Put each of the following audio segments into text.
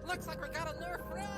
Looks like we got a new friend!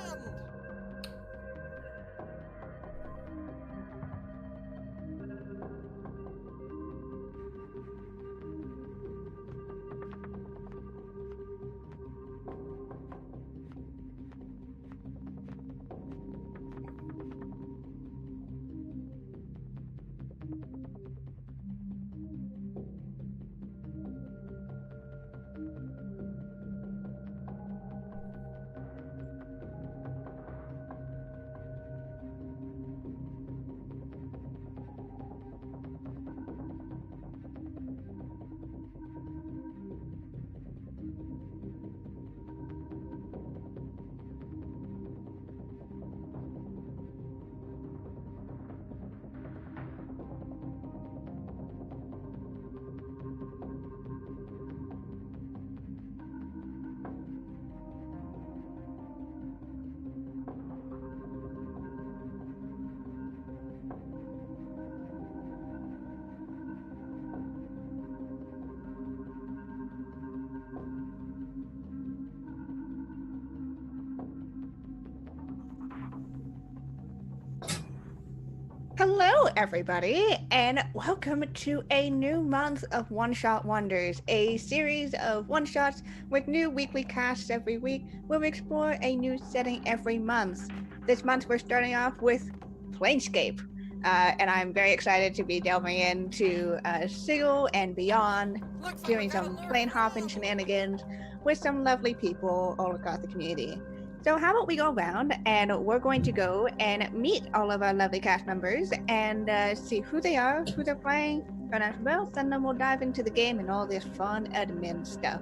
Hello, everybody, and welcome to a new month of One Shot Wonders, a series of one shots with new weekly casts every week where we explore a new setting every month. This month, we're starting off with PlaneScape, and I'm very excited to be delving into Sigil and beyond, doing some plane hopping shenanigans with some lovely people all across the community. So how about we go around and we're going to go and meet all of our lovely cast members and see who they are, who they're playing, pronounce bells, and then we'll dive into the game and all this fun admin stuff.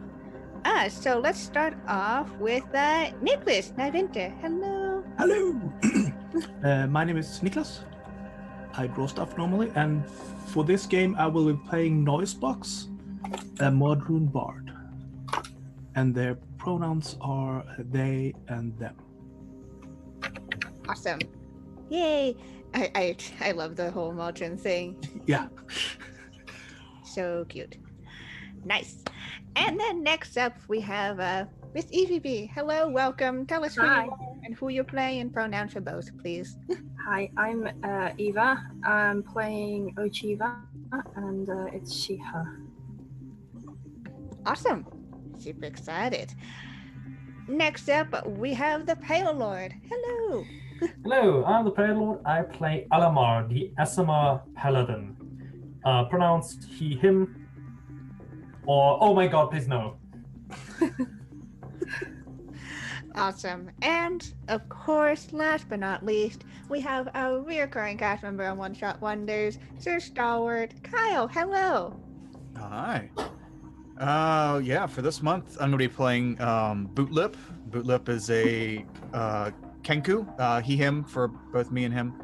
So let's start off with Nicholas Navinte. Hello. Hello. My name is Niklas. I draw stuff normally, and for this game I will be playing Noisebox, a modern bard. And their pronouns are they and them. Awesome. Yay. I love the whole modern thing. Yeah. So cute. Nice. And then next up we have Miss EVB. Hello, welcome. Tell us who you are and who you're playing and pronouns for both, please. Hi, I'm Eva. I'm playing Ochiva, and it's she, her. Awesome. Super excited. Next up, we have the Pale Lord. Hello. Hello, I'm the Pale Lord. I play Alamar, the Asimar Paladin. Pronounced he, him, or oh my god, please no. Awesome. And, of course, last but not least, we have our reoccurring cast member on One Shot Wonders, Sir Stalwart, Kyle. Hello. Hi. Yeah, for this month, I'm going to be playing Bootlip. Bootlip is a Kenku, he, him, for both me and him.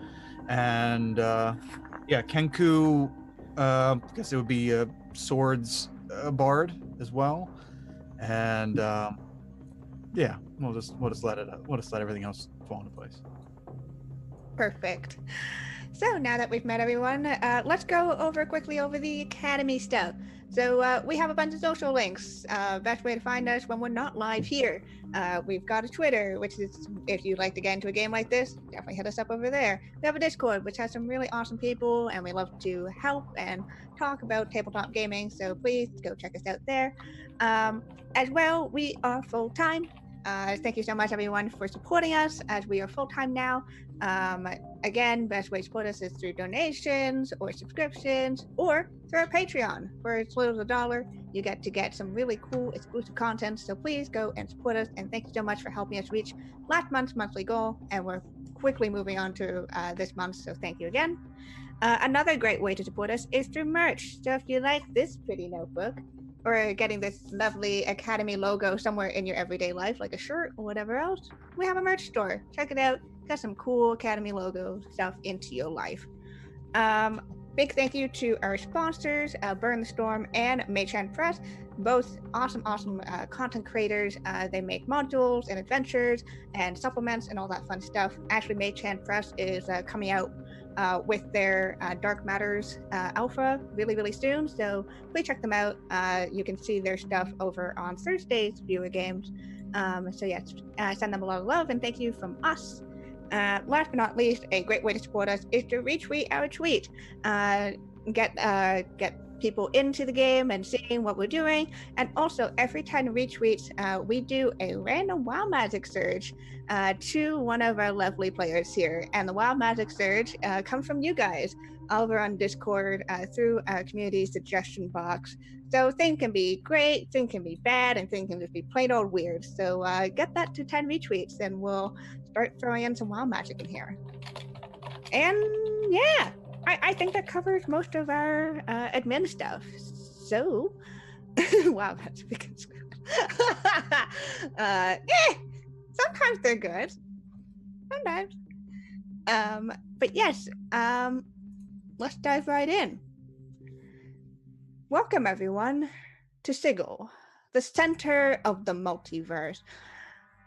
And, yeah, Kenku, I guess it would be a swords bard as well. And, yeah, we'll just let everything else fall into place. Perfect. So now that we've met everyone, let's go quickly over the Academy stuff. So we have a bunch of social links. Best way to find us when we're not live here. We've got a Twitter, which is, if you'd like to get into a game like this, definitely hit us up over there. We have a Discord, which has some really awesome people, and we love to help and talk about tabletop gaming, so please go check us out there. As well, we are full-time. Thank you so much, everyone, for supporting us, as we are full-time now. Again, best way to support us is through donations or subscriptions or through our Patreon. For as little as $1, you get some really cool exclusive content. So please go and support us. And thank you so much for helping us reach last month's monthly goal. And we're quickly moving on to this month. So thank you again. Another great way to support us is through merch. So if you like this pretty notebook, or getting this lovely Academy logo somewhere in your everyday life, like a shirt or whatever else, we have a merch store. Check it out. Got some cool Academy logo stuff into your life. Big thank you to our sponsors, Burn the Storm and Maychan Press, both awesome content creators. They make modules and adventures and supplements and all that fun stuff. Actually, Maychan Press is coming out with their Dark Matters alpha really soon, so please check them out. You can see their stuff over on Thursday's Viewer Games. So yes, send them a lot of love and thank you from us. Last but not least, a great way to support us is to retweet our tweet. Get people into the game and seeing what we're doing. And also, every 10 retweets, we do a random Wild Magic Surge to one of our lovely players here. And the Wild Magic Surge comes from you guys over on Discord through our community suggestion box. So thing can be great, thing can be bad, and thing can just be plain old weird. So get that to 10 retweets and we'll start throwing in some wild magic in here. And yeah, I think that covers most of our admin stuff. So, wow, that's because sometimes they're good. Sometimes. But yes, let's dive right in. Welcome, everyone, to Sigil, the center of the multiverse.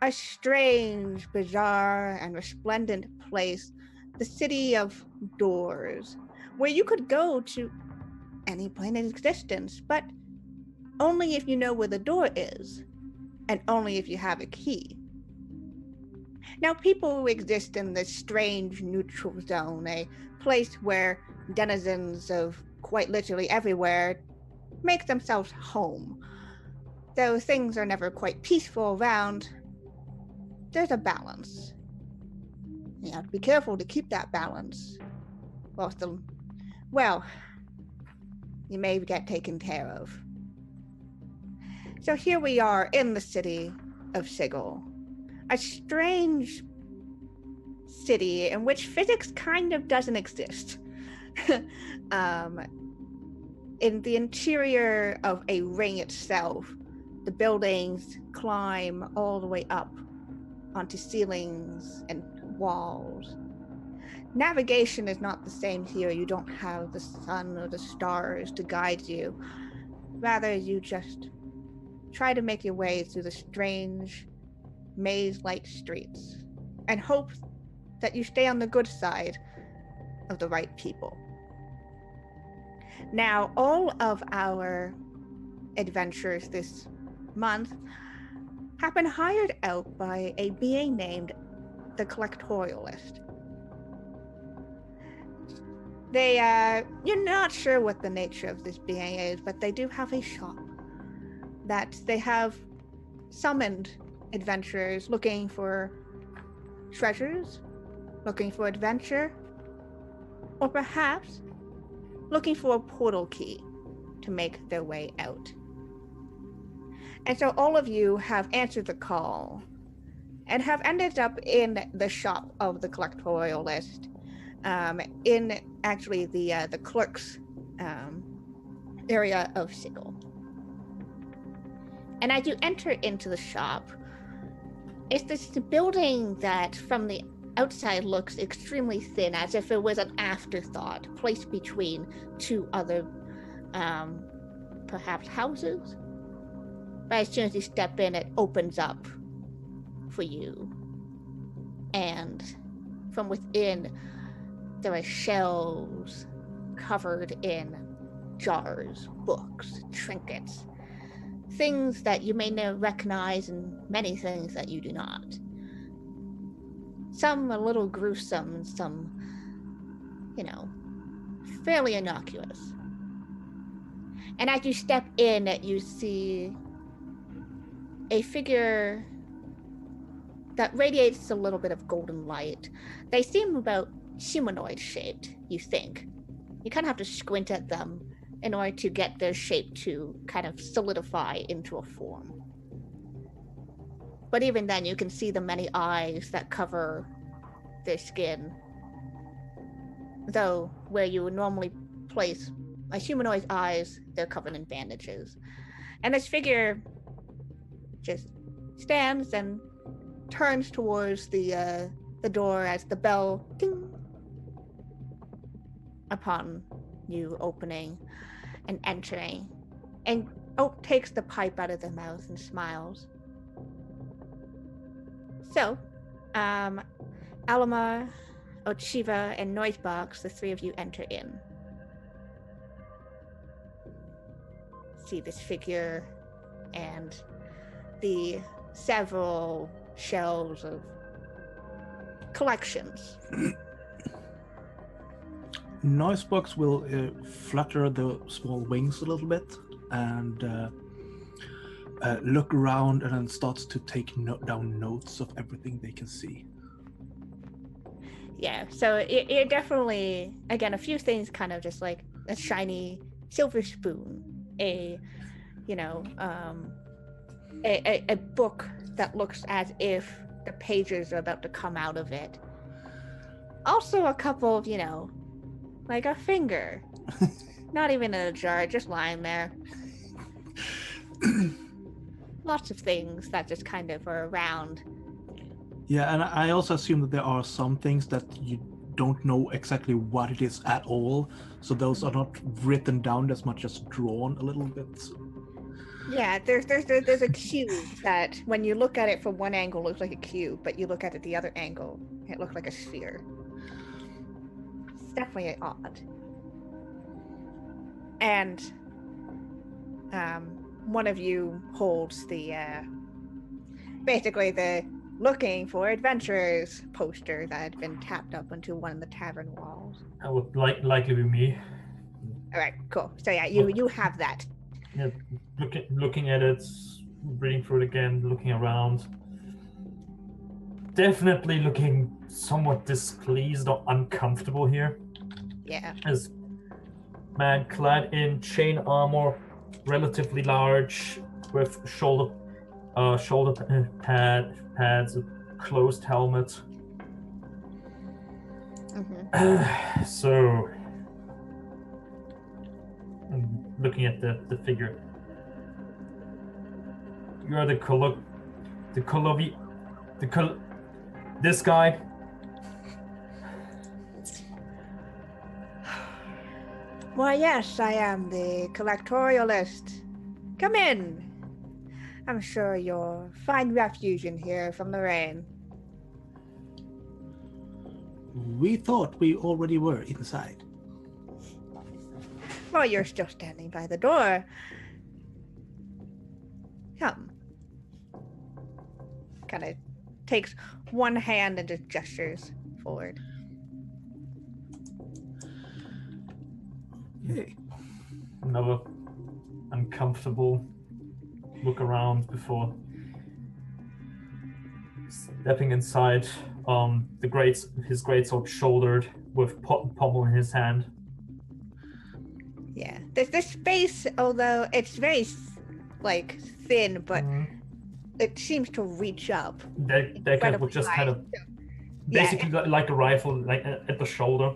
A strange, bizarre, and resplendent place, the city of doors, where you could go to any plane in existence, but only if you know where the door is, and only if you have a key. Now, people who exist in this strange neutral zone, a place where denizens of quite literally everywhere make themselves home. Though things are never quite peaceful around, there's a balance. You have to be careful to keep that balance. You may get taken care of. So here we are in the city of Sigil. A strange city in which physics kind of doesn't exist. In the interior of a ring itself, the buildings climb all the way up onto ceilings and walls. Navigation is not the same here. You don't have the sun or the stars to guide you. Rather, you just try to make your way through the strange, maze-like streets and hope that you stay on the good side of the right people. Now, all of our adventures this month have been hired out by a being named the Collectorialist. You're not sure what the nature of this being is, but they do have a shop that they have summoned adventurers looking for treasures, looking for adventure, or perhaps looking for a portal key to make their way out. And so all of you have answered the call and have ended up in the shop of the Collectorialist, in actually the clerk's area of Sigil. And as you enter into the shop, it's this building that from the outside looks extremely thin, as if it was an afterthought placed between two other perhaps houses. But as soon as you step in, it opens up for you. And from within, there are shelves covered in jars, books, trinkets, things that you may not recognize and many things that you do not. Some a little gruesome and some, fairly innocuous. And as you step in, you see a figure that radiates a little bit of golden light. They seem about humanoid shaped, you think. You kind of have to squint at them in order to get their shape to kind of solidify into a form. But even then, you can see the many eyes that cover their skin. Though, where you would normally place a humanoid's eyes, they're covered in bandages. And this figure just stands and turns towards the door as the bell ding upon you opening and entering, and takes the pipe out of their mouth and smiles. So, Alamar, Ochiva, and Noisebox, the three of you enter in. See this figure and the several shelves of collections. Noisebox will flutter the small wings a little bit and look around and then starts to take down notes of everything they can see. Yeah, so it definitely, again, a few things kind of just like a shiny silver spoon, a book that looks as if the pages are about to come out of it. Also a couple of, like a finger. Not even in a jar, just lying there. Lots of things that just kind of are around. Yeah, and I also assume that there are some things that you don't know exactly what it is at all, so those are not written down as much as drawn a little bit. Yeah, there's a cube that when you look at it from one angle looks like a cube, but you look at it the other angle, it looks like a sphere. It's definitely odd. And one of you holds the basically the looking for adventurers poster that had been tapped up onto one of the tavern walls. That would likely be me. All right, cool. So yeah, you have that. Yeah, looking at it, reading through it again, looking around. Definitely looking somewhat displeased or uncomfortable here. Yeah. As man clad in chain armor, relatively large, with shoulder pads, a closed helmet. Mm-hmm. So, I'm looking at the figure. You are this guy. Why, yes, I am the collectorialist. Come in. I'm sure you'll find refuge in here from the rain. We thought we already were inside. Well, you're still standing by the door. Come. Kind of takes one hand and just gestures forward. Okay. Another uncomfortable look around before stepping inside. His greatsword shouldered with pommel in his hand. Yeah, this space, although it's very like thin, but it seems to reach up. That kind of just kind of basically like a rifle, like at the shoulder.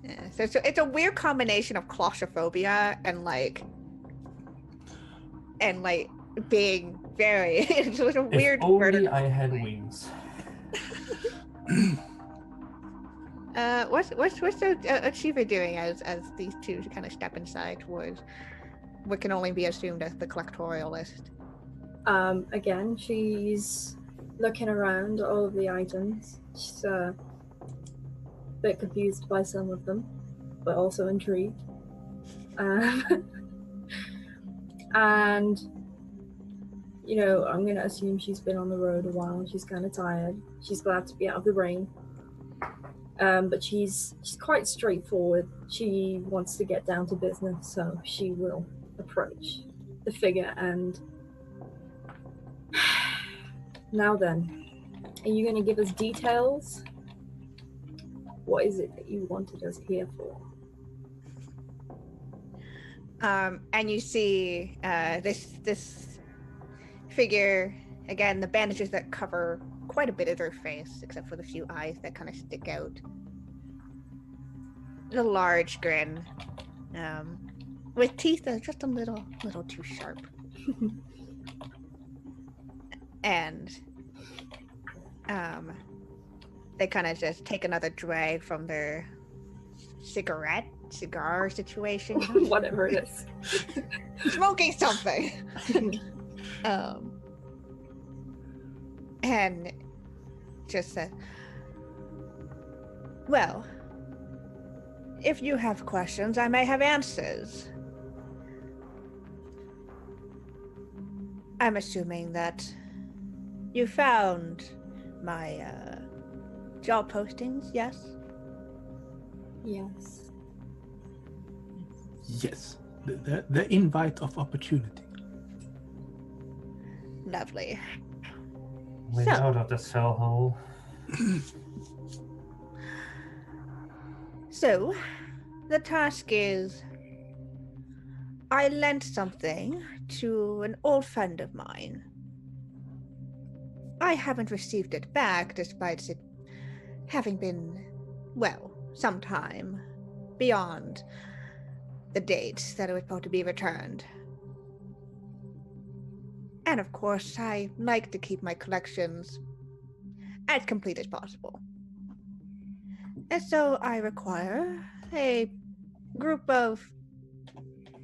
Yeah, so it's a weird combination of claustrophobia and being very. It's a weird. If only I had wings. What's the achiever doing as these two kind of step inside towards what can only be assumed as the collectorialist? Again, she's looking around all of the items. She's a bit confused by some of them, but also intrigued. And I'm gonna assume she's been on the road a while. She's kind of tired. She's glad to be out of the rain. But she's quite straightforward. She wants to get down to business, so she will approach the figure and... Now then, are you going to give us details? What is it that you wanted us here for? And you see this figure, again, the bandages that cover quite a bit of their face, except for the few eyes that kind of stick out. A large grin, with teeth that are just a little too sharp. And they kind of just take another drag from their cigar situation. Whatever it is. Smoking something. And just said, well, if you have questions, I may have answers. I'm assuming that You found my job postings, yes? Yes. Yes, the invite of opportunity. Lovely. Way So- out of this hellhole. So, the task is I lent something to an old friend of mine. I haven't received it back despite it having been, well, some time beyond the date that it was supposed to be returned. And of course, I like to keep my collections as complete as possible. And so I require a group of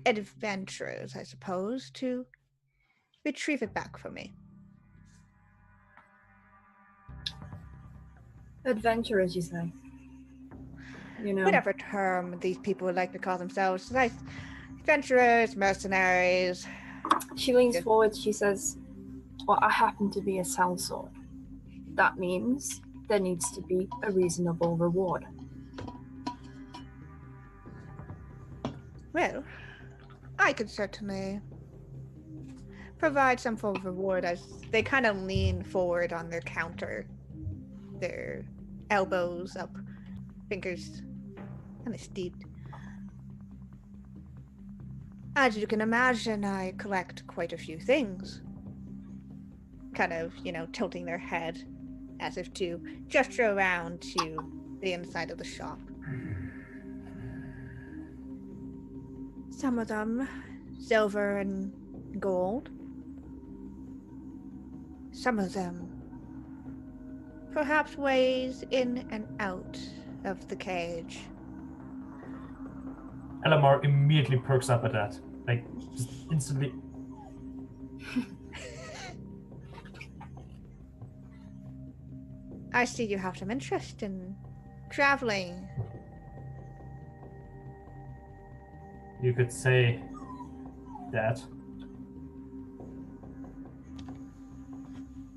adventurers, I suppose, to retrieve it back for me. Adventurers, you say? You know, Whatever term these people would like to call themselves. Like adventurers, mercenaries. she leans Yeah. forward. She says, "Well, I happen to be a sellsword. That means there needs to be a reasonable reward." Well, I could certainly provide some form of reward as they kind of lean forward on their counter, their elbows up, fingers kind of steeped. As you can imagine, I collect quite a few things. Kind of, tilting their head as if to gesture around to the inside of the shop. Some of them silver and gold. Some of them perhaps ways in and out of the cage. Elamar immediately perks up at that. Like, just instantly. I see you have some interest in traveling. You could say that.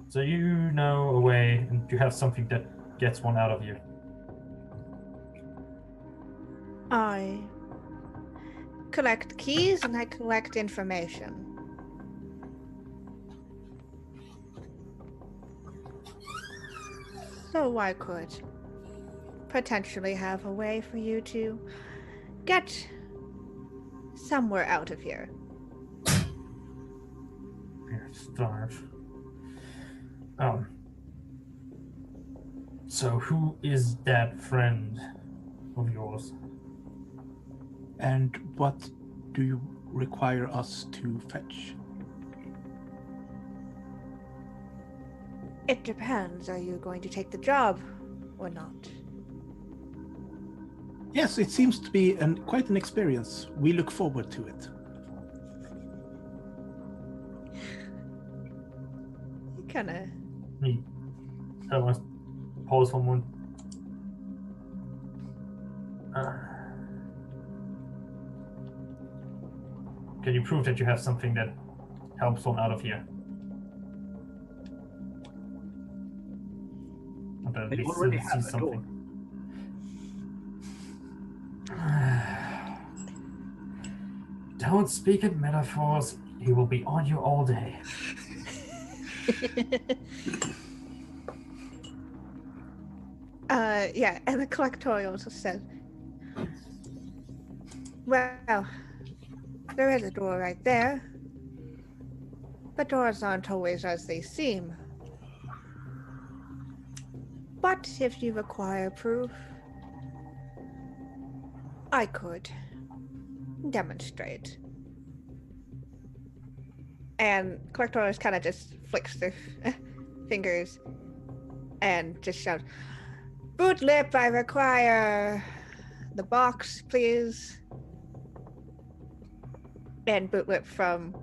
So you know a way, and you have something that gets one out of you. I collect keys and I collect information. So I could potentially have a way for you to get somewhere out of here. You're starved. So who is that friend of yours? And what do you require us to fetch? It depends. Are you going to take the job or not? Yes, it seems to be quite an experience. We look forward to it. Kind of. I must pause for a moment. Can you prove that you have something that helps one out of here? Or that at They least already see have a door. something. Don't speak in metaphors. He will be on you all day. Yeah, and the collectorial also said, well, there is a door right there. But doors aren't always as they seem. But if you require proof, I could demonstrate. And Collectorus kind of just flicks their fingers and just shouts, "Boot lip, I require the box, please." And Bootlip from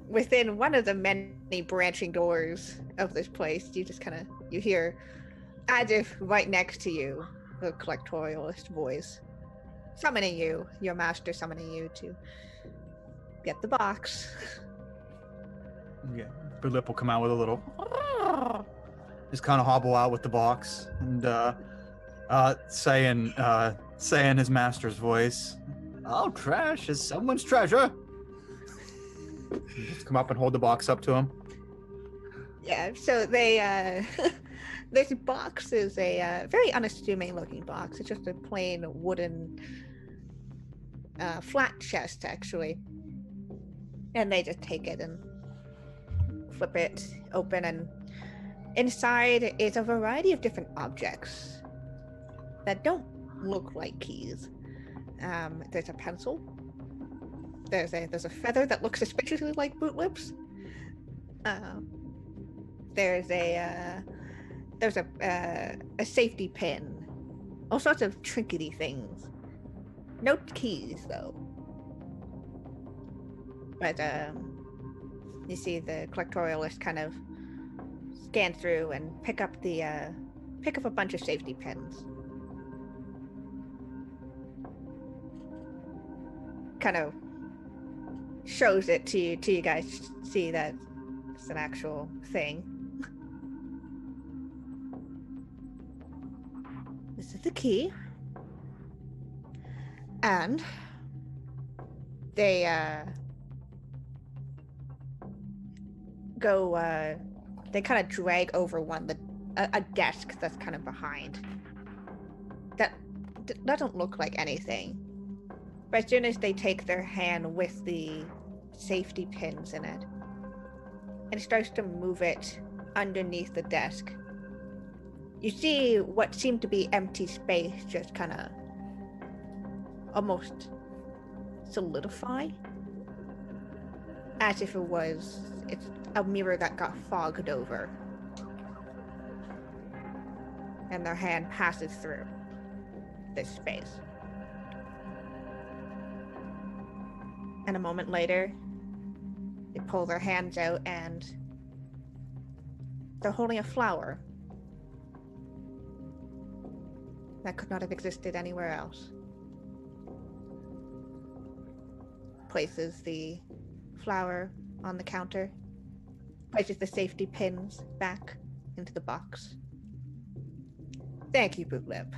within one of the many branching doors of this place, you hear, as if right next to you, the collectorialist voice summoning you, your master summoning you to get the box. Yeah, Boolip will come out with a little just kind of hobble out with the box and saying his master's voice, "Oh, trash is someone's treasure." Just come up and hold the box up to him. Yeah, so they, this box is a very unassuming looking box. It's just a plain wooden flat chest, actually. And they just take it and flip it open, and inside is a variety of different objects that don't look like keys. There's a pencil. There's a feather that looks suspiciously like boot lips. There's a safety pin. All sorts of trinkety things. No keys though. But you see the collectorialist kind of scan through and pick up a bunch of safety pins. Kind of shows it to you guys to see that it's an actual thing. This is the key. And they they kind of drag over a desk that's kind of behind. That doesn't look like anything. But as soon as they take their hand with the safety pins in it, and starts to move it underneath the desk, you see what seemed to be empty space just kind of almost solidify, as if it's a mirror that got fogged over, and their hand passes through this space. And a moment later, they pull their hands out and they're holding a flower that could not have existed anywhere else. Places the flower on the counter, places the safety pins back into the box. Thank you, Bootlip.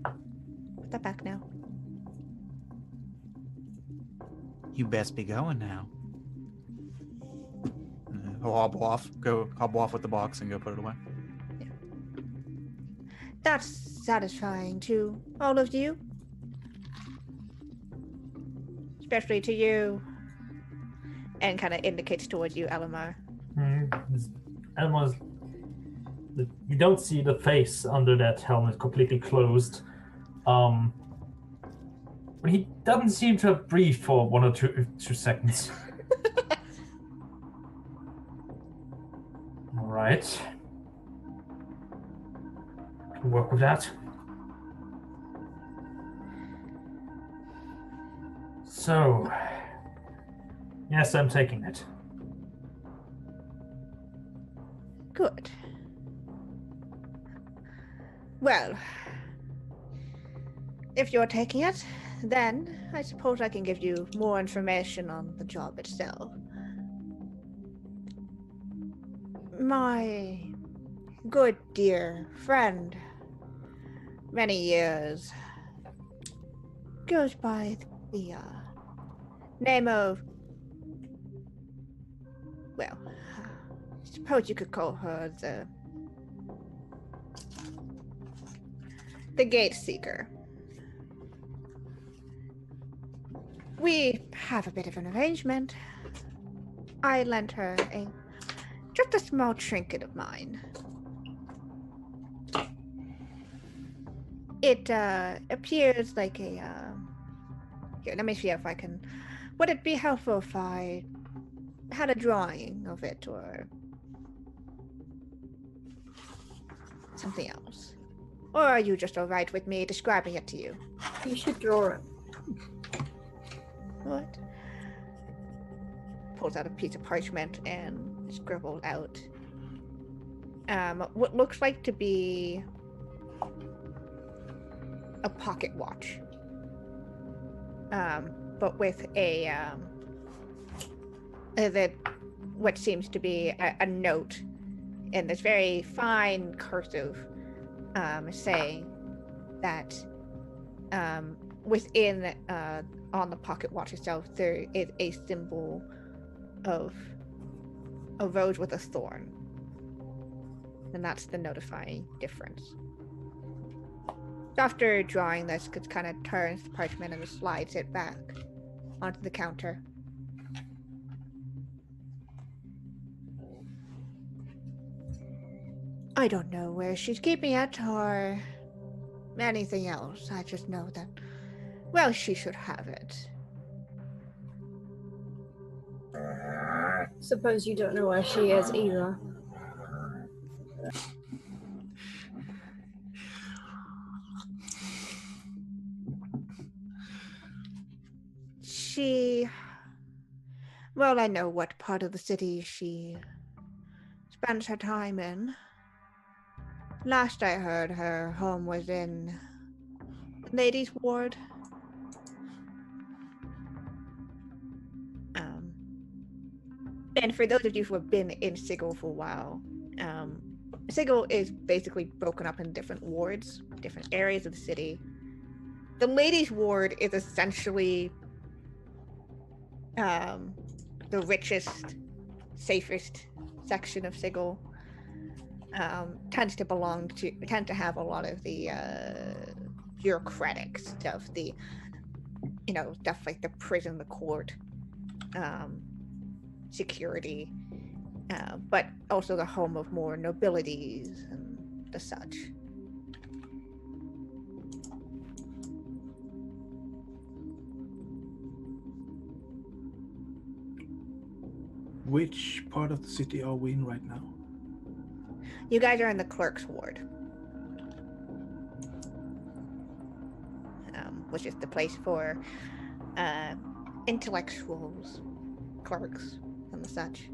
Put that back now. You best be going now. He'll hobble off with the box and go put it away. Yeah. That's satisfying to all of you. Especially to you. And kind of indicates towards you, Elamar. Elmar's... You don't see the face under that helmet completely closed. But he doesn't seem to have breathed for 1 or 2 seconds. All right. Can work with that. So, yes, I'm taking it. Good. Well, if you're taking it, then I suppose I can give you more information on the job itself. My good dear friend, many years, goes by the name of, well, I suppose you could call her the Gate Seeker. We have a bit of an arrangement. I lent her just a small trinket of mine. It appears like a here, let me see if I can. Would it be helpful if I had a drawing of it or something else? Or are you just alright with me describing it to you? You should draw it. What? Pulls out a piece of parchment and scribbles out what looks like to be a pocket watch, but with what seems to be a note in this very fine cursive, saying that within on the pocket watch itself there is a symbol of a rose with a thorn, and that's the notifying difference. After drawing this, it kind of turns the parchment and slides it back onto the counter. I don't know where she's keeping it or anything else. I just know that, well, she should have it. Suppose you don't know where she is either. Well, I know what part of the city she spends her time in. Last I heard, her home was in the ladies' ward. And for those of you who have been in Sigil for a while, Sigil is basically broken up in different wards, different areas of the city. The ladies' ward is essentially the richest, safest section of Sigil. Tends to have a lot of the bureaucratic stuff, stuff like the prison, the court, security, but also the home of more nobilities and the such. Which part of the city are we in right now? You guys are in the clerk's ward, which is the place for intellectuals, clerks, and the such.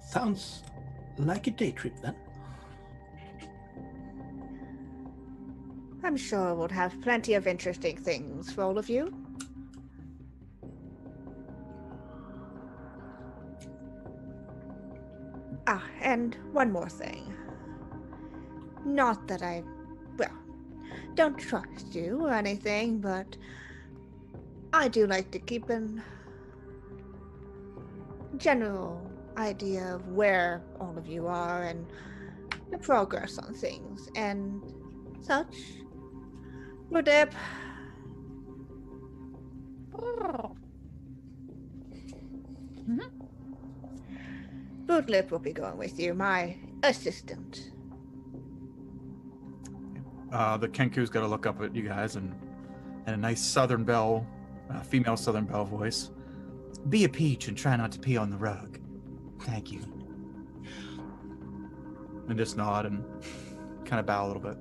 Sounds like a day trip then. I'm sure we'll have plenty of interesting things for all of you. And one more thing. Not that I, don't trust you or anything, but I do like to keep a general idea of where all of you are and the progress on things and such. Ludip. Oh. Bootlip will be going with you, my assistant. The Kenku's got to look up at you guys and a nice Southern Belle, female Southern Belle voice. Be a peach and try not to pee on the rug. Thank you. And just nod and kind of bow a little bit.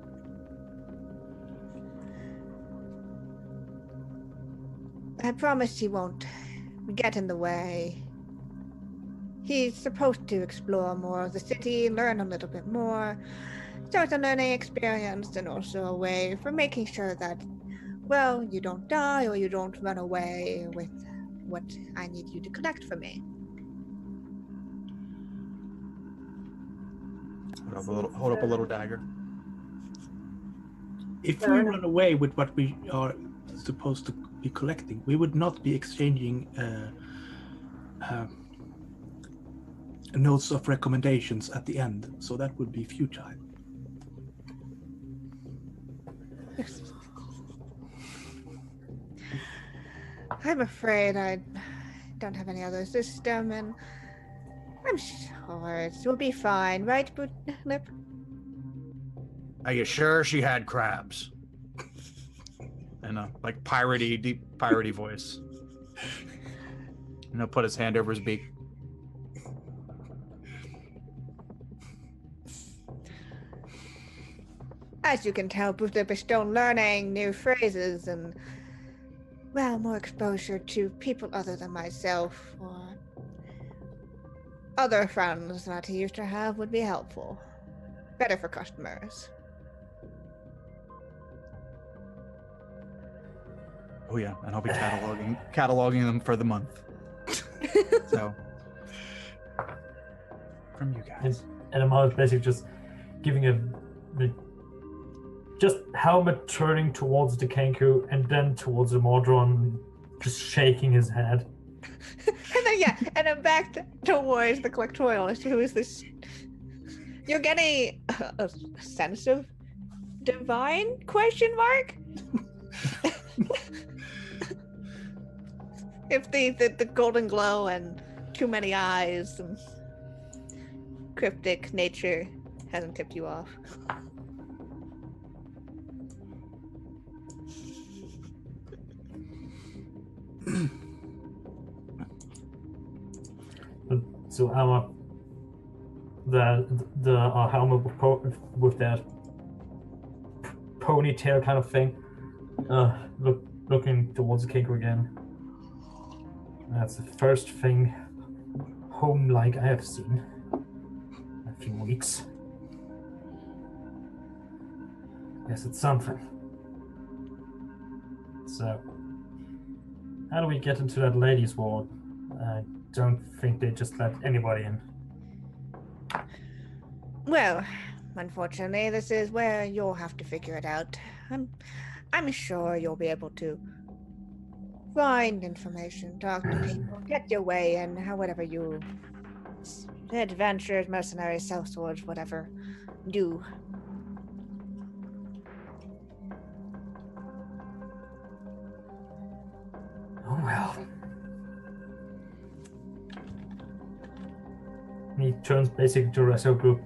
I promise he won't get in the way. He's supposed to explore more of the city, learn a little bit more, start a learning experience, and also a way for making sure that, well, you don't die or you don't run away with what I need you to collect for me. Hold up a little dagger. If we run away with what we are supposed to be collecting, we would not be exchanging notes of recommendations at the end, so that would be futile. I'm afraid I don't have any other system, and I'm sure it will be fine, right, Bootlip? Are you sure she had crabs? In a deep piratey voice. And he'll put his hand over his beak. As you can tell, Bootlip is still learning new phrases and, well, more exposure to people other than myself or other friends that he used to have would be helpful. Better for customers. Oh yeah, and I'll be cataloging them for the month. So from you guys. And I'm basically just giving just helmet turning towards the Kenku and then towards the Mordron, just shaking his head. And then back towards the collectorialist, who is this? You're getting a sense of divine question mark? If the golden glow and too many eyes and cryptic nature hasn't tipped you off. So Alma, the helmet with that ponytail kind of thing, looking towards the Kenku again. That's the first thing home-like I have seen in a few weeks. Guess it's something. So, how do we get into that ladies' ward? I don't think they just let anybody in. Well, unfortunately, this is where you'll have to figure it out. I'm sure you'll be able to find information, talk to people, get your way in, however you adventures, mercenaries, sellswords, whatever, do. Oh well. He turns basically to the rest of the group.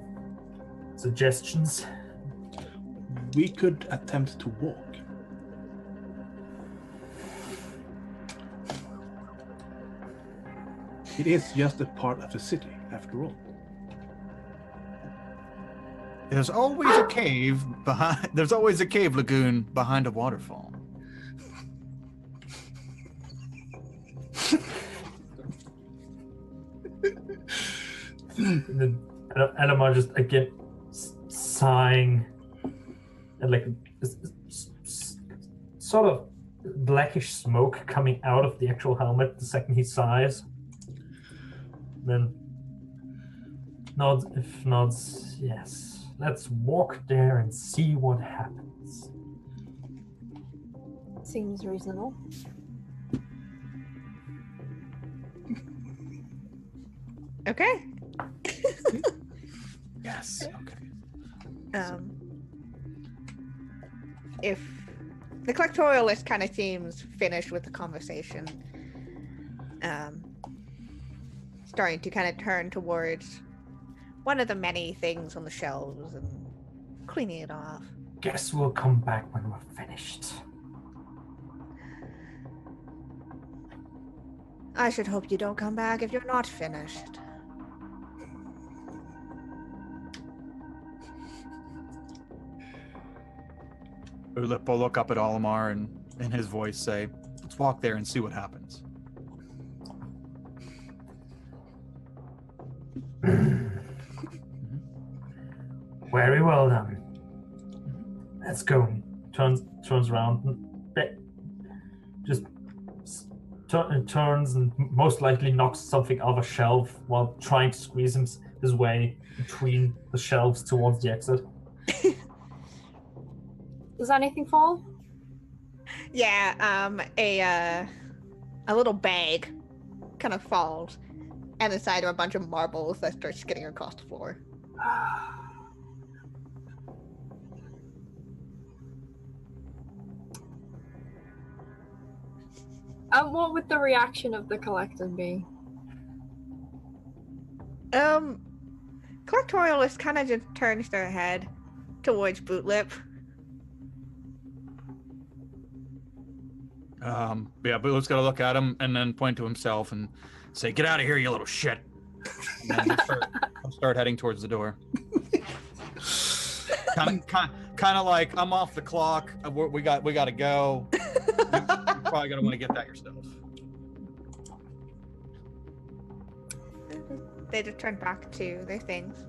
Suggestions? We could attempt to walk. It is just a part of the city, after all. There's always a cave behind. There's always a cave lagoon behind a waterfall. And then Elamar just again sighing, and like sort of blackish smoke coming out of the actual helmet the second he sighs. Then nods, yes. Let's walk there and see what happens. Seems reasonable. Okay. Yes. Okay. If the collectorialist kind of seems finished with the conversation, starting to kind of turn towards one of the many things on the shelves and cleaning it off. Guess we'll come back when we're finished. I should hope you don't come back if you're not finished. Ulip will look up at Olimar and in his voice say, "Let's walk there and see what happens." Very well done. Let's go. Turns around and just turns and most likely knocks something off a shelf while trying to squeeze his way between the shelves towards the exit. Does anything fall? Yeah, a little bag kind of falls, and inside are a bunch of marbles that start skidding across the floor. What would the reaction of the collector be? Collectorialist kind of just turns their head towards Bootlip. Yeah, Bootlip's gonna look at him and then point to himself and say, "Get out of here, you little shit!" And then he'll start heading towards the door. Kind of like, I'm off the clock. We got to go. You're probably gonna want to get that yourself. They just turn back to their things.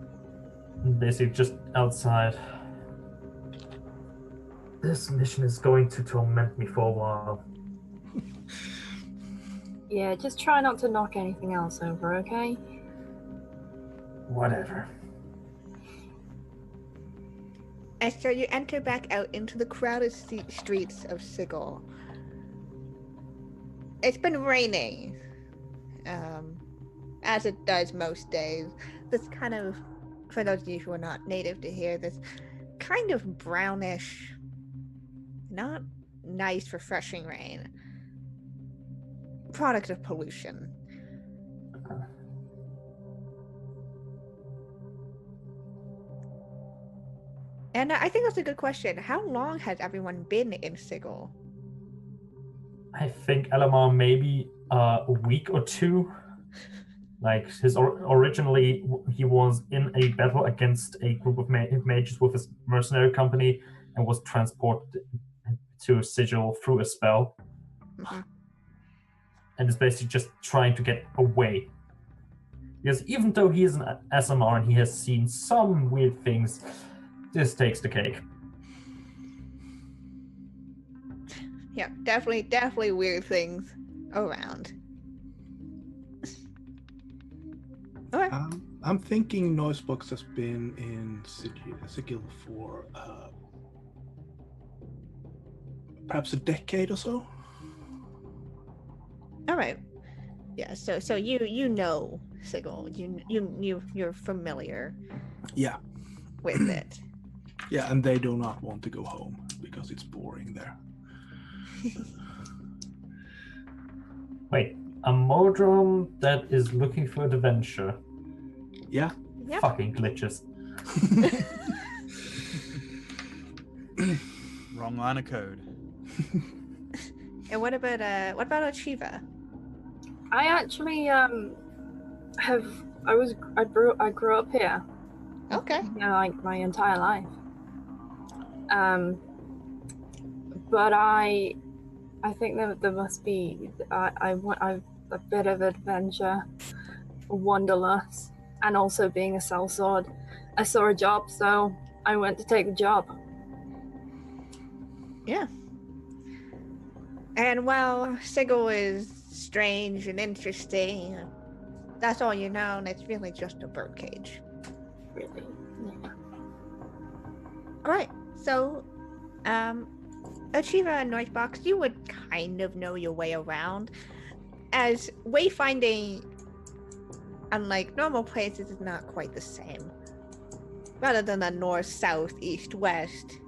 Basically just outside. This mission is going to torment me for a while. Yeah, just try not to knock anything else over, okay? Whatever. And so you enter back out into the crowded streets of Sigil. It's been raining, as it does most days. This kind of, for those of you who are not native to here, this kind of brownish, not nice, refreshing rain. Product of pollution. And I think that's a good question. How long has everyone been in Sigil? I think Elamar maybe a week or two. Like originally, he was in a battle against a group of mages with his mercenary company and was transported to Sigil through a spell. Mhm. And is basically just trying to get away. Because even though he is an SMR and he has seen some weird things, this takes the cake. Yeah, definitely weird things around. All right. I'm thinking Noisebox has been in Sigil for perhaps a decade or so. All right. Yeah. So you know Sigil. You're familiar. Yeah. With it. Yeah, and they do not want to go home because it's boring there. Wait, a Modron that is looking for adventure. Yeah. Yep. Fucking glitches. Wrong line of code. And what about Achieva? I actually I grew up here. Okay. You know, like my entire life. But I think that there must be I want a bit of adventure, wanderlust, and also being a sellsword. I saw a job, so I went to take the job. Yeah. And while Sigil is strange and interesting, that's all you know, and it's really just a birdcage. Really. Yeah. Alright, so Achieva and Noisebox, you would kind of know your way around, as wayfinding, unlike normal places, is not quite the same. Rather than the north, south, east, west,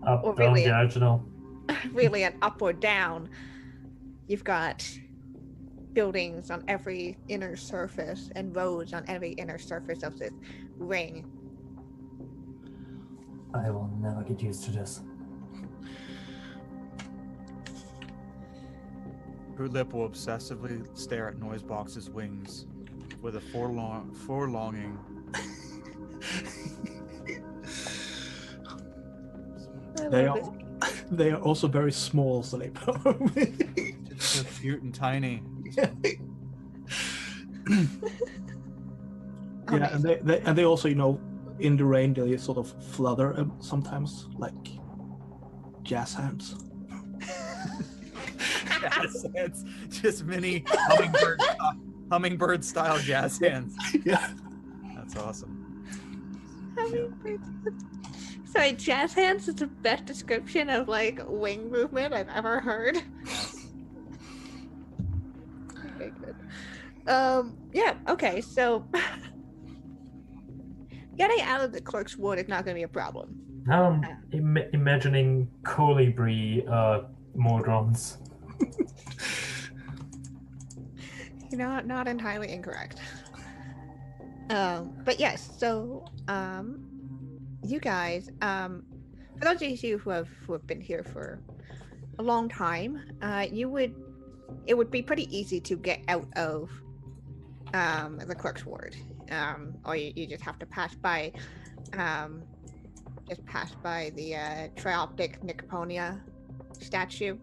Up, Or down, really- diagonal. really an up or down, you've got buildings on every inner surface and roads on every inner surface of this ring. I will never get used to this. Bootlip will obsessively stare at Noisebox's wings with a forlonging. They are also very small, so they probably. Just so cute and tiny. Yeah, and they also, in the rain they sort of flutter sometimes, like jazz hands. Jazz hands, just mini hummingbird style jazz hands. Yeah. That's awesome. Sorry, jazz hands is the best description of like wing movement I've ever heard. Okay, good. Yeah, okay, so getting out of the Clerk's Wood is not going to be a problem. Now I'm imagining colibri Modrons. Not entirely incorrect. But yes, so you guys, for those of you who have been here for a long time, it would be pretty easy to get out of the Clerk's Ward. Or you just have to pass by the Trioptic Nicoponia statue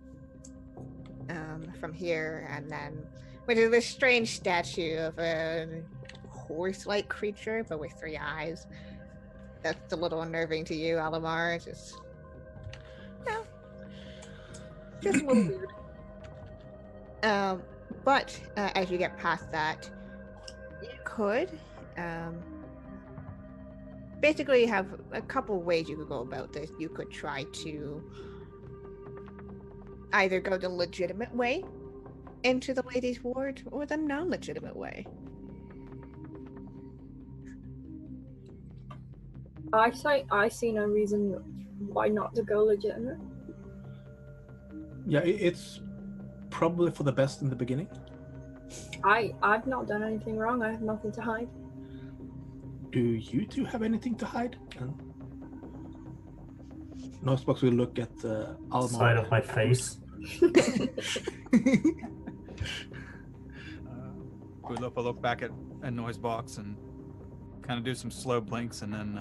from here, and then which is this strange statue of a horse-like creature but with 3 eyes. That's a little unnerving to you, Alamar. It's just a little weird. But as you get past that, you could basically have a couple ways you could go about this. You could try to either go the legitimate way into the ladies' ward or the non-legitimate way. I see no reason why not to go legitimate. Yeah, it's probably for the best in the beginning. I've not done anything wrong. I have nothing to hide. Do you two have anything to hide? And Nosebox will look at Alma. Side of my face. Bootlup will look back at Noisebox and kind of do some slow blinks and then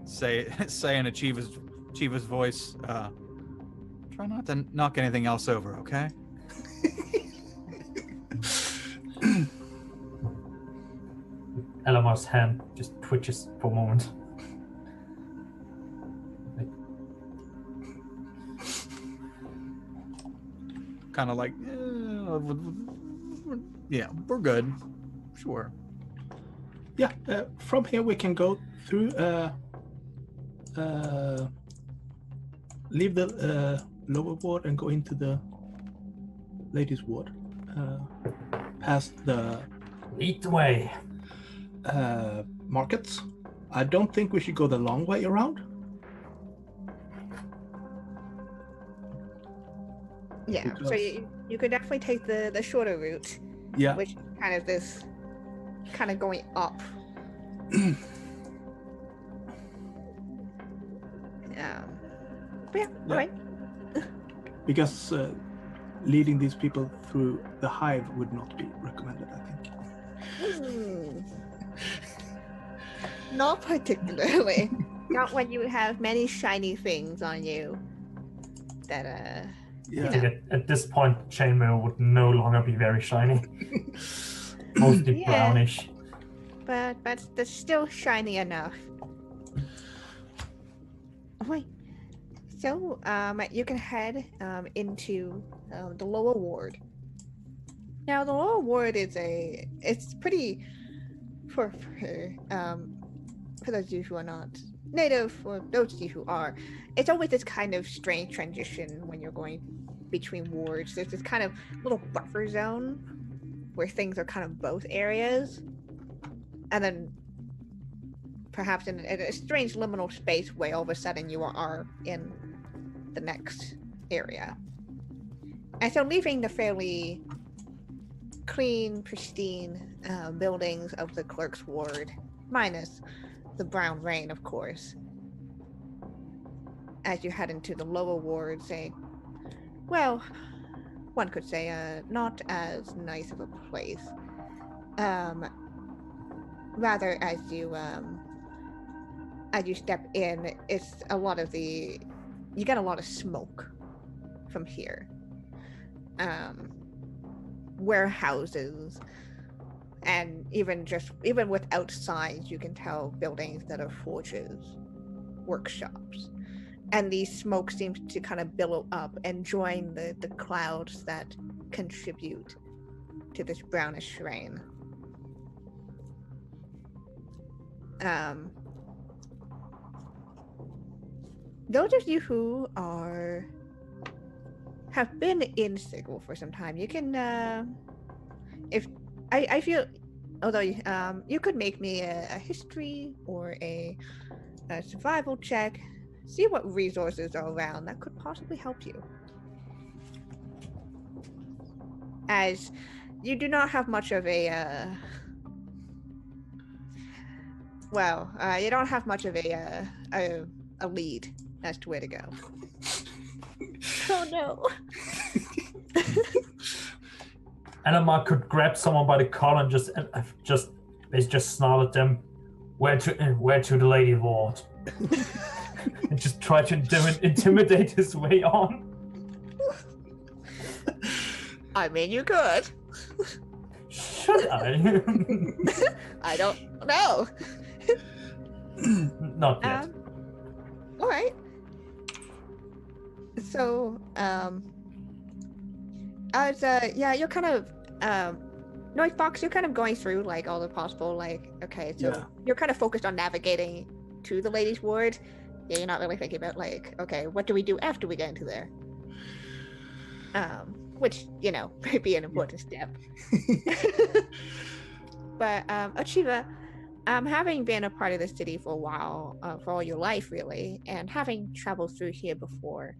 say in Chiva's voice, try not to knock anything else over, okay? Elamar's hand just twitches for a moment. Kind of like, yeah, we're good. Sure. Yeah, from here we can go through, leave the lower ward and go into the ladies' ward. Past the Lead the way. markets. I don't think we should go the long way around. Yeah, so you could definitely take the shorter route. Yeah. Which kind of this kind of going up. But yeah, all right. Because leading these people through the hive would not be recommended, I think. Not particularly. Not when you have many shiny things on you. That I Yeah. think at this point, chainmail would no longer be very shiny. Mostly Yeah. brownish. but that's still shiny enough. Wait. So you can head into the lower ward. Now the lower ward is it's pretty for those of you who are not native, or those of you who are, it's always this kind of strange transition when you're going between wards. There's this kind of little buffer zone where things are kind of both areas, and then perhaps in a strange liminal space where all of a sudden you are in the next area. And so leaving the fairly clean, pristine buildings of the clerk's ward, minus the brown rain, of course, as you head into the lower ward, well, one could say not as nice of a place. Rather, as you step in, it's a lot of you get a lot of smoke from here. Warehouses, and even with outside, you can tell buildings that are forges, workshops, and the smoke seems to kind of billow up and join the clouds that contribute to this brownish rain. Those of you who have been in Sigil for some time, you can, if I feel, although you could make me a history or a survival check, see what resources are around that could possibly help you. As you do not have much of a, you don't have much of a lead as to where to go. Oh no. Elamar could grab someone by the collar and just snarl at them, where to the lady ward, and just try to intimidate his way on. I mean, you could. Should I? I don't know. Not yet. All right. So, You're kind of Noise Box, you're kind of going through like all the possible okay, so Yeah. you're kind of focused on navigating to the ladies' ward. Yeah, you're not really thinking about okay, what do we do after we get into there? Which, might be an important step. But Achieva, having been a part of the city for a while, for all your life really, and having traveled through here before,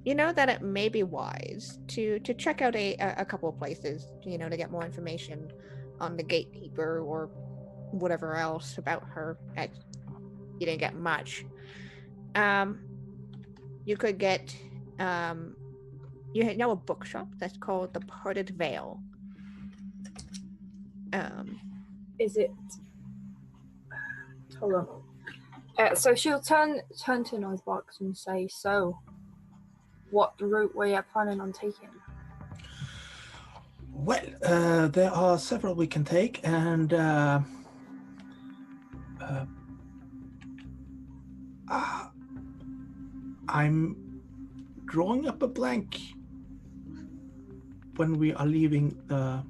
you know that it may be wise to check out a couple of places, to get more information on the gatekeeper or whatever else about her. You didn't get much. You could get you know a bookshop that's called the Parted Veil. Is it? Hold on. So she'll turn to Noisebox and say, "So, what route were you planning on taking?" Well, there are several we can take, and I'm drawing up a blank when we are leaving the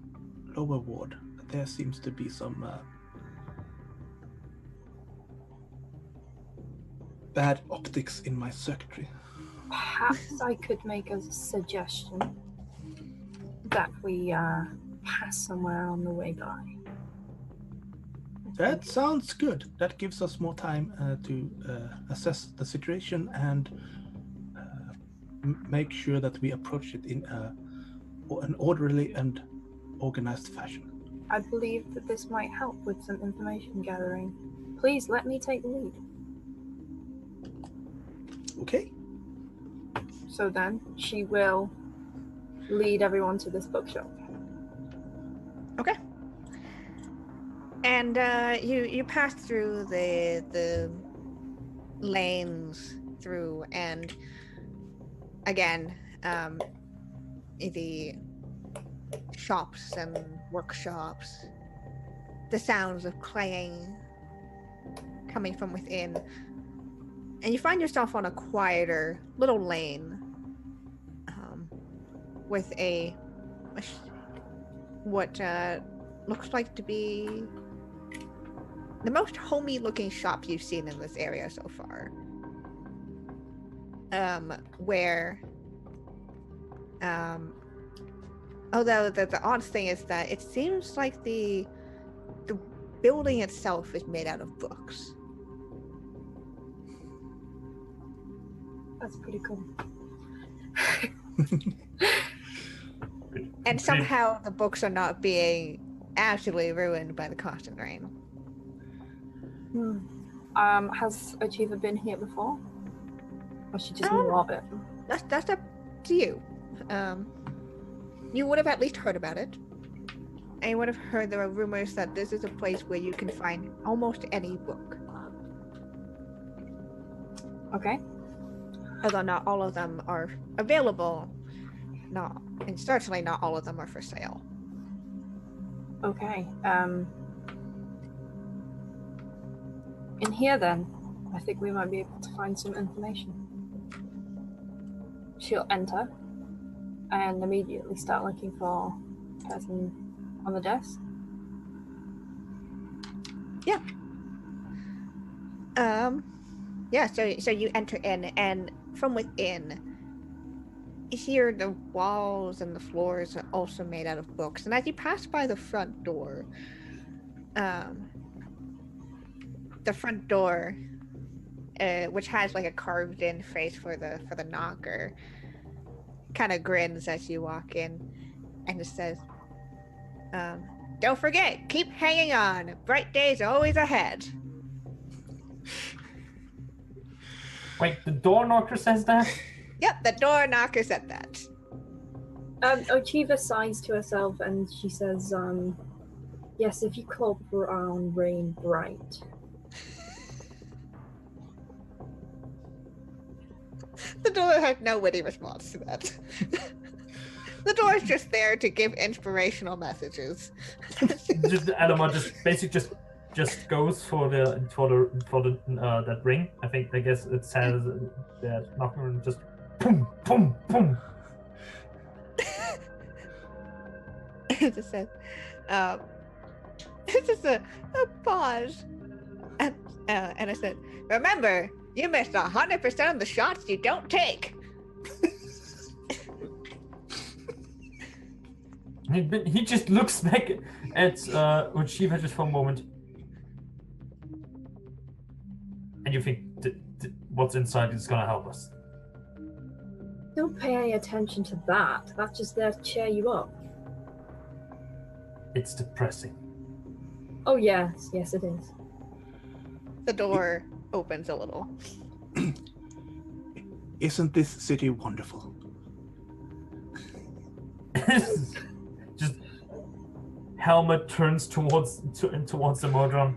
lower ward. There seems to be some bad optics in my circuitry. Perhaps I could make a suggestion that we pass somewhere on the way by. That sounds good. That gives us more time to assess the situation and make sure that we approach it in an orderly and organized fashion. I believe that this might help with some information gathering. Please let me take the lead. Okay. So then she will lead everyone to this bookshop. Okay. And you pass through the lanes through, and again, the shops and workshops, the sounds of claying coming from within, and you find yourself on a quieter little lane with what looks like to be the most homey looking shop you've seen in this area so far. Where although the odd thing is that it seems like the building itself is made out of books. That's pretty cool. And somehow the books are not being absolutely ruined by the constant rain. Has Achieva been here before? Or she just knew of it? That's up to you. You would have at least heard about it. And you would have heard there are rumors that this is a place where you can find almost any book. Okay. Although not all of them are available, and certainly not all of them are for sale. Okay. In here then, I think we might be able to find some information. She'll enter and immediately start looking for a person on the desk. Yeah. So you enter in, and from within, here the walls and the floors are also made out of books. And as you pass by the front door, which has like a carved in face for the knocker, kind of grins as you walk in, and it says, "Don't forget, keep hanging on. Bright days are always ahead." Wait, the door knocker says that? Yep, the door knocker said that. Achieva sighs to herself and she says, yes, if you call brown rain bright. The door had no witty response to that. The door is just there to give inspirational messages. Alama just goes for the that ring. I guess it says that knocker and just boom, boom, boom. it just says, it's just a pause. And I said, remember, you missed 100% of the shots you don't take. He just looks back at Uchiha just for a moment. And you think what's inside is gonna help us? Don't pay any attention to that. That's just there to cheer you up. It's depressing. Oh, yes. Yes, it is. The door opens a little. Isn't this city wonderful? Just helmet turns towards the Modron.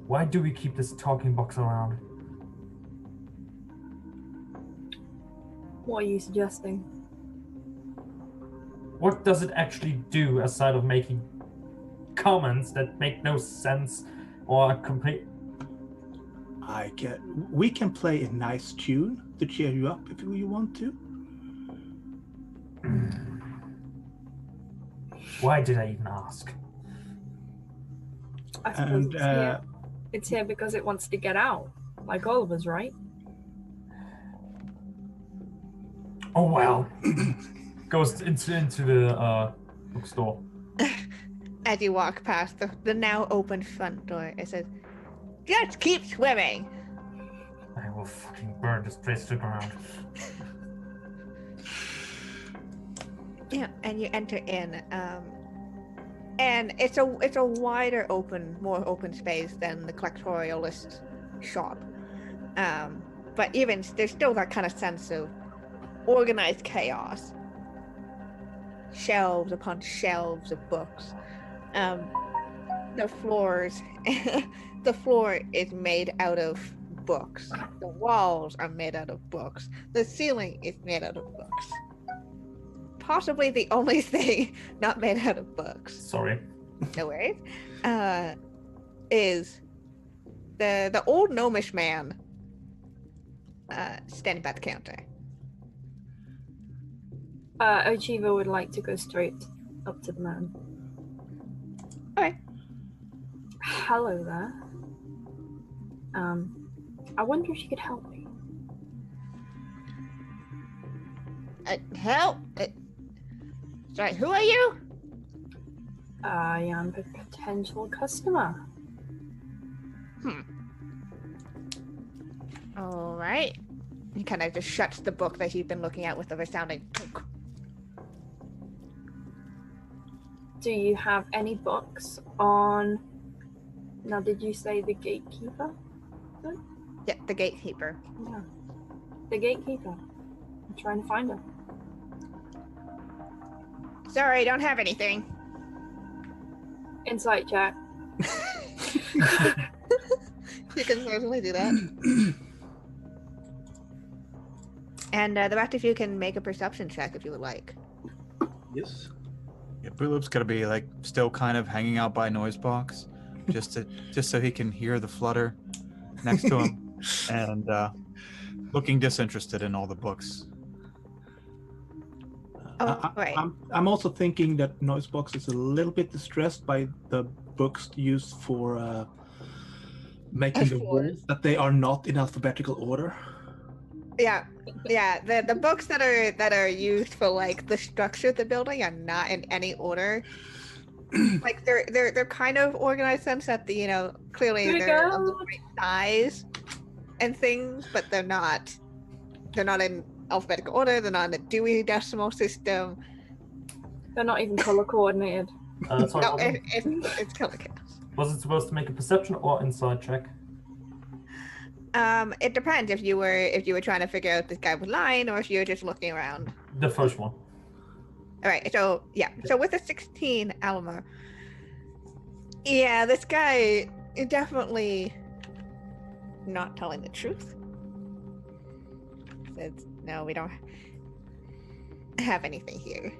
Why do we keep this talking box around? What are you suggesting? What does it actually do aside of making comments that make no sense or are complete? We can play a nice tune to cheer you up if you want to. Why did I even ask? I suppose it's here because it wants to get out, like all of us, right? Oh well. Goes into the bookstore. As you walk past the now open front door, it says, just keep swimming. I will fucking burn this place to the ground. Yeah, and you enter in, and it's a wider more open space than the collectorialist shop. But even there's still that kind of sense of organized chaos. Shelves upon shelves of books. The floor is made out of books. The walls are made out of books. The ceiling is made out of books. Possibly the only thing not made out of books. Sorry. No worries. Is the old gnomish man standing by the counter. Ochiva would like to go straight up to the man. Okay. Hello there. I wonder if you could help me. Help? Sorry, who are you? I am a potential customer. All right. He kind of just shuts the book that he's been looking at with a resounding clunk. Do you have any books on... Now, did you say the gatekeeper? Yeah, the gatekeeper. Yeah. The gatekeeper. I'm trying to find her. Sorry, don't have anything. Insight check. You can certainly do that. And the rest of you can make a perception check if you would like. Yes. Yeah, Bootloop's gotta be like still kind of hanging out by noise box, just so he can hear the flutter next to him, and looking disinterested in all the books. Right. I'm also thinking that Noisebox is a little bit distressed by the books used for making the walls, that they are not in alphabetical order. Yeah. The books that are used for like the structure of the building are not in any order. Like they're kind of organized sense that clearly they're of the right size and things, but they're not in alphabetical order. They're not in a Dewey Decimal System. They're not even color coordinated. Sorry, No, it's color chaos. was it supposed to make a perception or insight check? It depends if you were trying to figure out this guy was lying or if you were just looking around. The first one. All right, so yeah, so with a 16, Alma, yeah, this guy is definitely not telling the truth. Says, no, we don't have anything here.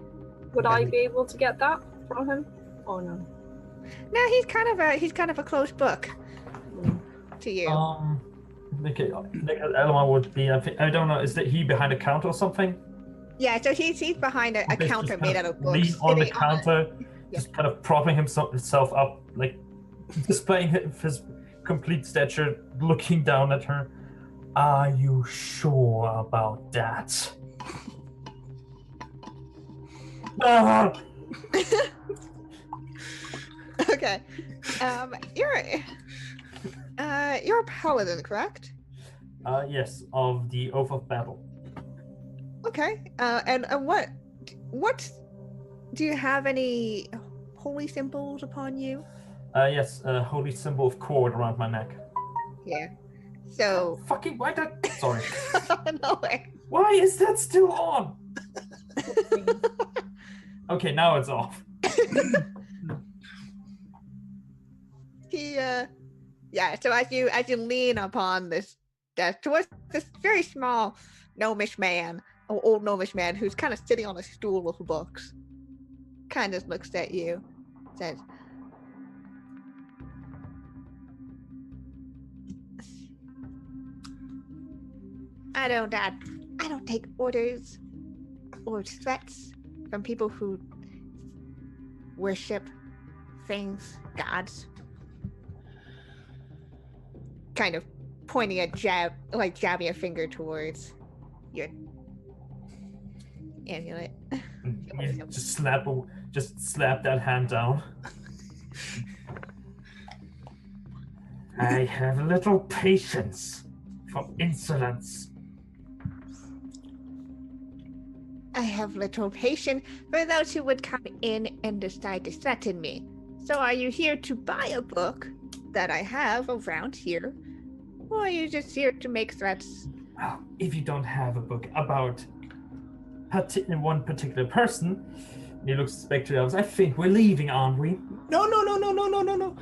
Would I be able to get that from him? Oh no. No, he's kind of a closed book to you. Like Elma would be. I don't know. Is that he behind a counter or something? Yeah, so he's behind a Just counter kind made of out of books. lean on the sitting counter, yeah. just kind of propping himself up, like displaying his complete stature, looking down at her. Are you sure about that? Ah! Okay. You're a paladin, correct? Yes, of the Oath of Battle. Okay. And what do you have any holy symbols upon you? Yes, a holy symbol of cord around my neck. Yeah. So. Fucking why that? Sorry. No way. Why is that still on? Okay, now it's off. Yeah. So as you lean upon this desk towards this very small gnomish man, or old gnomish man who's kind of sitting on a stool with books, kind of looks at you, says, I don't take orders or threats from people who worship things, gods. Kind of pointing a jabbing a finger towards your amulet. You just slap that hand down. I have little patience for insolence. I have little patience for those who would come in and decide to threaten me. So are you here to buy a book that I have around here? Or are you just here to make threats? Well, if you don't have a book about one particular person, and he looks back to the others, I think we're leaving, aren't we? No.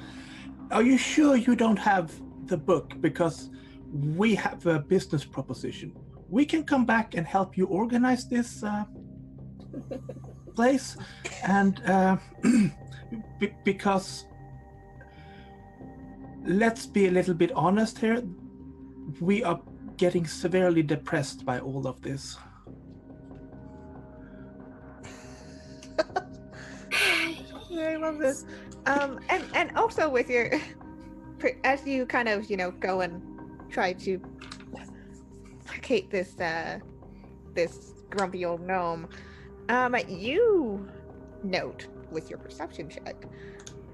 Are you sure you don't have the book? Because we have a business proposition. We can come back and help you organize this place, and because let's be a little bit honest here, we are getting severely depressed by all of this. I love this. And also with your, as you kind of go and try to placate this grumpy old gnome, you note with your perception check,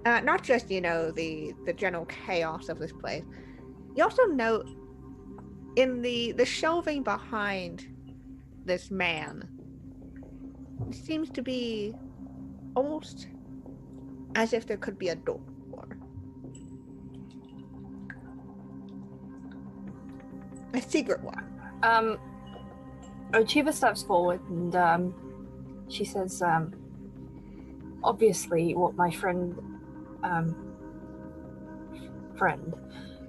not just the general chaos of this place. You also note in the shelving behind this man seems to be almost as if there could be a door. A secret one. Ochiva steps forward and she says, obviously what my friend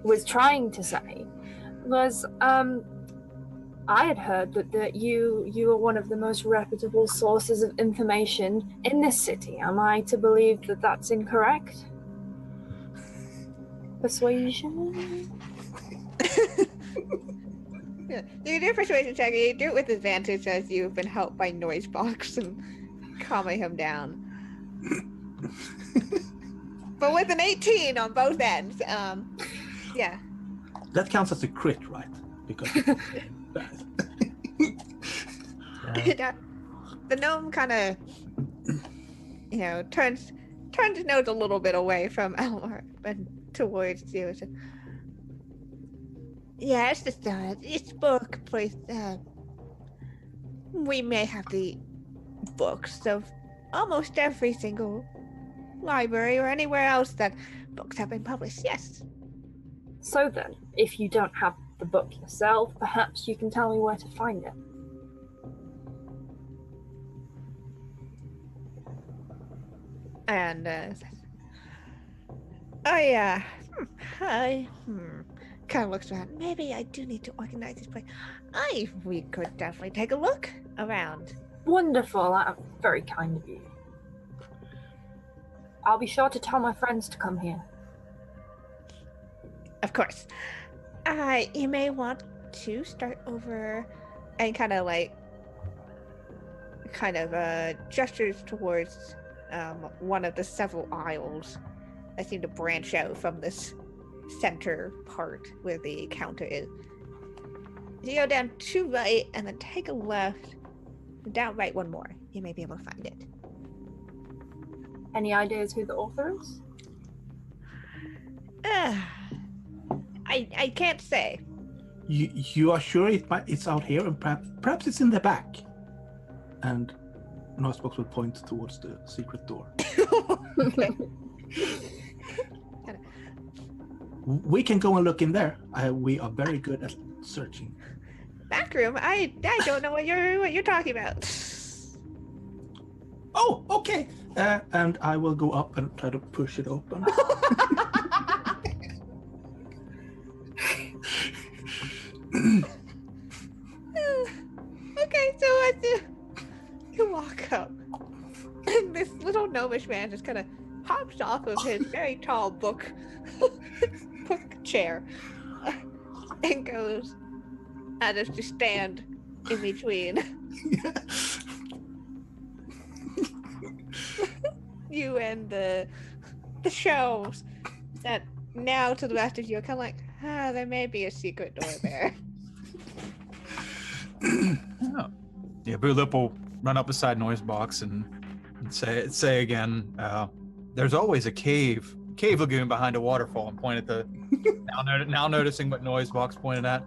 was trying to say was, I had heard that you are one of the most reputable sources of information in this city. Am I to believe that that's incorrect? Persuasion? Yeah. You do a persuasion check. You do it with advantage as you've been helped by Noisebox and calming him down. But with an 18 on both ends, yeah. That counts as a crit, right? Because the gnome kind of, turns his nose a little bit away from Elmar and towards you. So, yeah, it's just this book place. We may have the books of almost every single library or anywhere else that books have been published. Yes. So then, if you don't have the book yourself, perhaps you can tell me where to find it. And kind of looks around. Maybe I do need to organize this place. We could definitely take a look around. Wonderful. Very kind of you. I'll be sure to tell my friends to come here. Of course. You may want to start over and kind of kind of gestures towards one of the several aisles that seem to branch out from this center part where the counter is. You go down 2 right and then take a left, down right 1 more. You may be able to find it. Any ideas who the author is? I can't say. You are sure it's out here, and perhaps it's in the back? And Noisebox will point towards the secret door. We can go and look in there. We are very good at searching. Back room? I don't know what you're talking about. Oh, okay. And I will go up and try to push it open. Okay, so as you walk up, and this little gnomish man just kind of hops off of his very tall book chair and goes and is to stand in between you and the shelves that now to the rest of you are kind of like, there may be a secret door there. Oh. Yeah, Boolip will run up beside Noisebox and say again, there's always a cave lagoon behind a waterfall, and point at the now noticing what Noisebox pointed at.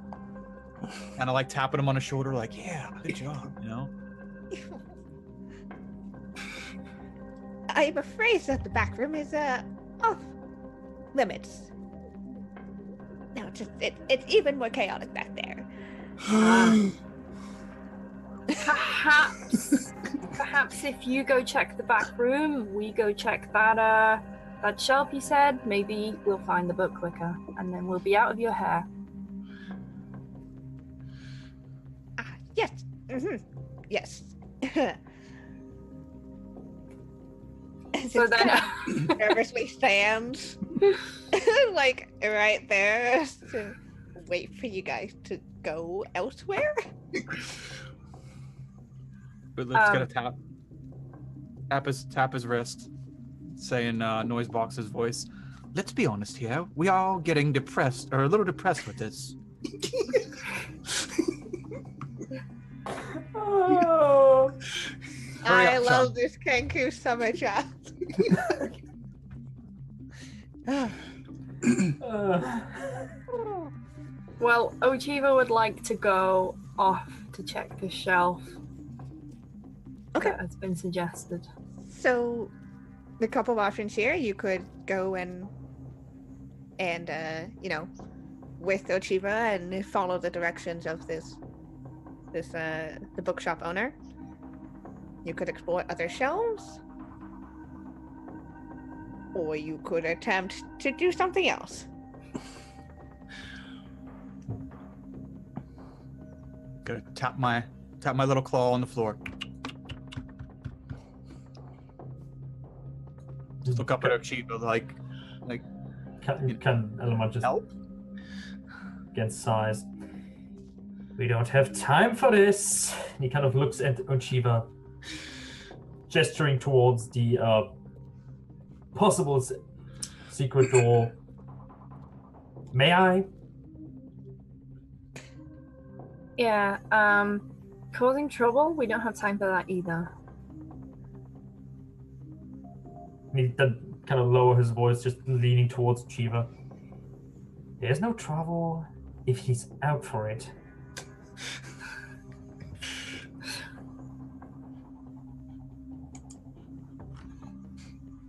Kind of like tapping him on the shoulder, like, yeah, good job, you know? I'm afraid that the back room is off limits. No, it's even more chaotic back there. Perhaps if you go check the back room, we go check that shelf you said, maybe we'll find the book quicker, and then we'll be out of your hair. Yes. Mm-hmm. Yes. So then nervously stands like right there to wait for you guys to go elsewhere. Boolip's gonna tap his wrist, saying Noisebox's voice, let's be honest here, we are all getting depressed, or a little depressed with this. Oh. I love this Kenku summer chat. Well, Ochiva would like to go off to check the shelf. Okay. That has been suggested. So, the couple of options here, you could go and with Ochiva and follow the directions of the bookshop owner. You could explore other shelves, or you could attempt to do something else. Gonna tap my little claw on the floor. Just look up at Ochiba like can Elamar just help? Against size. We don't have time for this. He kind of looks at Ochiba, gesturing towards the possible secret door. May I? Yeah, causing trouble? We don't have time for that either. He then kind of lower his voice, just leaning towards Chiva. There's no trouble if he's out for it.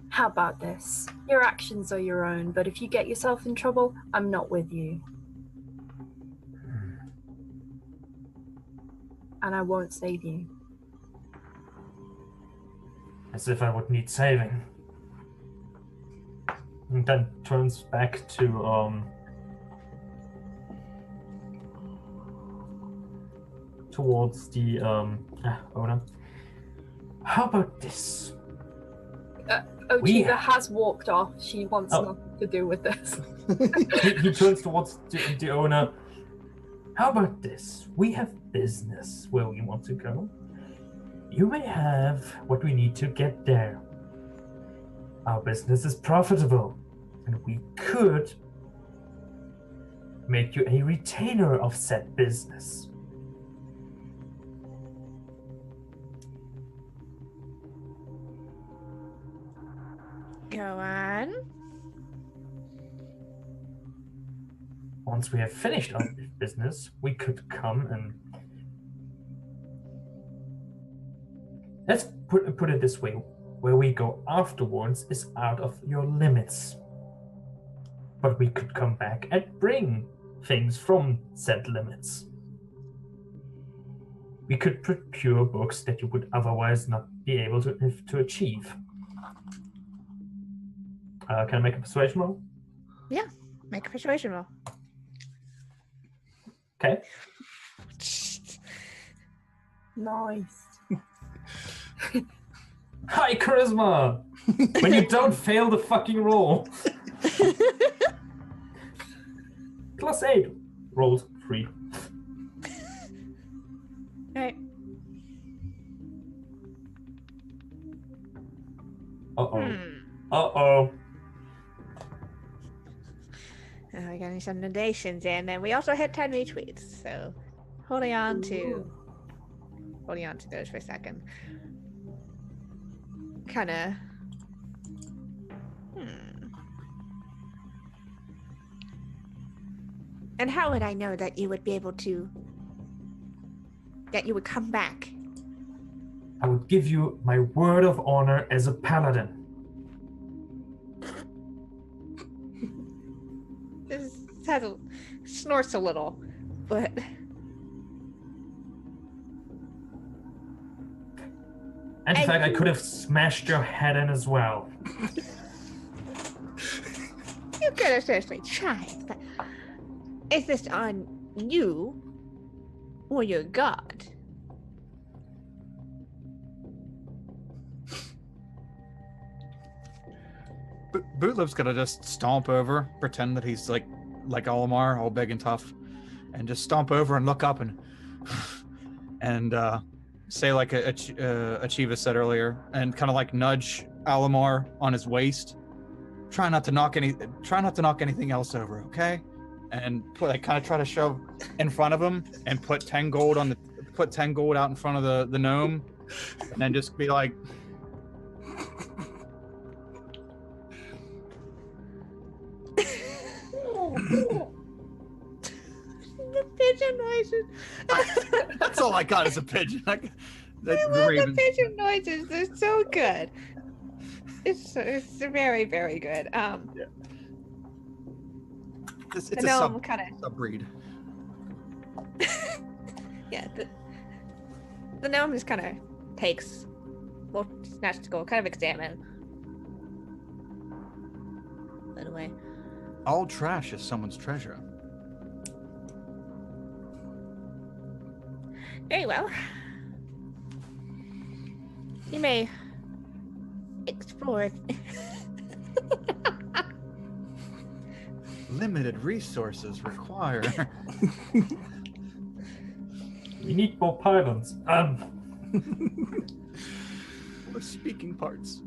How about this? Your actions are your own, but if you get yourself in trouble, I'm not with you. And I won't save you. As if I would need saving. And then turns back to towards the owner. How about this? Ochiva has walked off. She wants nothing to do with this. he turns towards the owner. How about this? We have business where we want to go. You may have what we need to get there. Our business is profitable, and we could make you a retainer of said business. Go on. Once we have finished our business, we could come and... Let's put it this way. Where we go afterwards is out of your limits. But we could come back and bring things from said limits. We could procure books that you would otherwise not be able to achieve. Can I make a persuasion roll? Yeah, make a persuasion roll. Okay. Nice. High charisma! When you don't fail the fucking roll. +8. Rolled 3. Right. Uh-oh. Uh-oh. We're getting some donations in, and we also hit 10 retweets, so holding on to those for a second. Kind of. And how would I know that you would be able to, that you would come back? I would give you my word of honor as a paladin. This snorts a little, but And in fact, I could have smashed your head in as well. you could have seriously tried. But is this on you or your god? Bootlip's gonna just stomp over, pretend that he's like Olimar, all big and tough, and just stomp over and look up and say like Achieva said earlier, and kind of like nudge Alamar on his waist. Try not to knock anything else over, okay? And kind of try to shove in front of him and put 10 gold out in front of the gnome, and then just be like. The pigeon noises. That's all I got is a pigeon. I love the pigeon noises. They're so good. It's very, very good. Yeah. It's the a gnome kind of sub-breed. Yeah, the gnome just kind of takes, well, snatch to go, kind of examine. By the way. All trash is someone's treasure. Very well. You may explore. Limited resources require. We need more pylons. Or speaking parts.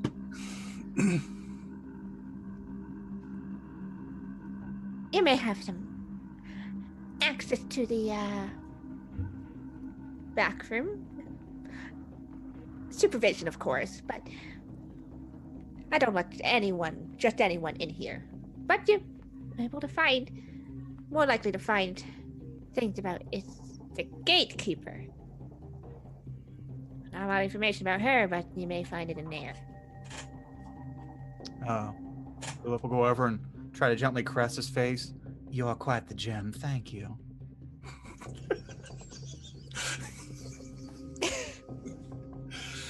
You may have some access to the back room. Supervision, of course, but I don't let just anyone in here. But you're able to find, more likely to find things about is the gatekeeper. Not a lot of information about her, but you may find it in there. Philip will go over and try to gently caress his face. You are quite the gem, thank you.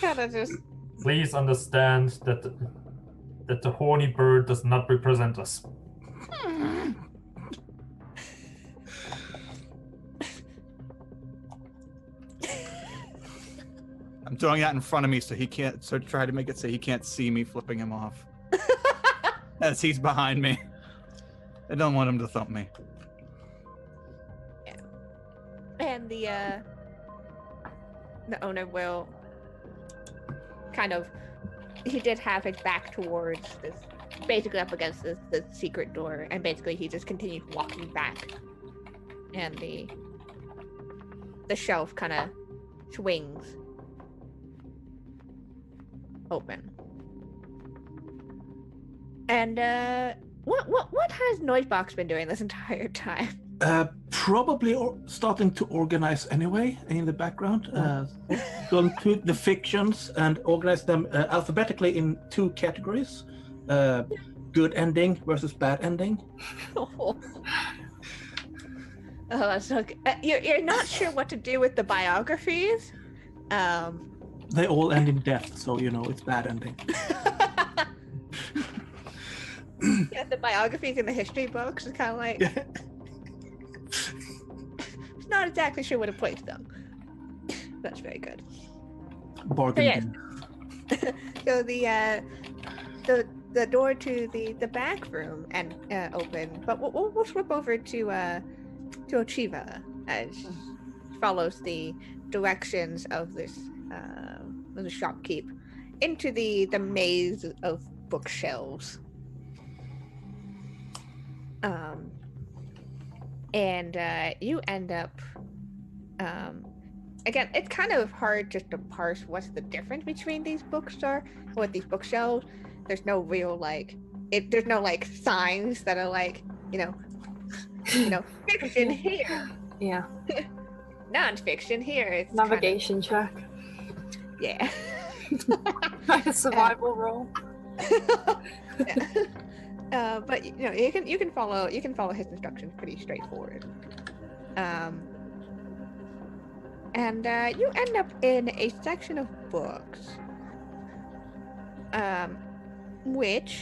Kind of just. Please understand that the horny bird does not represent us. I'm throwing that in front of me so he can't. So try to make it so he can't see me flipping him off as he's behind me. I don't want him to thump me. And the owner will kind of, he did have his back towards this, basically up against the secret door, and basically he just continued walking back, and the shelf kind of swings open. And what has Noisebox been doing this entire time? Probably starting to organize anyway in the background. Going through the fictions and organize them alphabetically in 2 categories: good ending versus bad ending. Oh, that's okay. You're not sure what to do with the biographies. They all end in death, so it's bad ending. Yeah, the biographies in the history books is kind of like. Not exactly sure where to place them. That's very good. Bargain. So the door to the back room and open, but we'll flip over to Ochiva as she follows the directions of this of the shopkeep into the maze of bookshelves. And you end up again, it's kind of hard just to parse what's the difference between these books are, what these bookshelves. There's no real there's no signs that are fiction here. Yeah. Non-fiction here. It's navigation check. Yeah. Like a survival roll. Yeah. But you can follow his instructions pretty straightforward. And you end up in a section of books. Which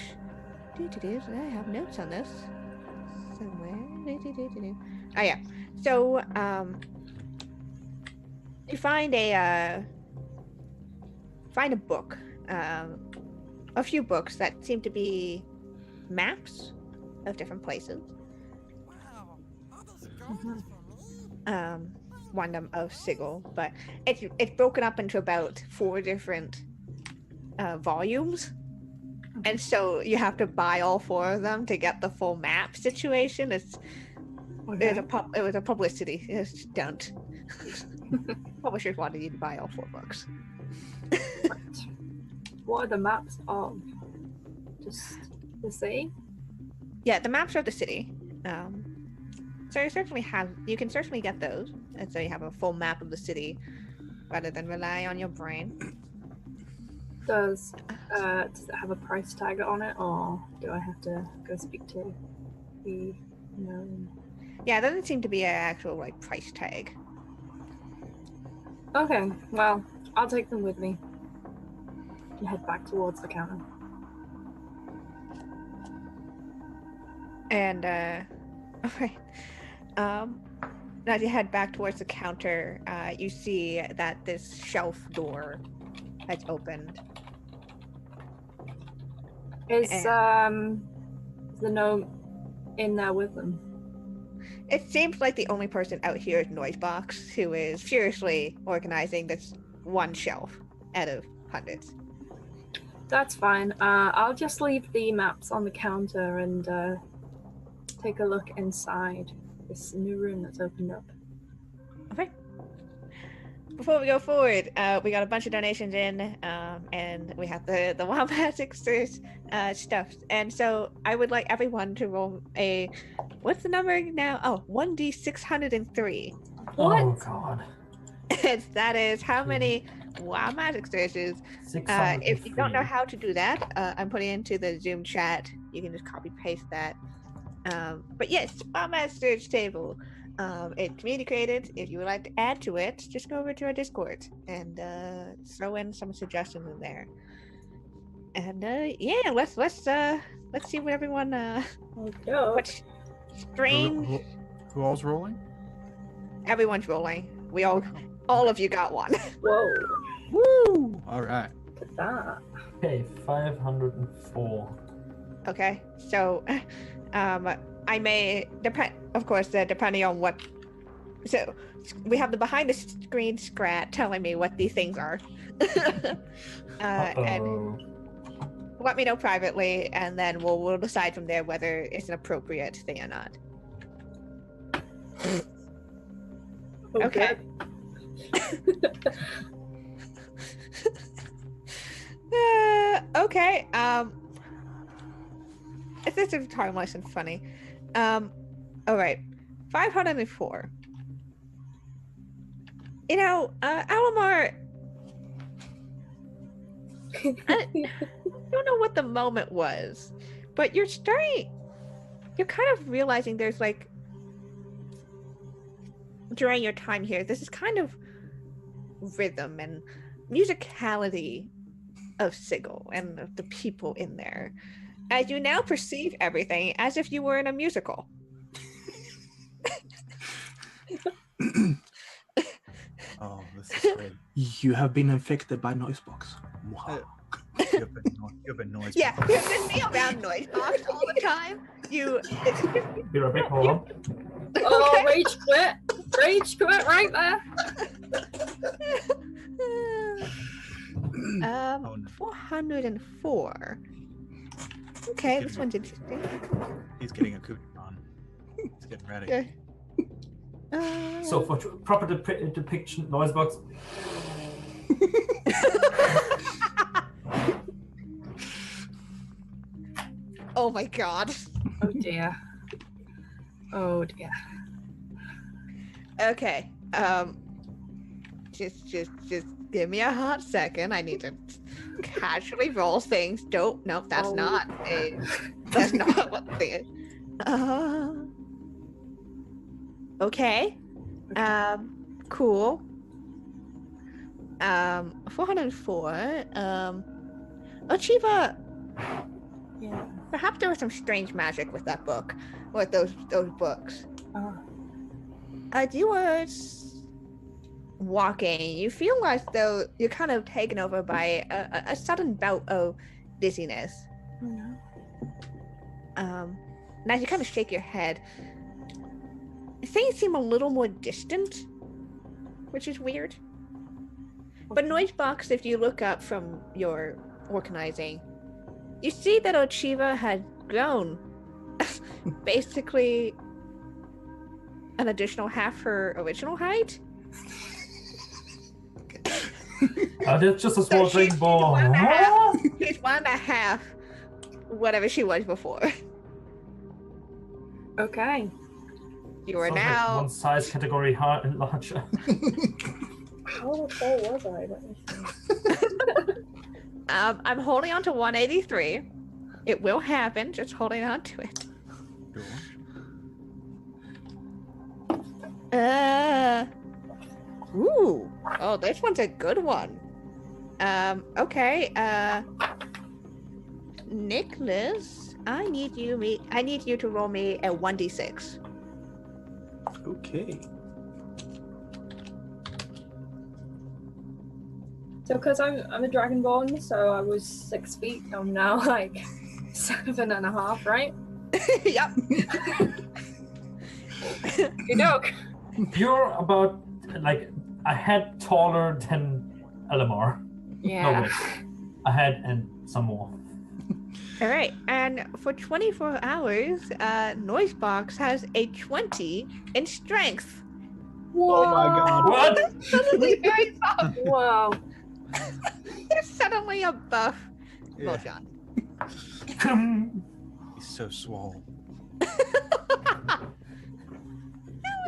I have notes on this somewhere. Oh yeah. So you find a book, a few books that seem to be maps of different places. Wow, all those goals for me. One of them of Sigil, but it's broken up into about 4 different volumes, and so you have to buy all 4 of them to get the full map situation. It was a publicity. It's don't. Publishers wanted you to buy all 4 books. What are the maps of? Just the city? Yeah, the maps are the city. So you can certainly get those, and so you have a full map of the city, rather than rely on your brain. Does it have a price tag on it, or do I have to go speak to the known? Yeah, there doesn't seem to be an actual price tag. Okay, well, I'll take them with me and head back towards the counter. And okay. As you head back towards the counter, you see that this shelf door has opened. Is the gnome in there with them? It seems like the only person out here is Noisebox, who is furiously organizing this one shelf out of hundreds. That's fine. I'll just leave the maps on the counter and take a look inside this new room that's opened up. Okay. Before we go forward, we got a bunch of donations in, and we have the Wild Magic stuff. And so I would like everyone to roll what's the number now? Oh, 1d603. Oh god. That is how many Wild Magic Searches. If you don't know how to do that, I'm putting into the Zoom chat. You can just copy paste that. But yes, Wild Magic Search table. It's community created. If you would like to add to it, just go over to our Discord and throw in some suggestions in there. And yeah, let's see what everyone what strange. Who all's rolling? Everyone's rolling. We all of you got one. Whoa! Woo! All right. Look at that. Okay, 504. Okay, so I may depend, of course, depending on what. So we have the behind the screen scrat telling me what these things are. And Uh-oh. let me know privately, and then we'll decide from there whether it's an appropriate thing or not. Okay. Okay. This is harmless and funny. All right. 504. You know, Alamar, I don't know what the moment was, but you're kind of realizing there's like, during your time here, this is kind of rhythm and musicality of Sigil and of the people in there, as you now perceive everything as if you were in a musical. Oh, this is great. You have been infected by Noisebox. Wow. You've been noise. Yeah, you've been me around Noisebox all the time. You're a bit more. Oh, rage quit! Rage quit right there. 404. Okay, this one's interesting. He's getting a coupon. He's getting ready. Okay. So for proper depiction, Noisebox. Oh my god. Oh dear. Oh dear. Okay. Just give me a hot second. I need to casually roll things. Nope, that's not that's not what the thing is. Okay. Cool. 404. Achieva. Yeah. Perhaps there was some strange magic with that book, with those books. As you were walking, you feel as though you're kind of taken over by a sudden bout of dizziness. Oh no. And as you kind of shake your head, things seem a little more distant, which is weird. But Noisebox, if you look up from your organizing, you see that Ochiva had grown basically an additional half her original height. That's just a small she's drink ball. one and a half whatever she was before. Okay. You are Sounds now like one size category larger. How tall was I? Let me see. I'm holding on to 183. It will happen, just holding on to it. Ooh. Oh, this one's a good one. Okay. Nicholas, I need you to roll me a 1d6. Okay. So, because I'm a dragonborn, so I was 6 feet. I'm now like 7.5, right? Yep. You know. You're about like a head taller than Elamar. Yeah. No, wait. A head and some more. All right, and for 24 hours, Noisebox has a 20 in strength. Oh my god. What? Suddenly very tough. Wow. It's suddenly a buff. Yeah. Mojan. He's so swole.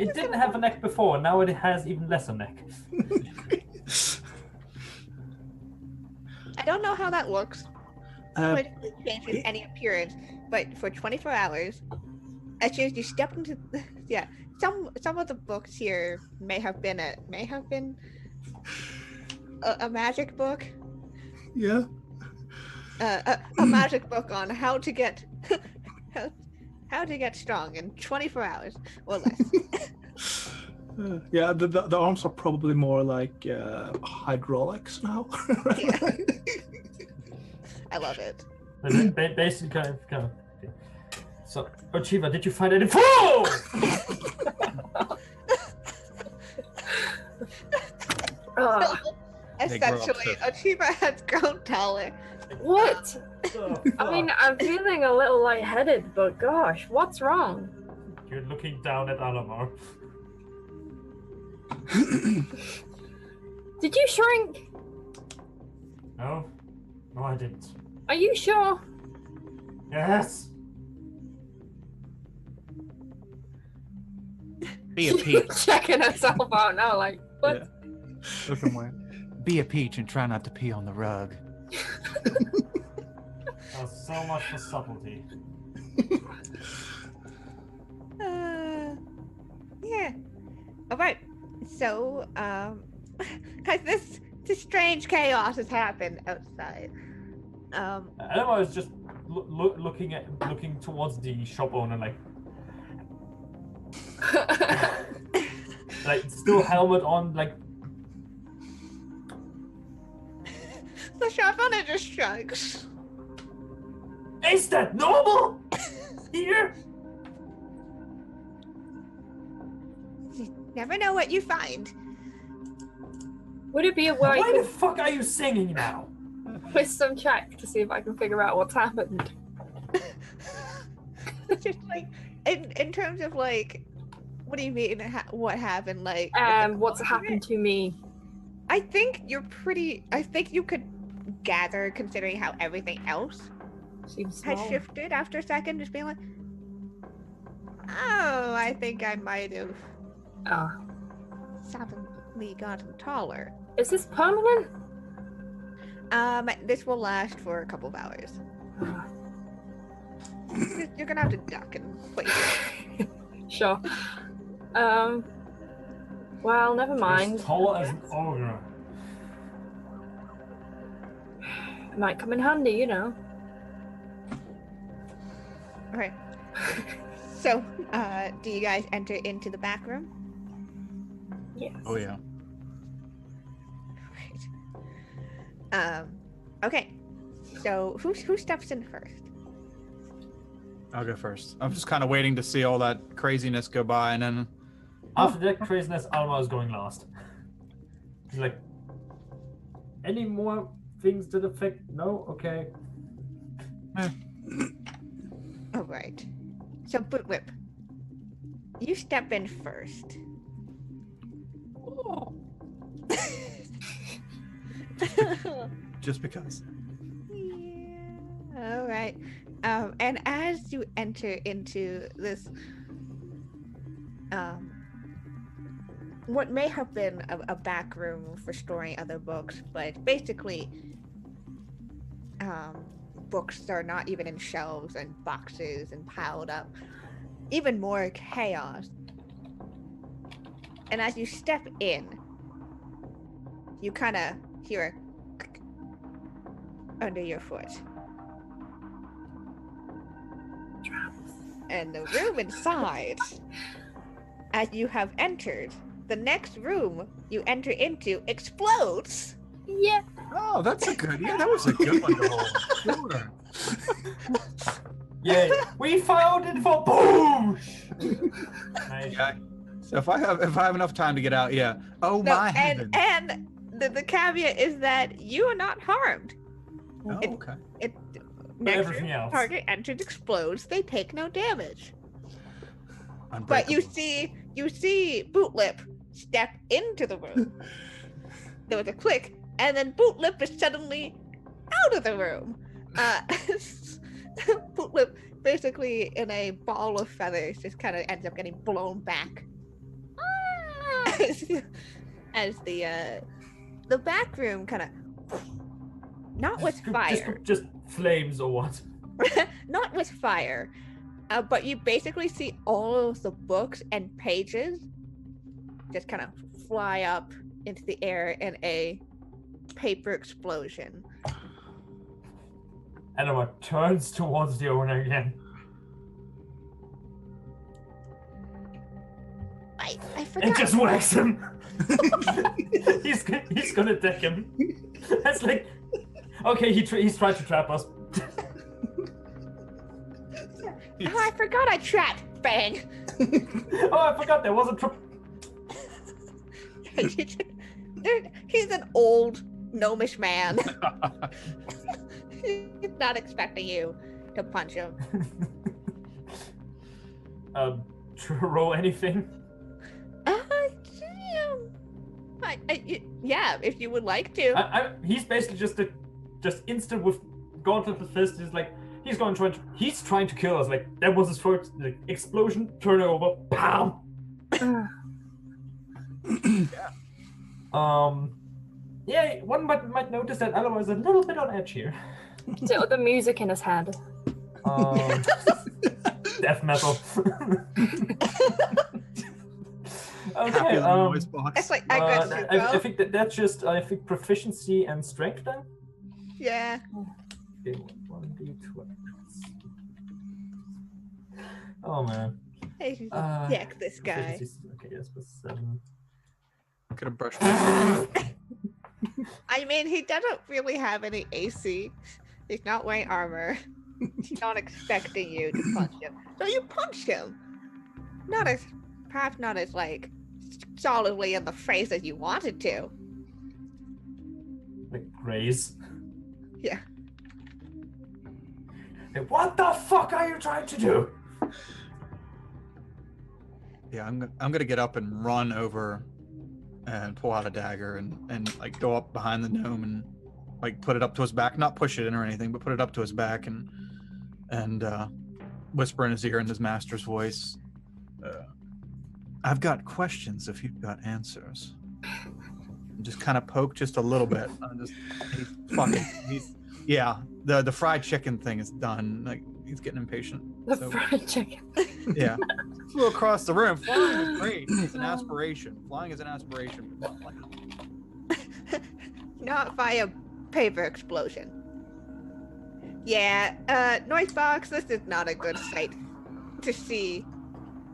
It didn't have a neck before, now it has even less a neck. I don't know how that works. Uh, It changes any appearance, but for 24 hours, as soon as you step into, yeah, some of the books here may have been a magic book. yeah. A magic book on how to get how to get strong in 24 hours or less. Yeah, the arms are probably more like hydraulics now. Yeah. I love it. Basically, kind of. So, Ochiva, did you find any? Whoa! They grow up Essentially, to- Achieva has grown taller. What? The I mean, fuck? I'm feeling a little lightheaded, but gosh, what's wrong? You're looking down at Alamar. Did you shrink? No? No, I didn't. Are you sure? Yes! Be a peach. Checking herself out now, like, what? Yeah. Looking weird. Be a peach and try not to pee on the rug. So much for subtlety. Yeah. All right. So, because this strange chaos has happened outside. Alamar is just looking towards the shop owner, like still helmet on, like. The shop owner just shrugs. Is that normal? Here? You never know what you find. Would it be a way Why the fuck are you singing now? wisdom check to see if I can figure out what's happened? It's just like, in terms of like, what do you mean? What happened? Like, What's happened to me? I think you're pretty. I think you could gather, considering how everything else Seems has small. shifted after a second, just being like, oh, I think I might have Ah. suddenly gotten taller. Is this permanent? This will last for a couple of hours. Ah. You're gonna have to duck and put your Sure. Well, never mind. As tall as an ogre. It might come in handy, you know. Alright. So, do you guys enter into the back room? Yes. Oh yeah. Right. Okay. So, who steps in first? I'll go first. I'm just kind of waiting to see all that craziness go by, and then After that craziness, Alma is going last. He's like, any more things that affect? No? Okay. Alright. So, Bootwhip, you step in first. just because. Yeah. All right. And as you enter into this, what may have been a back room for storing other books, but basically, books are not even in shelves and boxes and piled up. Even more chaos. And as you step in, you kind of hear a click under your foot. And the room inside, as you have entered, the next room you enter into explodes. Yeah. Oh, that's a good. Yeah, that was a good one to hold. Sure. Yay! We found it for boosh. Nice. Okay. So if I have enough time to get out, yeah. Oh No, my heavens. and the caveat is that you are not harmed. Oh, it- okay. Next everything room, else. target entered explodes. They take no damage. But Unbreakable. you see Bootlip step into the room. There was a click, and then Bootlip is suddenly out of the room. Bootlip, basically in a ball of feathers, just kind of ends up getting blown back. As the back room kind of, not with fire. Just flames or what? Not with fire, but you basically see all of the books and pages just kind of fly up into the air in a paper explosion. Anima turns towards the owner again. I forgot. And just whacks him. he's gonna deck him. That's like, okay, he's trying to trap us. Oh, I forgot I trapped. Bang. Oh, I forgot there was a trap. He's an old gnomish man. He's not expecting you to punch him. To roll anything? Yeah, if you would like to. He's basically just instant with gauntlet to fist. He's like, he's trying to kill us. Like, that was his first explosion, turnover, pow. Yeah, one might notice that Elamar is a little bit on edge here. So the music in his head. Death metal. Okay. It's like I think that's just proficiency and strength then. Yeah. Okay, 1d12. Oh man. Hey, check this guy. Okay, yes, but 7. Could have brushed. I mean, he doesn't really have any AC. He's not wearing armor. He's not expecting you to punch him. So you punch him. Perhaps not as like solidly in the face as you wanted to. Like graze. Yeah. Hey, what the fuck are you trying to do? Yeah, I'm gonna get up and run over and pull out a dagger and like go up behind the gnome and like put it up to his back, not push it in or anything, but put it up to his back and whisper in his ear in his master's voice, I've got questions if you've got answers. And just kind of poke just a little bit. The fried chicken thing is done. Like, he's getting impatient. The fried chicken. Yeah. Flew across the room. Flying is great. It's an aspiration. Flying is an aspiration. Not via paper explosion. Yeah, noise box, this is not a good sight to see.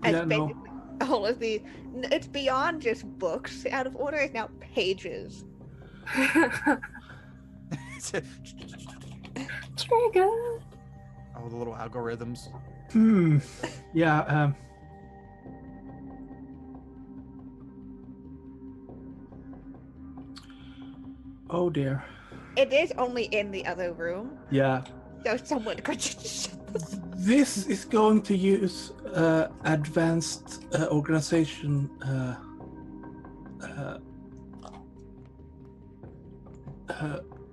As basically all of the, it's beyond just books out of order, it's now pages. Trigger. Oh, the little algorithms. Yeah. Oh dear. It is only in the other room. Yeah. So someone could just shut this. This is going to use advanced organization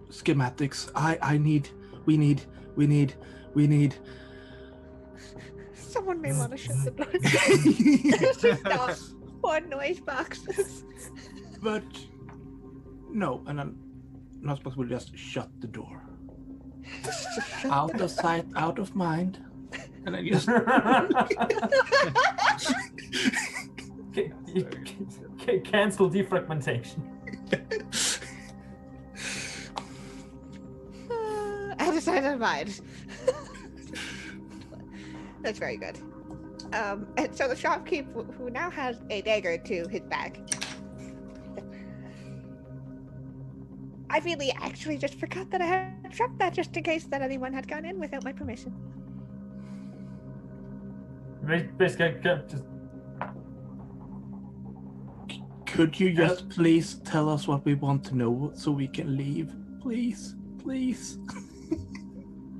schematics. We need. Someone may want to shut the door. Stop. More noise boxes. But no, and I'm not supposed to just shut the door. Out of sight, out of mind. And I just cancel defragmentation. Out of sight, out of mind. That's very good. And so the shopkeep, who now has a dagger to his back, I really actually just forgot that I had dropped that just in case that anyone had gone in without my permission. Basically, just... Could you just please tell us what we want to know so we can leave? Please.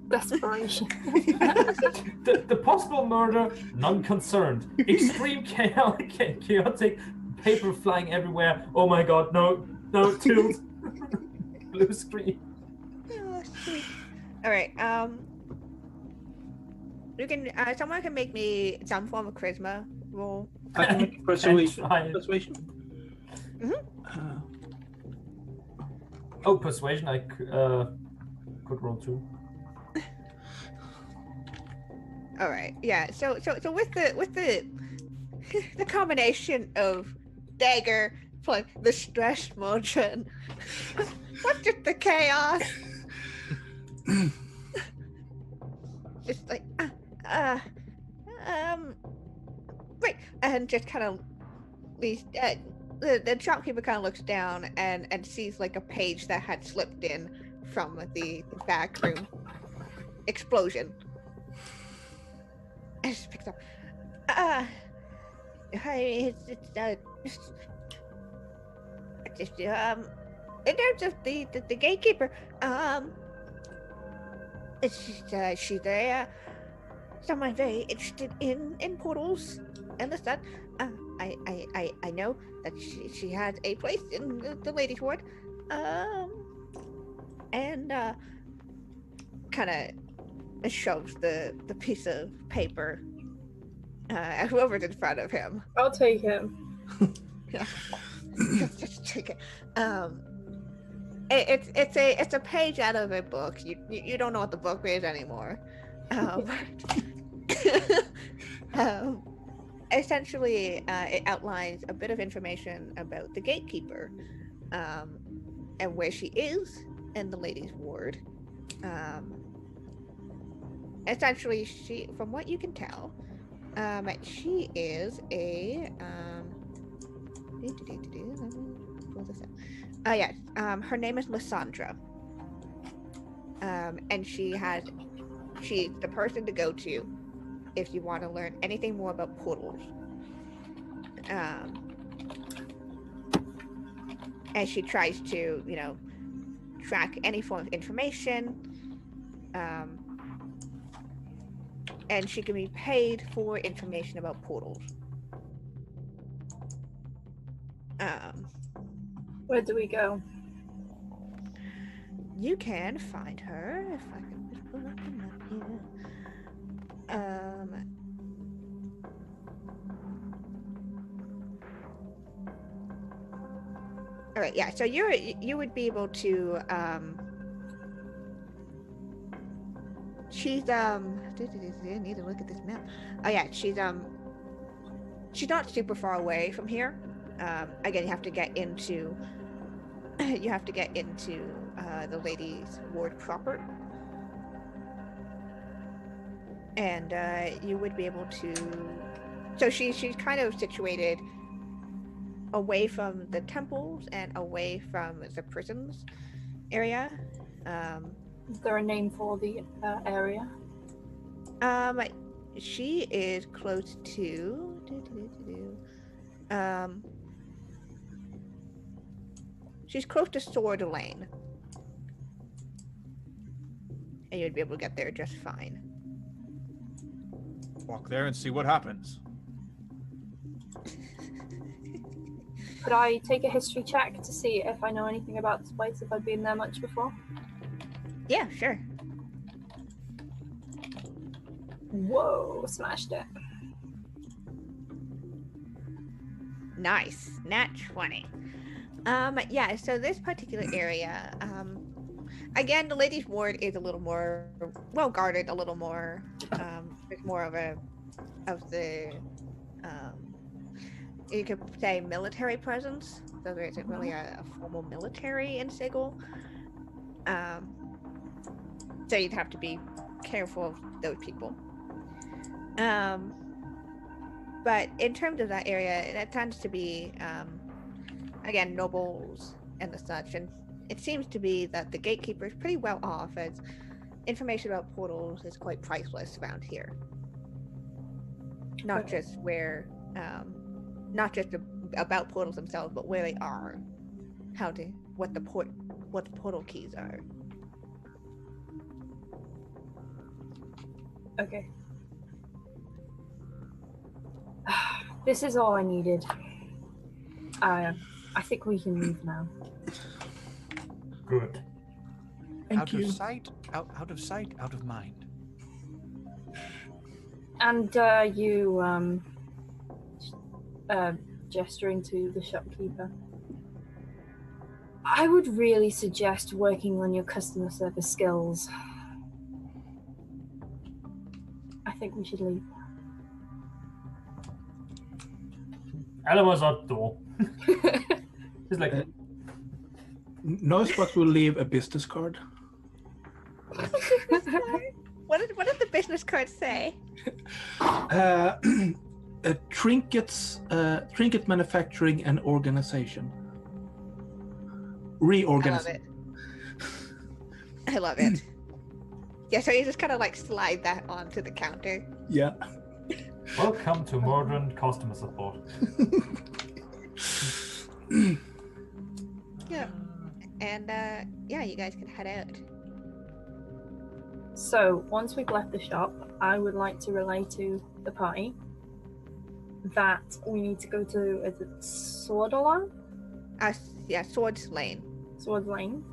Desperation. the possible murder, none concerned. Extreme chaotic paper flying everywhere. Oh my god, no, tilt. Blue screen. Oh, sweet. All right. You can. Someone can make me some form of charisma roll. I can make persuasion. Persuasion. I could roll 2. All right. Yeah. So with the the combination of dagger plus the stress motion, what's just the chaos? Just like right, and just kind of the shopkeeper kind of looks down and sees like a page that had slipped in from the back room. Explosion. And just picks up. in terms of the gatekeeper, she's someone very interested in portals and the stuff. I know that she has a place in the ladies' ward, and kind of shoves the piece of paper whoever's in front of him. I'll take him. Yeah. Just take it. It's a page out of a book. You don't know what the book is anymore. Essentially, it outlines a bit of information about the gatekeeper, and where she is in the ladies' ward. Essentially, she, from what you can tell, she is a her name is Lysandra. And she's the person to go to if you want to learn anything more about portals. And she tries to, track any form of information. And she can be paid for information about portals. Where do we go? You can find her if I can just pull up the map here. All right, yeah. So you would be able to. She's I need to look at this map. Oh yeah, she's not super far away from here. Again, you have to get into the ladies' ward proper, and you would be able to. So she's kind of situated away from the temples and away from the prisons area. Is there a name for the area? She is close to. She's close to Sword Lane. And you'd be able to get there just fine. Walk there and see what happens. Could I take a history check to see if I know anything about this place, if I've been there much before? Yeah, sure. Whoa, smashed it. Nice. Nat 20. Yeah, so this particular area, again, the ladies' ward is a little more well guarded, a little more, there's more of the, you could say military presence, so there isn't really a formal military in Sigil. So you'd have to be careful of those people. But in terms of that area, that tends to be, again, nobles and the such, and it seems to be that the gatekeeper is pretty well off, as information about portals is quite priceless around here. Not just where, not just about portals themselves, but where they are, what the portal keys are. Okay. This is all I needed. I think we can leave now. Good. Thank you. Of sight, out of sight, out of mind. And you gesturing to the shopkeeper. I would really suggest working on your customer service skills. I think we should leave. Alamar's out the door. He's like, Noisebox will leave a business card. What did the business card say? Trinkets, trinket manufacturing and organization. Reorganization. I love it. Yeah, so you just kind of like slide that onto the counter. Yeah. welcome to modern customer support. Yeah. and yeah, you guys can head out. So, once we've left the shop, I would like to relay to the party that we need to go to, is it Swordala? Yeah, Swords Lane. Sword Lane.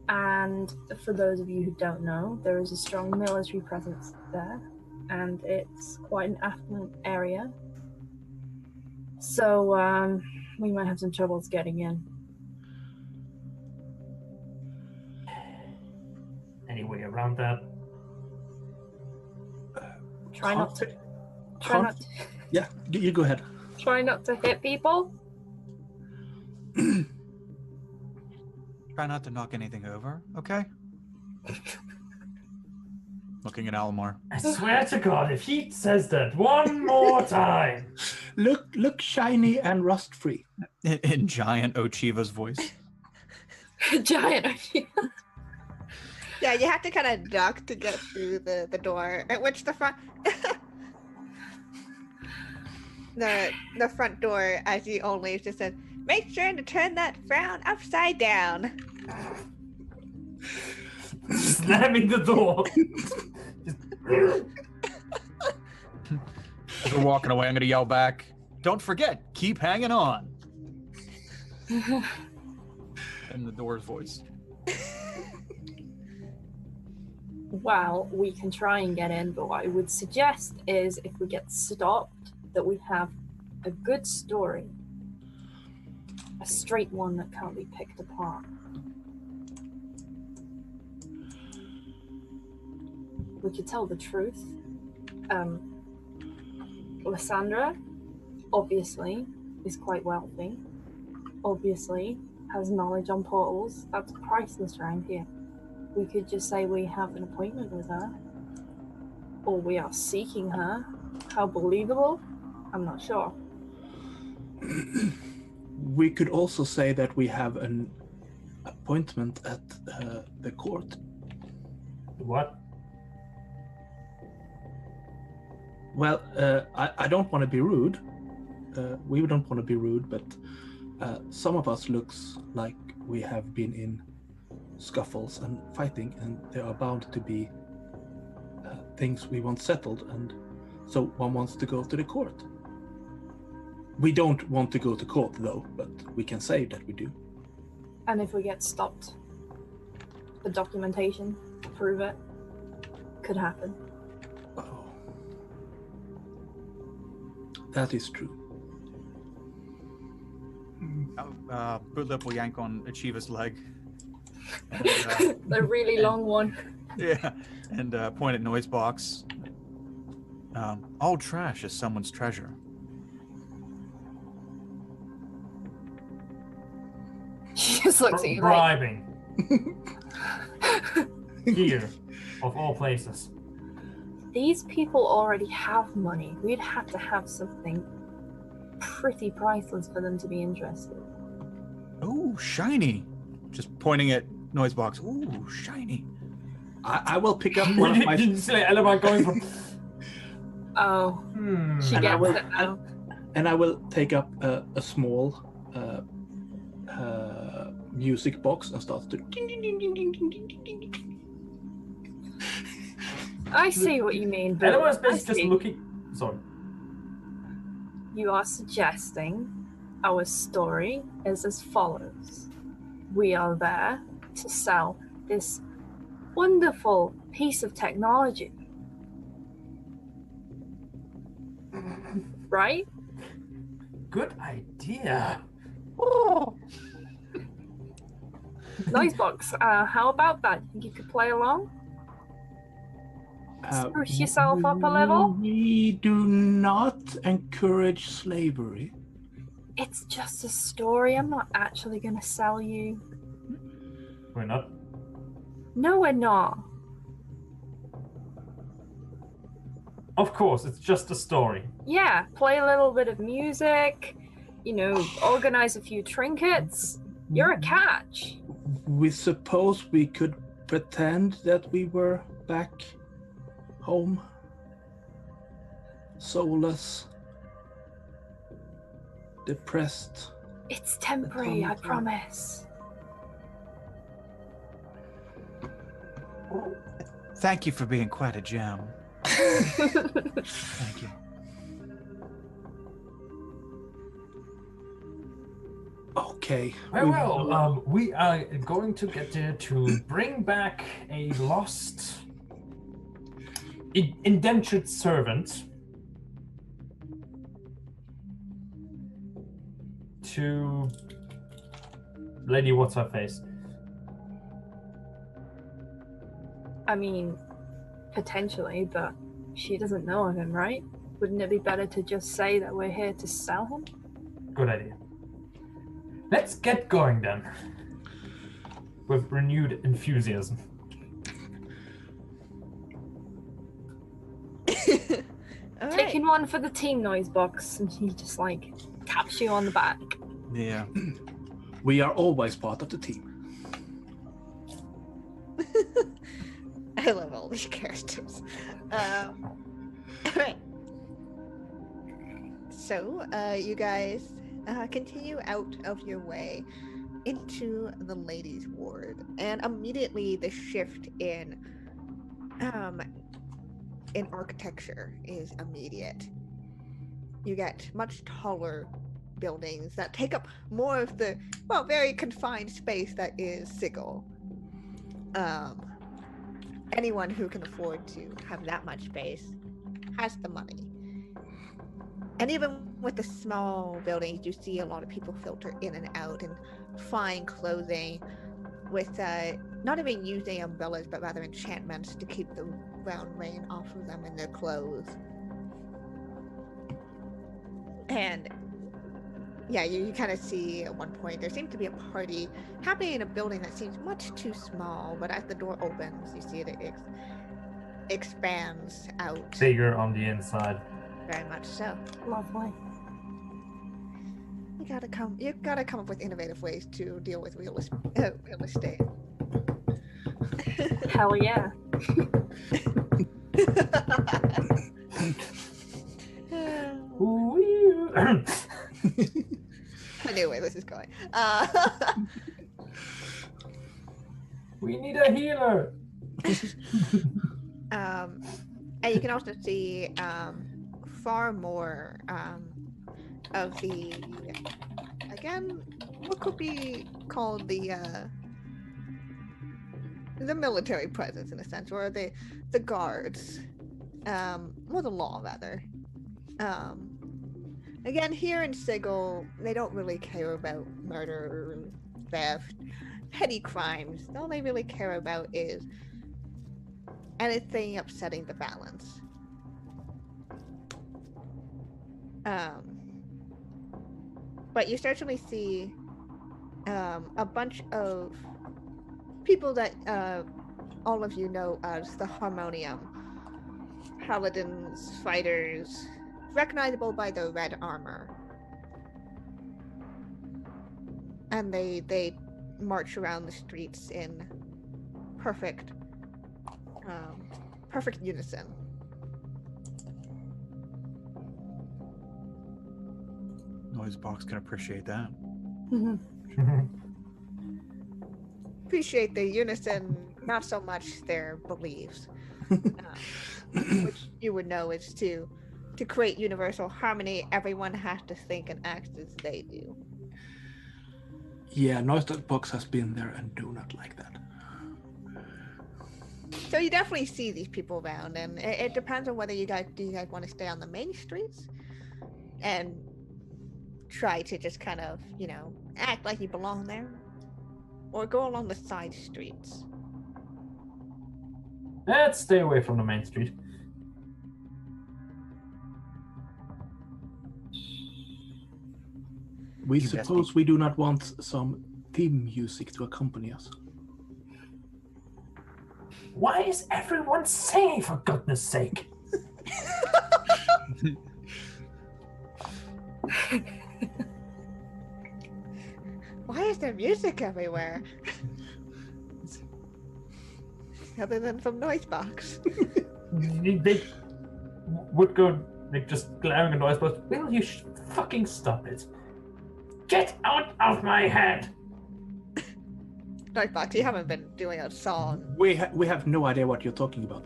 And for those of you who don't know, there is a strong military presence there, and it's quite an affluent area. So, we might have some troubles getting in. Any way around that? Try not to. Yeah, you go ahead. Try not to hit people. Try not to knock anything over, okay? Looking at Alomar. I swear to God, if he says that one more time. Look shiny and rust free. In giant Ochiva's voice. Giant. Yeah, you have to kind of duck to get through the door, at which the front the front door, as you only just said, make sure to turn that frown upside down. Slamming the door. As we're walking away, I'm going to yell back, don't forget, keep hanging on. In the door's voice. Well, we can try and get in, but what I would suggest is if we get stopped, that we have a good story. A straight one that can't be picked apart. We could tell the truth. Lysandra, obviously, is quite wealthy. Obviously, has knowledge on portals. That's priceless around here. We could just say we have an appointment with her. Or we are seeking her. How believable? I'm not sure. We could also say that we have an appointment at the court. What? Well, I don't want to be rude. We don't want to be rude, but some of us looks like we have been in scuffles and fighting, and there are bound to be things we want settled, and so one wants to go to the court. We don't want to go to court, though, but we can say that we do. And if we get stopped, the documentation to prove it could happen. Oh. That is true. Bootlip will yank on Achiva's leg. And, The really long one. yeah, and point at Noisebox. All trash is someone's treasure. She just looks at you like, Bribing. Here, of all places. these people already have money. We'd have to have something pretty priceless for them to be interested. Ooh, shiny. Just pointing at Noisebox. Ooh, shiny. I will pick up one of my... Did you see Elamar going from... Oh, she And gets it now. And I will take up a small music box and start to... ding, ding, ding, ding, ding, ding, ding, ding, ding, ding. I see what you mean, but Elamar's I basically just see. looking... Sorry. You are suggesting our story is as follows. We are there to sell this wonderful piece of technology. Right? Good idea. Noisebox, how about that? Think you could play along? Spruce yourself up a little? We do not encourage slavery. It's just a story. I'm not actually going to sell you. We're not. No, we're not. Of course, it's just a story. Yeah, play a little bit of music, organize a few trinkets. You're a catch. We suppose we could pretend that we were back home, soulless, depressed. It's temporary, I promise. Thank you for being quite a gem. Thank you. Okay. Very well. We are going to get there to bring back a lost indentured servant to Lady What's Her Face. I mean, potentially, but she doesn't know of him, right? Wouldn't it be better to just say that we're here to sell him? Good idea. Let's get going then. With renewed enthusiasm. All right. Taking one for the team noise box, and he just like taps you on the back. Yeah. We are always part of the team. I love all these characters. All right. So, you guys continue out of your way into the ladies' ward, and immediately the shift in architecture is immediate. You get much taller buildings that take up more of the very confined space that is Sigil. Anyone who can afford to have that much space has the money. And even with the small buildings, you see a lot of people filter in and out in fine clothing with not even using umbrellas, but rather enchantments to keep the ground rain off of them in their clothes. And yeah, you kind of see at one point there seems to be a party happening in a building that seems much too small, but as the door opens, you see that it expands out. Bigger on the inside. Very much so. Lovely. You gotta come up with innovative ways to deal with real estate. Hell yeah. I knew where this is going. We need a healer. And you can also see far more of the, again, what could be called the military presence in a sense, or the guards, or the law rather. Again, here in Sigil, they don't really care about murder, theft, petty crimes. All they really care about is anything upsetting the balance. But you certainly see a bunch of people that all of you know as the Harmonium. Paladins, fighters, recognizable by their red armor. And they march around the streets in perfect unison. Noisebox can appreciate that. Appreciate the unison, not so much their beliefs. Which you would know is to create universal harmony, everyone has to think and act as they do. Yeah, Noisebox has been there and do not like that. So you definitely see these people around, and it depends on whether you guys want to stay on the main streets and try to just kind of, act like you belong there, or go along the side streets. Let's stay away from the main street. We suppose we do not want some theme music to accompany us. Why is everyone singing, for goodness sake? Why is there music everywhere? Other than from Noisebox. They would go, just glaring at Noisebox. Will you fucking stop it? Get out of my head! Darkbox, you haven't been doing a song. We have no idea what you're talking about.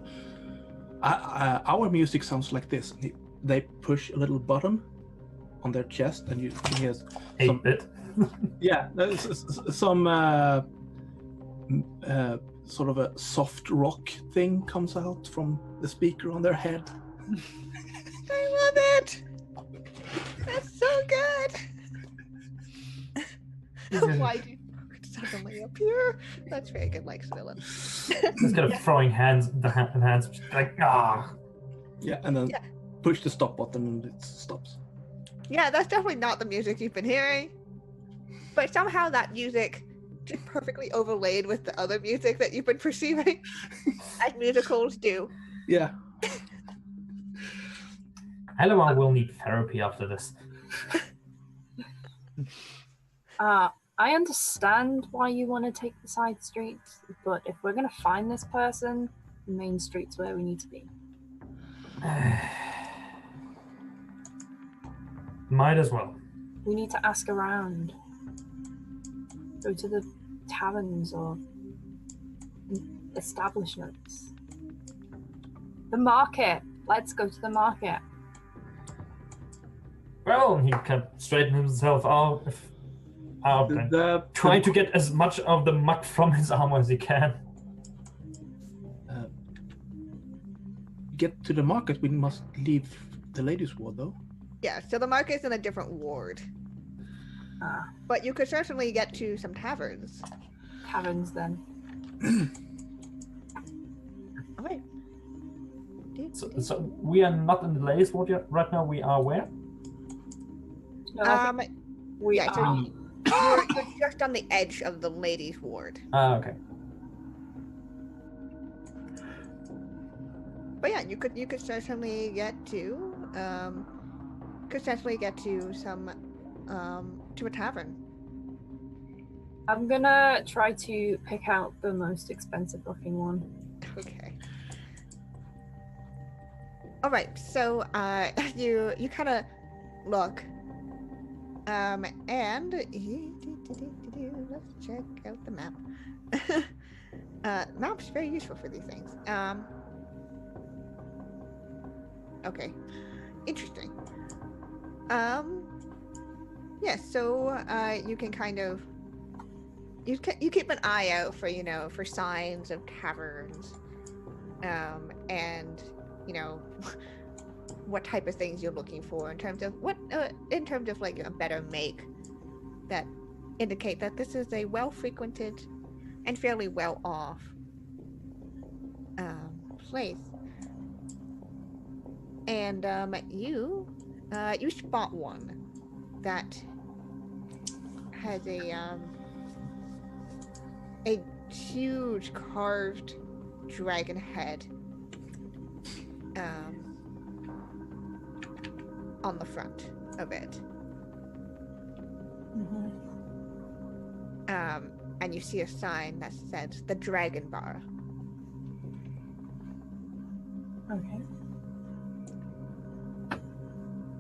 Our music sounds like this. They push a little button on their chest, and you can hear some 8-bit. yeah, some sort of a soft rock thing comes out from the speaker on their head. I love it. That's so good. Why do you suddenly appear? That's very good, like villain. Just kind of throwing hands, just like Yeah, and then push the stop button and it stops. Yeah, that's definitely not the music you've been hearing. But somehow that music just perfectly overlaid with the other music that you've been perceiving, as musicals do. Yeah. Elamar will need therapy after this. I understand why you want to take the side streets, but if we're going to find this person, the main street's where we need to be. Might as well. We need to ask around. Go to the taverns or establishments. The market. Let's go to the market. Well, he can straighten himself out. Try to get as much of the muck from his armor as he can. Get to the market, we must leave the ladies' ward, though. Yeah, so the market's in a different ward. But you could certainly get to some taverns. Taverns, then. Alright. So we are not in the ladies' ward yet. Right now, we are where? No, we yeah, so are. you're just on the edge of the ladies' ward. Okay. But yeah, you could certainly get to some to a tavern. I'm gonna try to pick out the most expensive looking one. Okay. All right. So you kind of look, and let's check out the map. Map's very useful for these things. Okay. Interesting. Yeah, so you can kind of you keep an eye out for for signs of taverns, and what type of things you're looking for in terms of like a better make that indicate that this is a well frequented and fairly well off place. And you spot one that has a huge carved dragon head on the front of it. Mm-hmm. And you see a sign that says the Dragon Bar. Okay.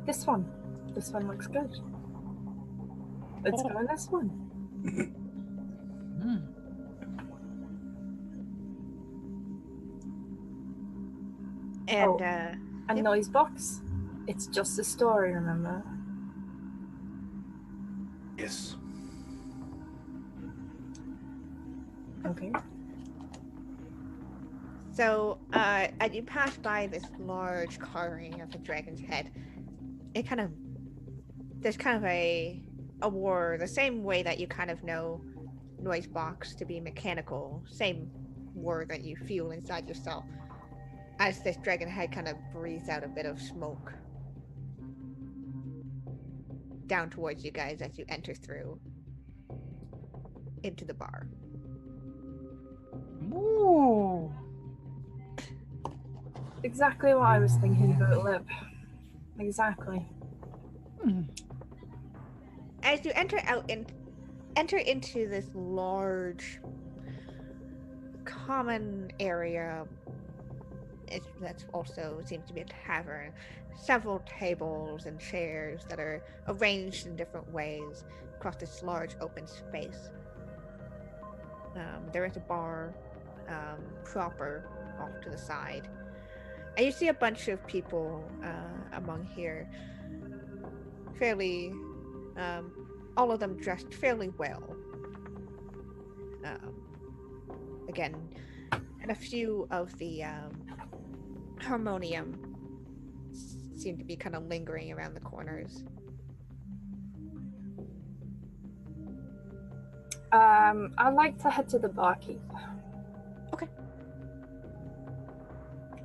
This one looks good. Let's go in this one. And and noise box. It's just a story, remember? Yes. Okay. so as you pass by this large carving of the dragon's head, there's kind of a war, the same way that you kind of know noise box to be mechanical, same war that you feel inside yourself as this dragon head kind of breathes out a bit of smoke down towards you guys as you enter through into the bar. Ooh. Exactly what I was thinking, Lip. Exactly. As you enter into this large common area, that's also seems to be a tavern, several tables and chairs that are arranged in different ways across this large open space. There is a bar proper off to the side. And you see a bunch of people among here, fairly, all of them dressed fairly well. Again, and a few of the harmonium seem to be kind of lingering around the corners. I'd like to head to the barkeep. Okay.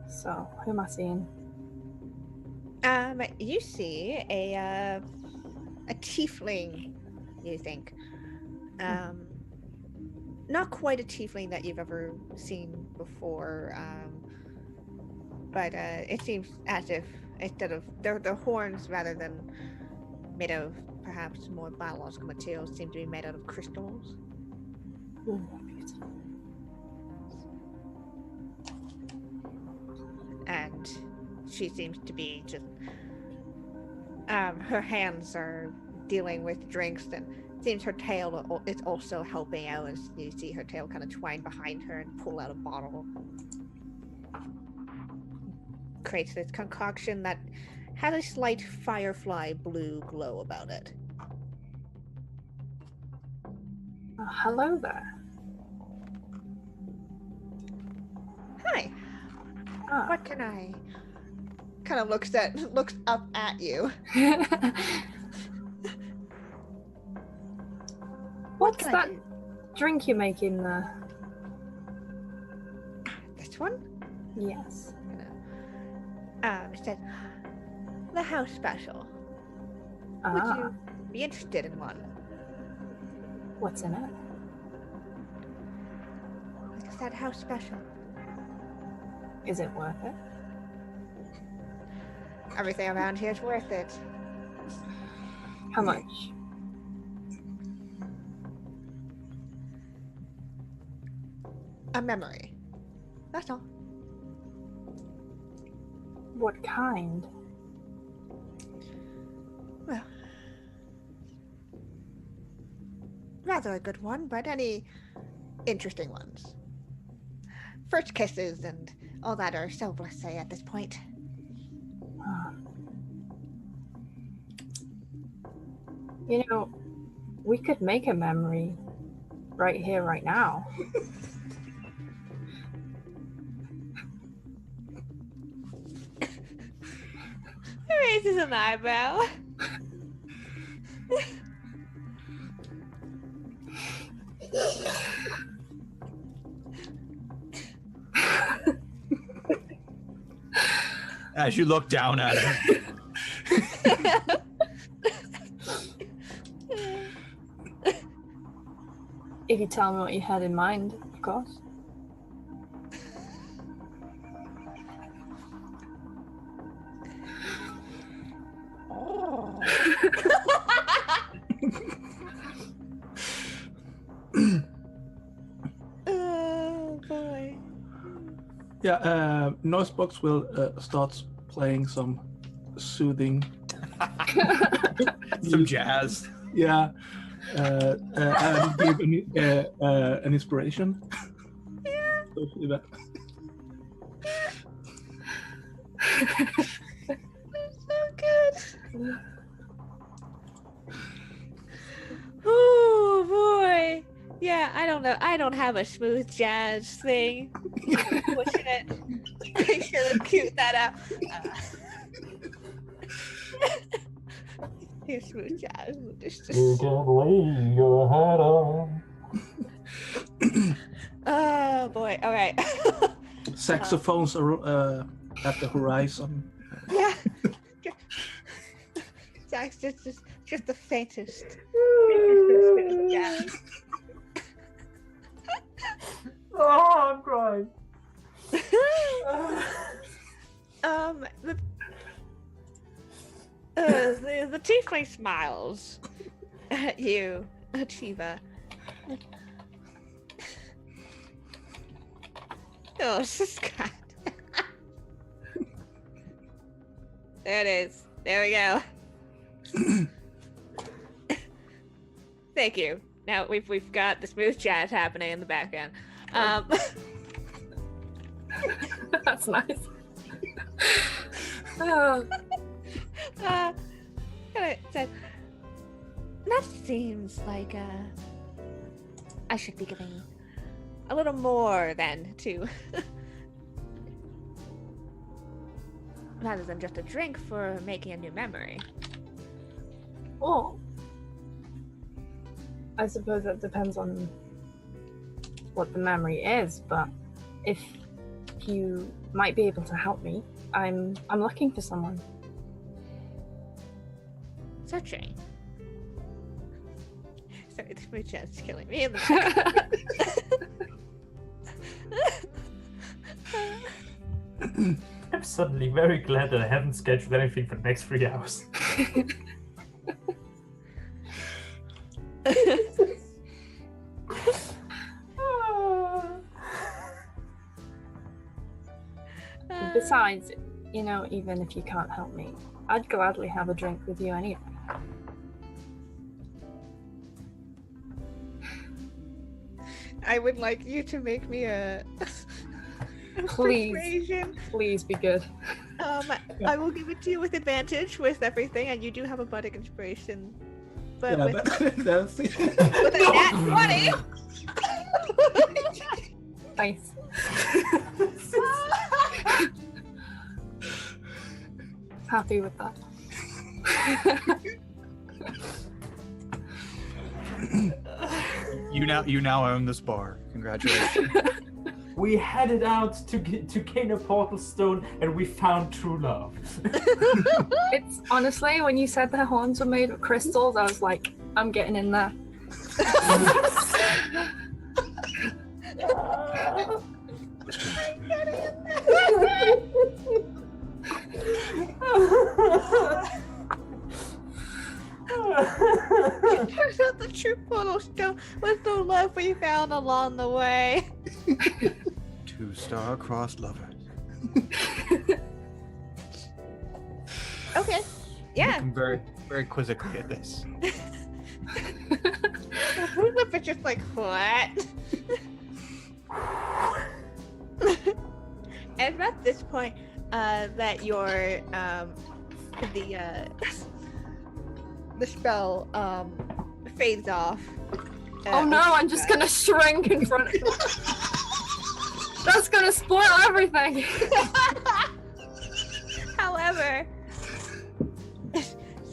So, who am I seeing? You see a tiefling, you think. Not quite a tiefling that you've ever seen before, but it seems as if instead of their horns, rather than made of perhaps more biological materials, seem to be made out of crystals. Ooh, beautiful. And she seems to be just her hands are dealing with drinks, and it seems her tail is also helping out as you see her tail kind of twine behind her and pull out a bottle. Creates this concoction that has a slight firefly blue glow about it. Hello there. Hi. Ah. What can I? Kind of looks up at you. What's can I that do? drink you're making there? This one? Yes. It says the house special. Ah, Would you be interested in one? what's in it? It's that house special. Is it worth it? Everything around here is worth it. How much? A memory. That's all. What kind? Well, rather a good one, but any interesting ones. First kisses and all that are so blasé at this point. Ah. You know, we could make a memory right here, right now. Raises an eyebrow. As you look down at her. If you tell me what you had in mind, of course. Oh. Oh boy. Yeah, Noisebox will start playing some soothing. Some jazz. Yeah, and give an inspiration. Yeah. Hopefully that. That's so good. Oh boy. Yeah, I don't know. I don't have a smooth jazz thing. Pushing it. I should have cute that out. Your smooth jazz. You can lay your head on. Oh boy. All right. Saxophones are at the horizon. Yeah. That's just the faintest. Jazz. Oh, I'm crying. The tiefling smiles at you, Achieva. Oh, Scott. There it is. There we go. Thank you. Now we've got the smooth jazz happening in the background. That's nice. Oh. Said, that seems like I should be giving a little more then to rather than just a drink for making a new memory. Well, I suppose that depends on what the memory is, but if you might be able to help me, I'm looking for someone. Searching. Sorry, the smooth jazz is killing me in the I'm suddenly very glad that I haven't scheduled anything for the next 3 hours. Besides, you know, even if you can't help me, I'd gladly have a drink with you anyway. I would like you to make me a Please. persuasion. Please be good. I will give it to you with advantage with everything, and you do have a budding inspiration. But Yeah, with, that's with a nat 20! Nice. Happy with that. You now own this bar. Congratulations. We headed out to gain a portal stone, and we found true love. It's honestly, when you said their horns were made of crystals, I was like, I'm getting in there. Turns out the true portal stone was the love we found along the way. 2 star-crossed lovers. Okay. Yeah. Looking very, very quizzically at this. We're just like, what? And at this point, that your the spell fades off. Oh no, I'm just gonna shrink in front of him. That's gonna spoil everything. However,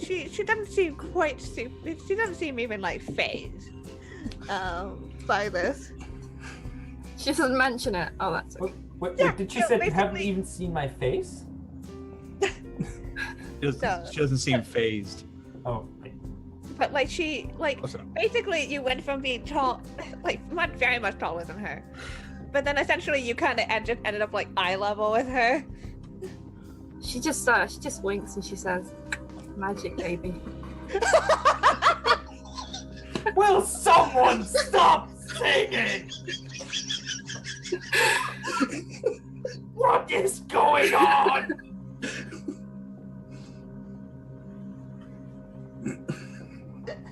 she doesn't seem quite she doesn't seem even like phased by this. She doesn't mention it. Oh, that's okay. Wait, Yeah, did she no, say you haven't basically- even seen my face? She doesn't seem phased. Oh, wait. But like she What's up? basically you went from being tall, like very much taller than her, but then essentially you kind of ended up like eye level with her. She just winks and she says, "Magic, baby." Will someone stop singing? What is going on?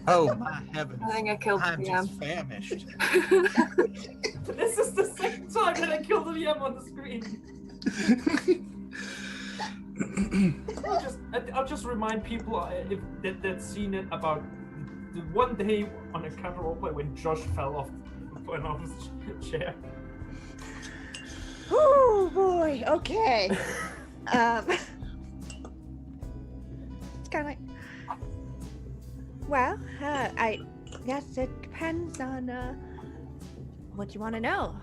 Oh my heavens! I think I killed the I'm DM. just famished. This is the second time that I killed a VM on the screen. I'll just remind people that's seen it about the one day on a counter roleplay when Josh fell off his chair. Oh boy. Okay. It's kind of like. Well, I guess it depends on what you want to know.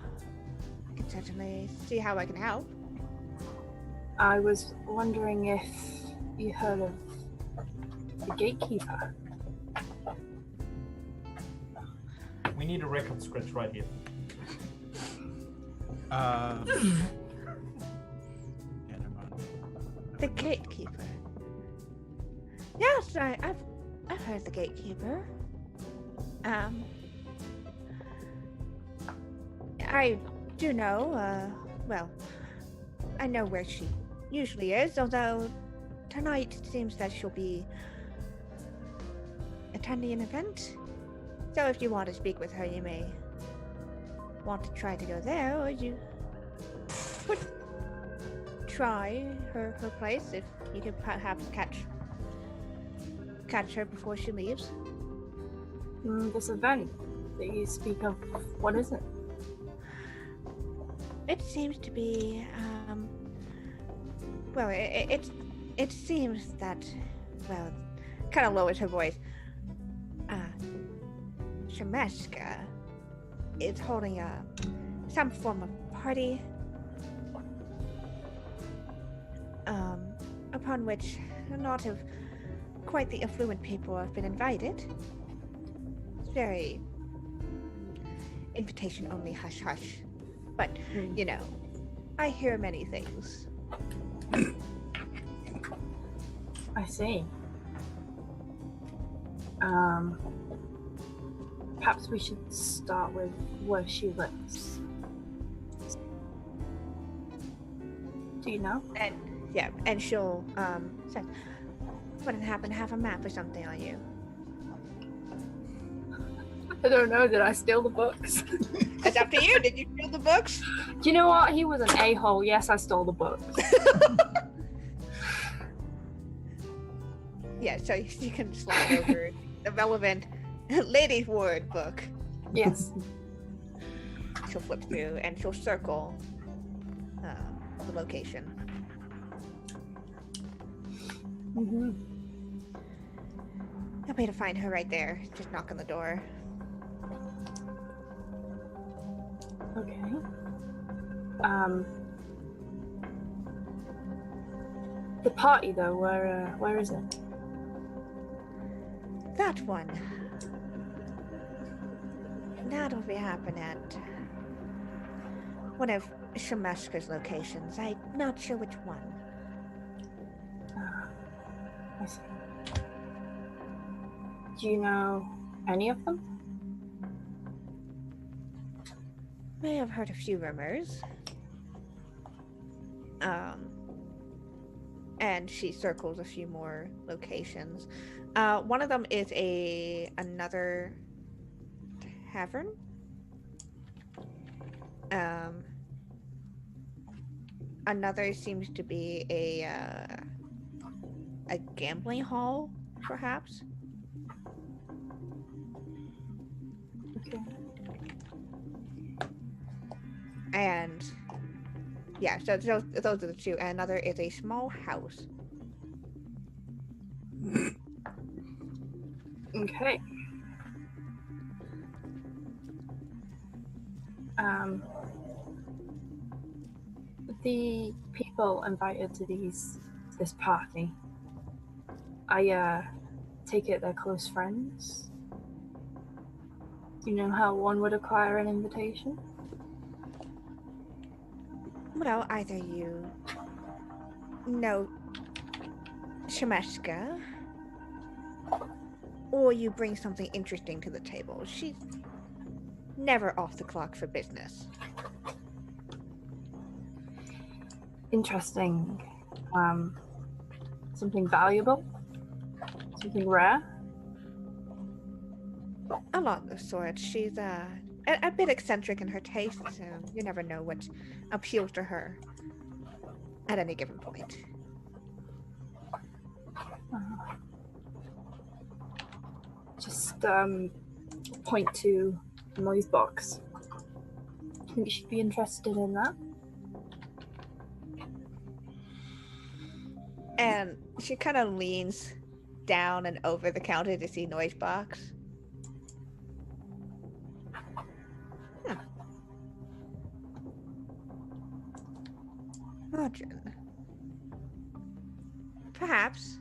I can certainly see how I can help. I was wondering if you heard of the gatekeeper. We need a record scratch right here. Yeah, never mind. The gatekeeper. Yes, I've heard the gatekeeper. I do know. Well, I know where she usually is. Although tonight it seems that she'll be attending an event. So if you want to speak with her, you may want to try to go there, or you could try her place if you could perhaps catch her before she leaves. This event that you speak of, what is it? It seems to be, well, it seems that, well, kind of lowers her voice. Shemeska is holding some form of party, upon which a lot of quite the affluent people have been invited. It's very invitation only, hush hush. But, you know, I hear many things. I see. Perhaps we should start with where she lives. Do you know? And yeah, and she'll say, wouldn't happen to have a map or something on you? I don't know. Did I steal the books? It's up to you. Did you steal the books? Do you know what? He was an a-hole. Yes, I stole the books. Yeah, so you can slide over the relevant Lady's Word book. Yes. She'll flip through and she'll circle the location. Mm-hmm. I'll be able to find her right there. Just knock on the door. Okay. The party though, where is it? That one. That'll be happening at one of Shemeska's locations. I'm not sure which one. I see. Do you know any of them? May have heard a few rumors. And she circles a few more locations. One of them is another tavern. Another seems to be a gambling hall, perhaps. Okay. And yeah, so those are the two. And another is a small house. Okay. The people invited to this party, I take it they're close friends. Do you know how one would acquire an invitation? Well, either you know Shemeska, or you bring something interesting to the table. She's never off the clock for business. Interesting. Something valuable? Something rare? Along those sorts. She's a bit eccentric in her tastes, so you never know what appeals to her at any given point. Just point to the noise box. I think you should be interested in that. And she kind of leans down and over the counter to see noise box. Margin. Perhaps.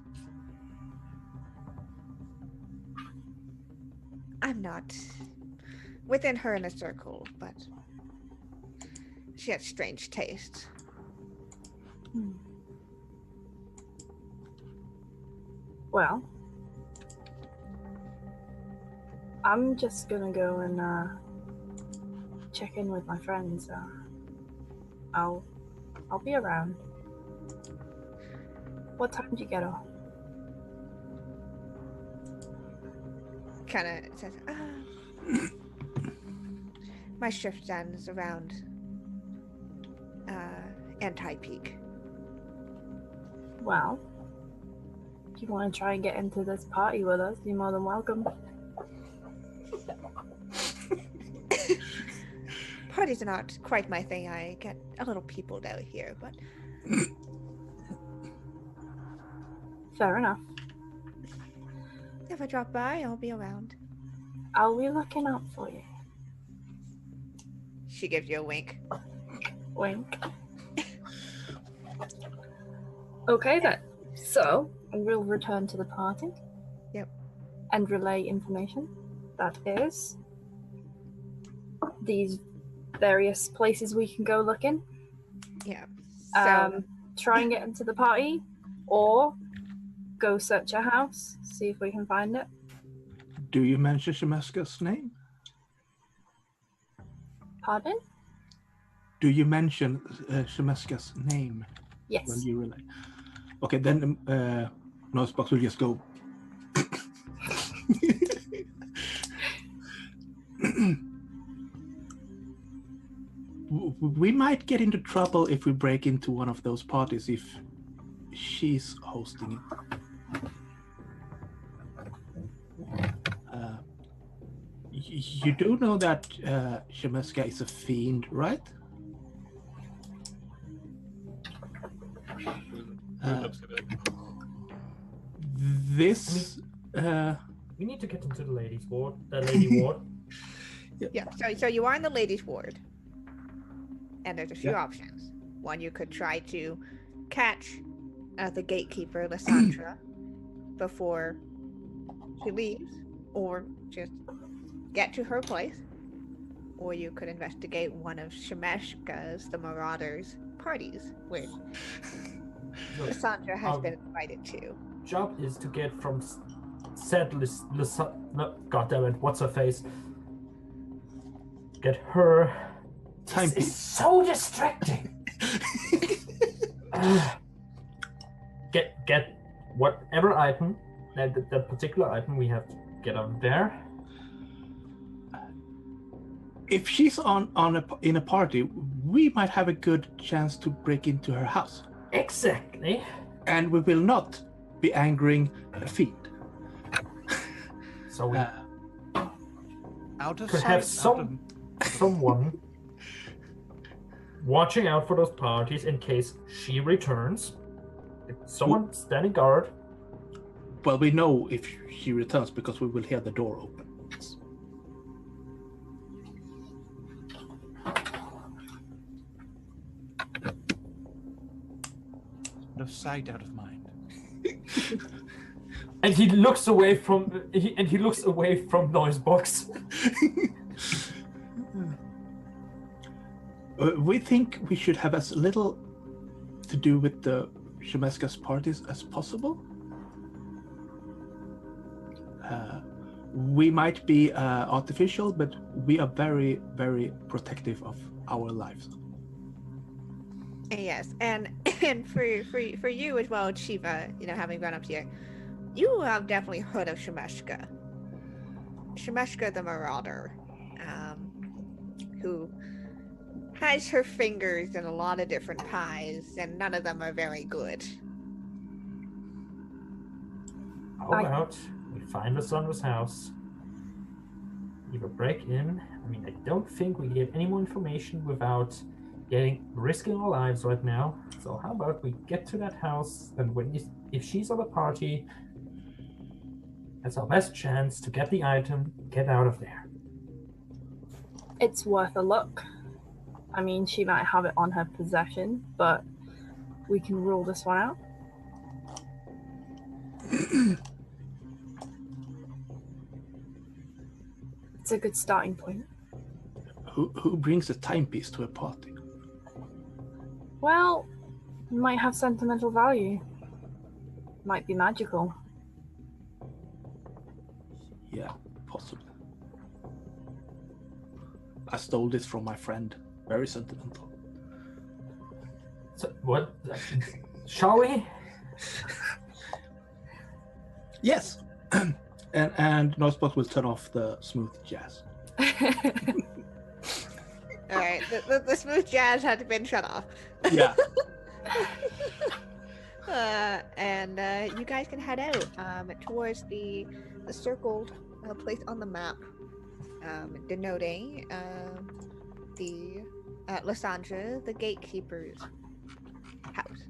I'm not within her inner circle, but she has strange tastes. Well, I'm just gonna go and check in with my friends. I'll be around. What time do you get off? Kind of says, My shift ends around anti-peak. Well, if you want to try and get into this party with us, you're more than welcome. Parties are not quite my thing. I get a little peopled out here, but Fair enough. if I drop by, I'll be around. I'll be looking out for you. She gives you a wink. Wink. Okay then. So, we'll return to the party. Yep. And relay information. That is these various places we can go looking. Yeah. So, Try and get into the party, or go search a house, see if we can find it. Do you mention Shemeska's name? Pardon? Do you mention Shemeska's name Yes. when you relay? Okay, then Nosebox will just go. We might get into trouble if we break into one of those parties if she's hosting it. You do know that Shemeska is a fiend, right? This. We need to get into the ladies' ward. The lady ward. yeah. So you are in the ladies' ward, and there's a few Yeah. options. One, you could try to catch the gatekeeper, Lysandra, before she leaves, or just get to her place. Or you could investigate one of Shemeska's, the Marauders, parties, which Lysandra has been invited to. Job is to get from said no, God damn it, what's her face? Get her. Time This is so distracting. Get whatever item, that particular item we have to get up there. If she's in a party, we might have a good chance to break into her house. Exactly. And we will not be angering a fiend. So we Out of could sight, have someone watching out for those parties in case she returns. Someone standing guard. Well, we know if she returns because we will hear the door open. Out of sight, out of mind. And he looks away from Noisebox. We think we should have as little to do with the Shemeska's parties as possible. We might be artificial, but we are very, very protective of our lives. Yes, and for you as well, Shiva, having run up here, you have definitely heard of Shemeska. Shemeska the Marauder, who has her fingers in a lot of different pies, and none of them are very good. How about we find Lysandra's house, either break in. I mean, I don't think we get any more information without risking our lives right now. So how about we get to that house, and if she's on the party, that's our best chance to get the item, get out of there. It's worth a look. I mean, she might have it on her possession, but we can rule this one out. It's a good starting point. Who brings a timepiece to a party? Well, it might have sentimental value. Might be magical. Yeah, possibly. I stole this from my friend. Very sentimental. So what? Shall we? Yes. and Nosebox will turn off the smooth jazz. All right, the smooth jazz had been shut off. Yeah. And you guys can head out towards the circled place on the map, denoting the Lysandra, the gatekeeper's house.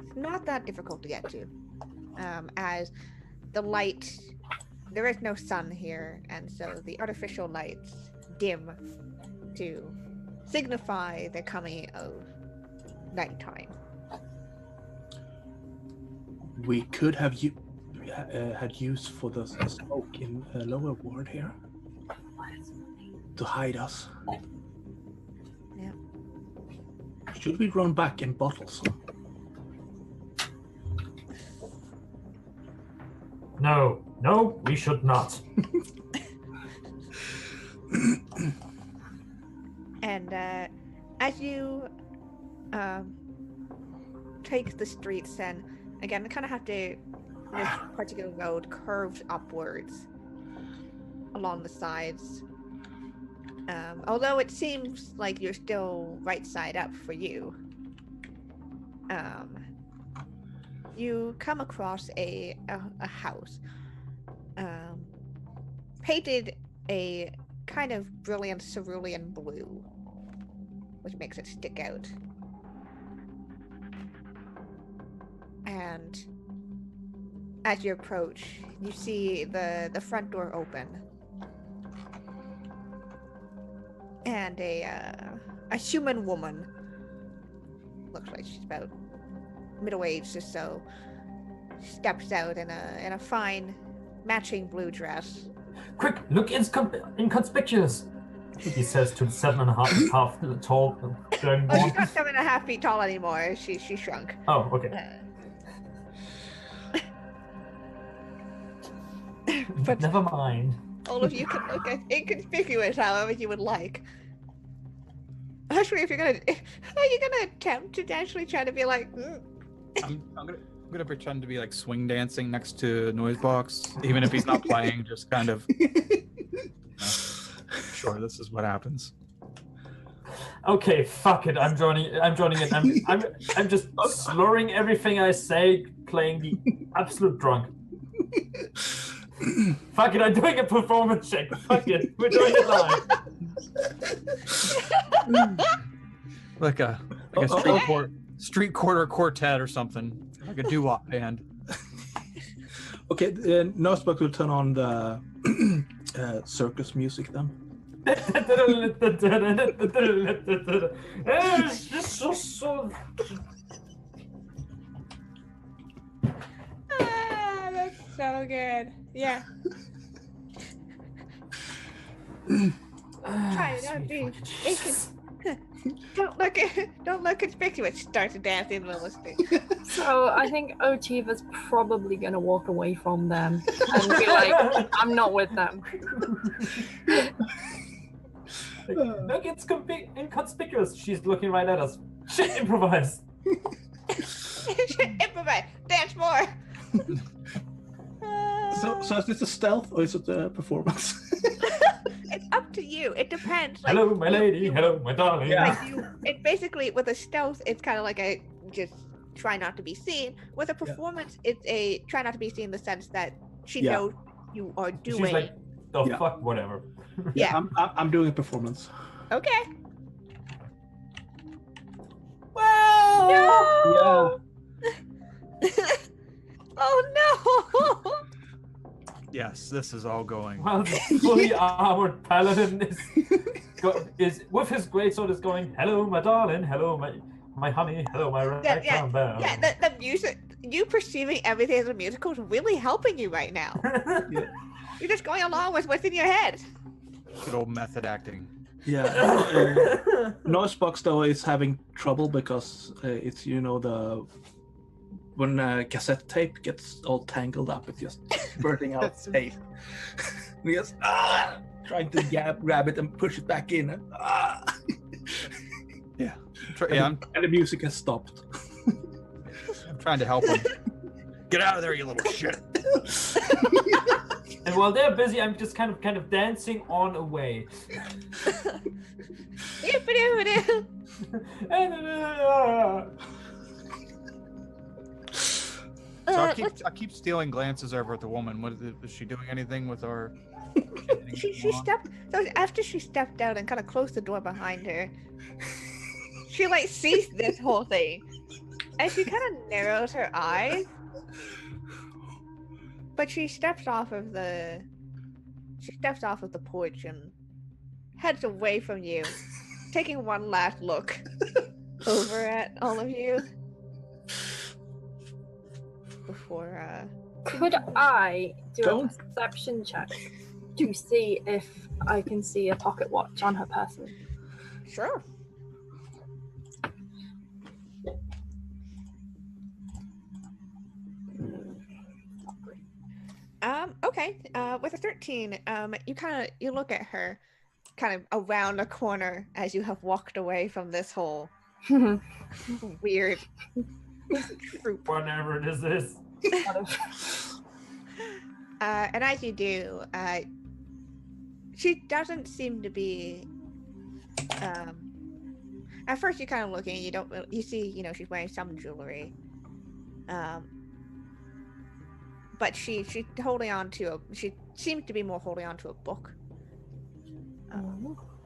It's not that difficult to get to, as the light, there is no sun here, and so the artificial lights dim to signify the coming of nighttime. We could have had use for the smoke in lower ward here to hide us. Yeah. Should we run back in bottles? No, we should not. And as you take the streets, and again, I kind of have to. This particular road curves upwards along the sides. Although it seems like you're still right side up for you. You come across a house painted a kind of brilliant cerulean blue, which makes it stick out. And as you approach, you see the front door open, and a human woman, looks like she's about middle-aged or so, steps out in a fine matching blue dress. Quick, look inconspicuous, he says to the 7.5 tall glowing Oh, one. she's not 7.5 feet tall anymore. She shrunk. Oh, okay. But Never mind. all of you can look at inconspicuous however you would like. Actually, are you gonna attempt to actually try to be like? I'm gonna pretend to be like swing dancing next to Noisebox, even if he's not playing. Just kind of. Sure, this is what happens. Okay, fuck it. I'm joining in. I'm just slurring everything I say, playing the absolute drunk. Fuck it, I'm doing a performance check. Fuck it, we're doing it live. Like a street quarter quartet or something, like a doo-wop band. Okay, Nosebug will turn on the circus music then. It's just so. That's so good. Yeah. Try not be. Don't look conspicuous. Start to dance in the listing. So I think Otiva's probably gonna walk away from them and be like, "I'm not with them." Look, it's inconspicuous. She's looking right at us. Shit, improvise. Improvise. Dance more. So is this a stealth or is it a performance? It's up to you. It depends. Like, Hello, my lady. Hello, my darling. Yeah. Like it basically, with a stealth, it's kind of like a just try not to be seen. With a performance, it's a try not to be seen in the sense that she knows you are doing. She's like, the fuck, whatever. Yeah. I'm doing a performance. Okay. Well. No! Yeah. Oh no! Yes, this is all going. Well, the fully armored paladin is with his greatsword is going, hello, my darling. Hello, my honey. Hello, my right hand bell. Yeah, the music, you perceiving everything as a musical is really helping you right now. Yeah. You're just going along with what's in your head. Good old method acting. Yeah. Noisebox though is having trouble because it's when cassette tape gets all tangled up, it's just spurting out tape. And he goes, trying to grab it and push it back in. And, Yeah. and the music has stopped. I'm trying to help him. Get out of there, you little shit. And while they're busy, I'm just kind of dancing on away. So I keep stealing glances over at the woman. What is she doing? Anything with our? She stepped. So after she stepped out and kind of closed the door behind her, she like sees this whole thing, and she kind of narrows her eyes. But she steps off of the porch and heads away from you, taking one last look over at all of you before. Could I do a perception check to see if I can see a pocket watch on her person? Sure. Okay. With a 13, you look at her, kind of around the corner as you have walked away from this whole weird troop. Whatever it is. And as you do, she doesn't seem to be. At first, you're kind of looking. You see, she's wearing some jewelry. But she's holding on to she seems to be more holding on to a book.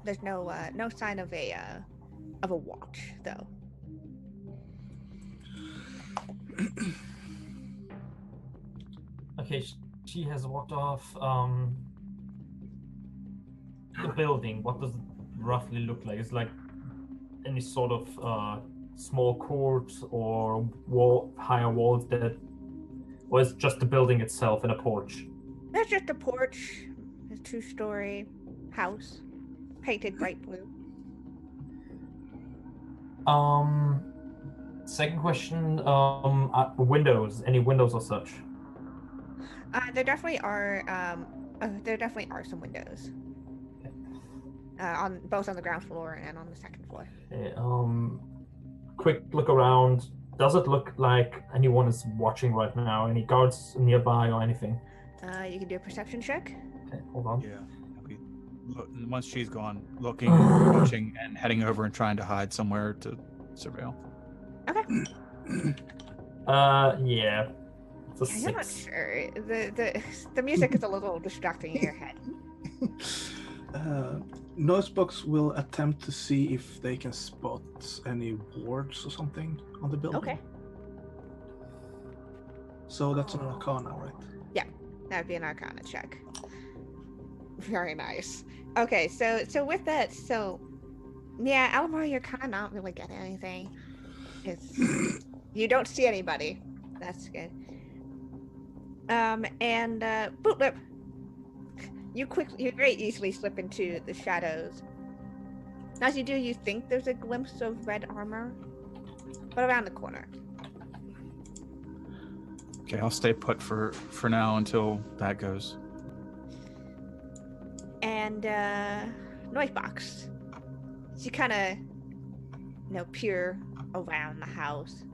There's no sign of a watch though. Okay, she has walked off the building. What does it roughly look like? It's like any sort of small court or higher walls that. Or is it just the building itself and a porch? That's just a porch. A 2-story house, painted bright blue. Second question. Windows. Any windows or such? There definitely are. There definitely are some windows. On both on the ground floor and on the second floor. Okay, quick look around. Does it look like anyone is watching right now? Any guards nearby or anything? You can do a perception check. Okay, hold on. Yeah. Once she's gone, looking, watching, and heading over and trying to hide somewhere to surveil. Okay. Yeah. It's a 6. I'm not sure. The music is a little distracting in your head. Noisebox will attempt to see if they can spot any wards or something on the building. Okay. So that's an Arcana, right? Yeah, that would be an Arcana check. Very nice. Okay, so with that, yeah, Almar, you're kind of not really getting anything. You don't see anybody. That's good. And Bootlip. You very easily slip into the shadows. As you do, you think there's a glimpse of red armor, but around the corner. Okay, I'll stay put for now until that goes. And Noisebox. So you kind of, peer around the house.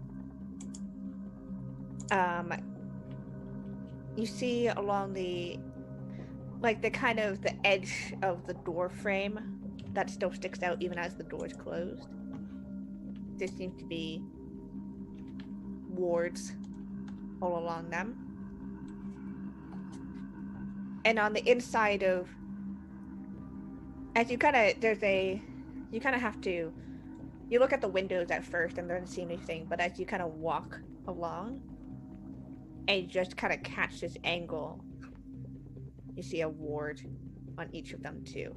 You see along the edge of the door frame that still sticks out even as the door is closed. There seems to be wards all along them. And on the inside of, you look at the windows at first and don't see anything, but as you kind of walk along and you just kind of catch this angle, you see a ward on each of them too.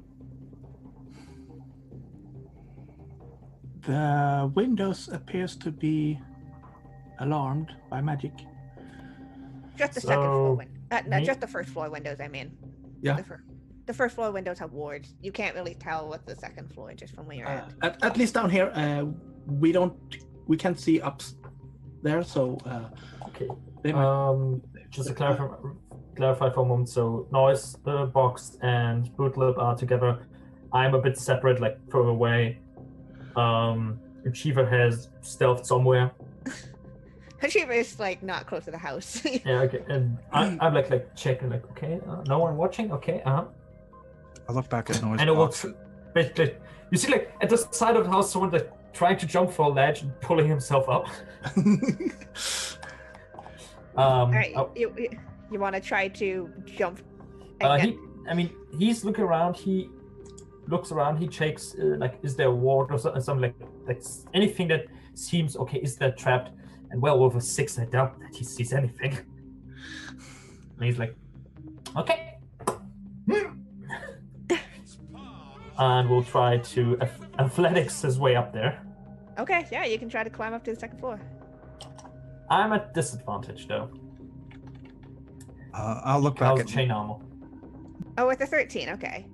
The windows appears to be alarmed by magic. Just the second floor just the first floor windows, I mean. Yeah. The first floor windows have wards. You can't really tell what the second floor just from where you're at. At least down here, we can't see up there, so okay. Just to clarify for a moment, so Noisebox and Bootlip are together. I'm a bit separate, like further away. Achiever has stealthed somewhere. Shiva is like not close to the house. Yeah, okay. And I'm like checking, like, okay, no one watching. Okay, I look back at noise And it box. will basically, you see, like at the side of the house, someone like trying to jump for a ledge and pulling himself up. All right, oh, you want to try to jump? He's looking around. He looks around. He checks, like, is there a ward or something like anything that seems okay? Is that trapped? And well, over 6, I doubt that he sees anything. And he's like, okay. And we'll try to athletics his way up there. Okay, yeah, you can try to climb up to the second floor. I'm at disadvantage though. I'll look back How's at chain armor? Oh, with a 13, okay.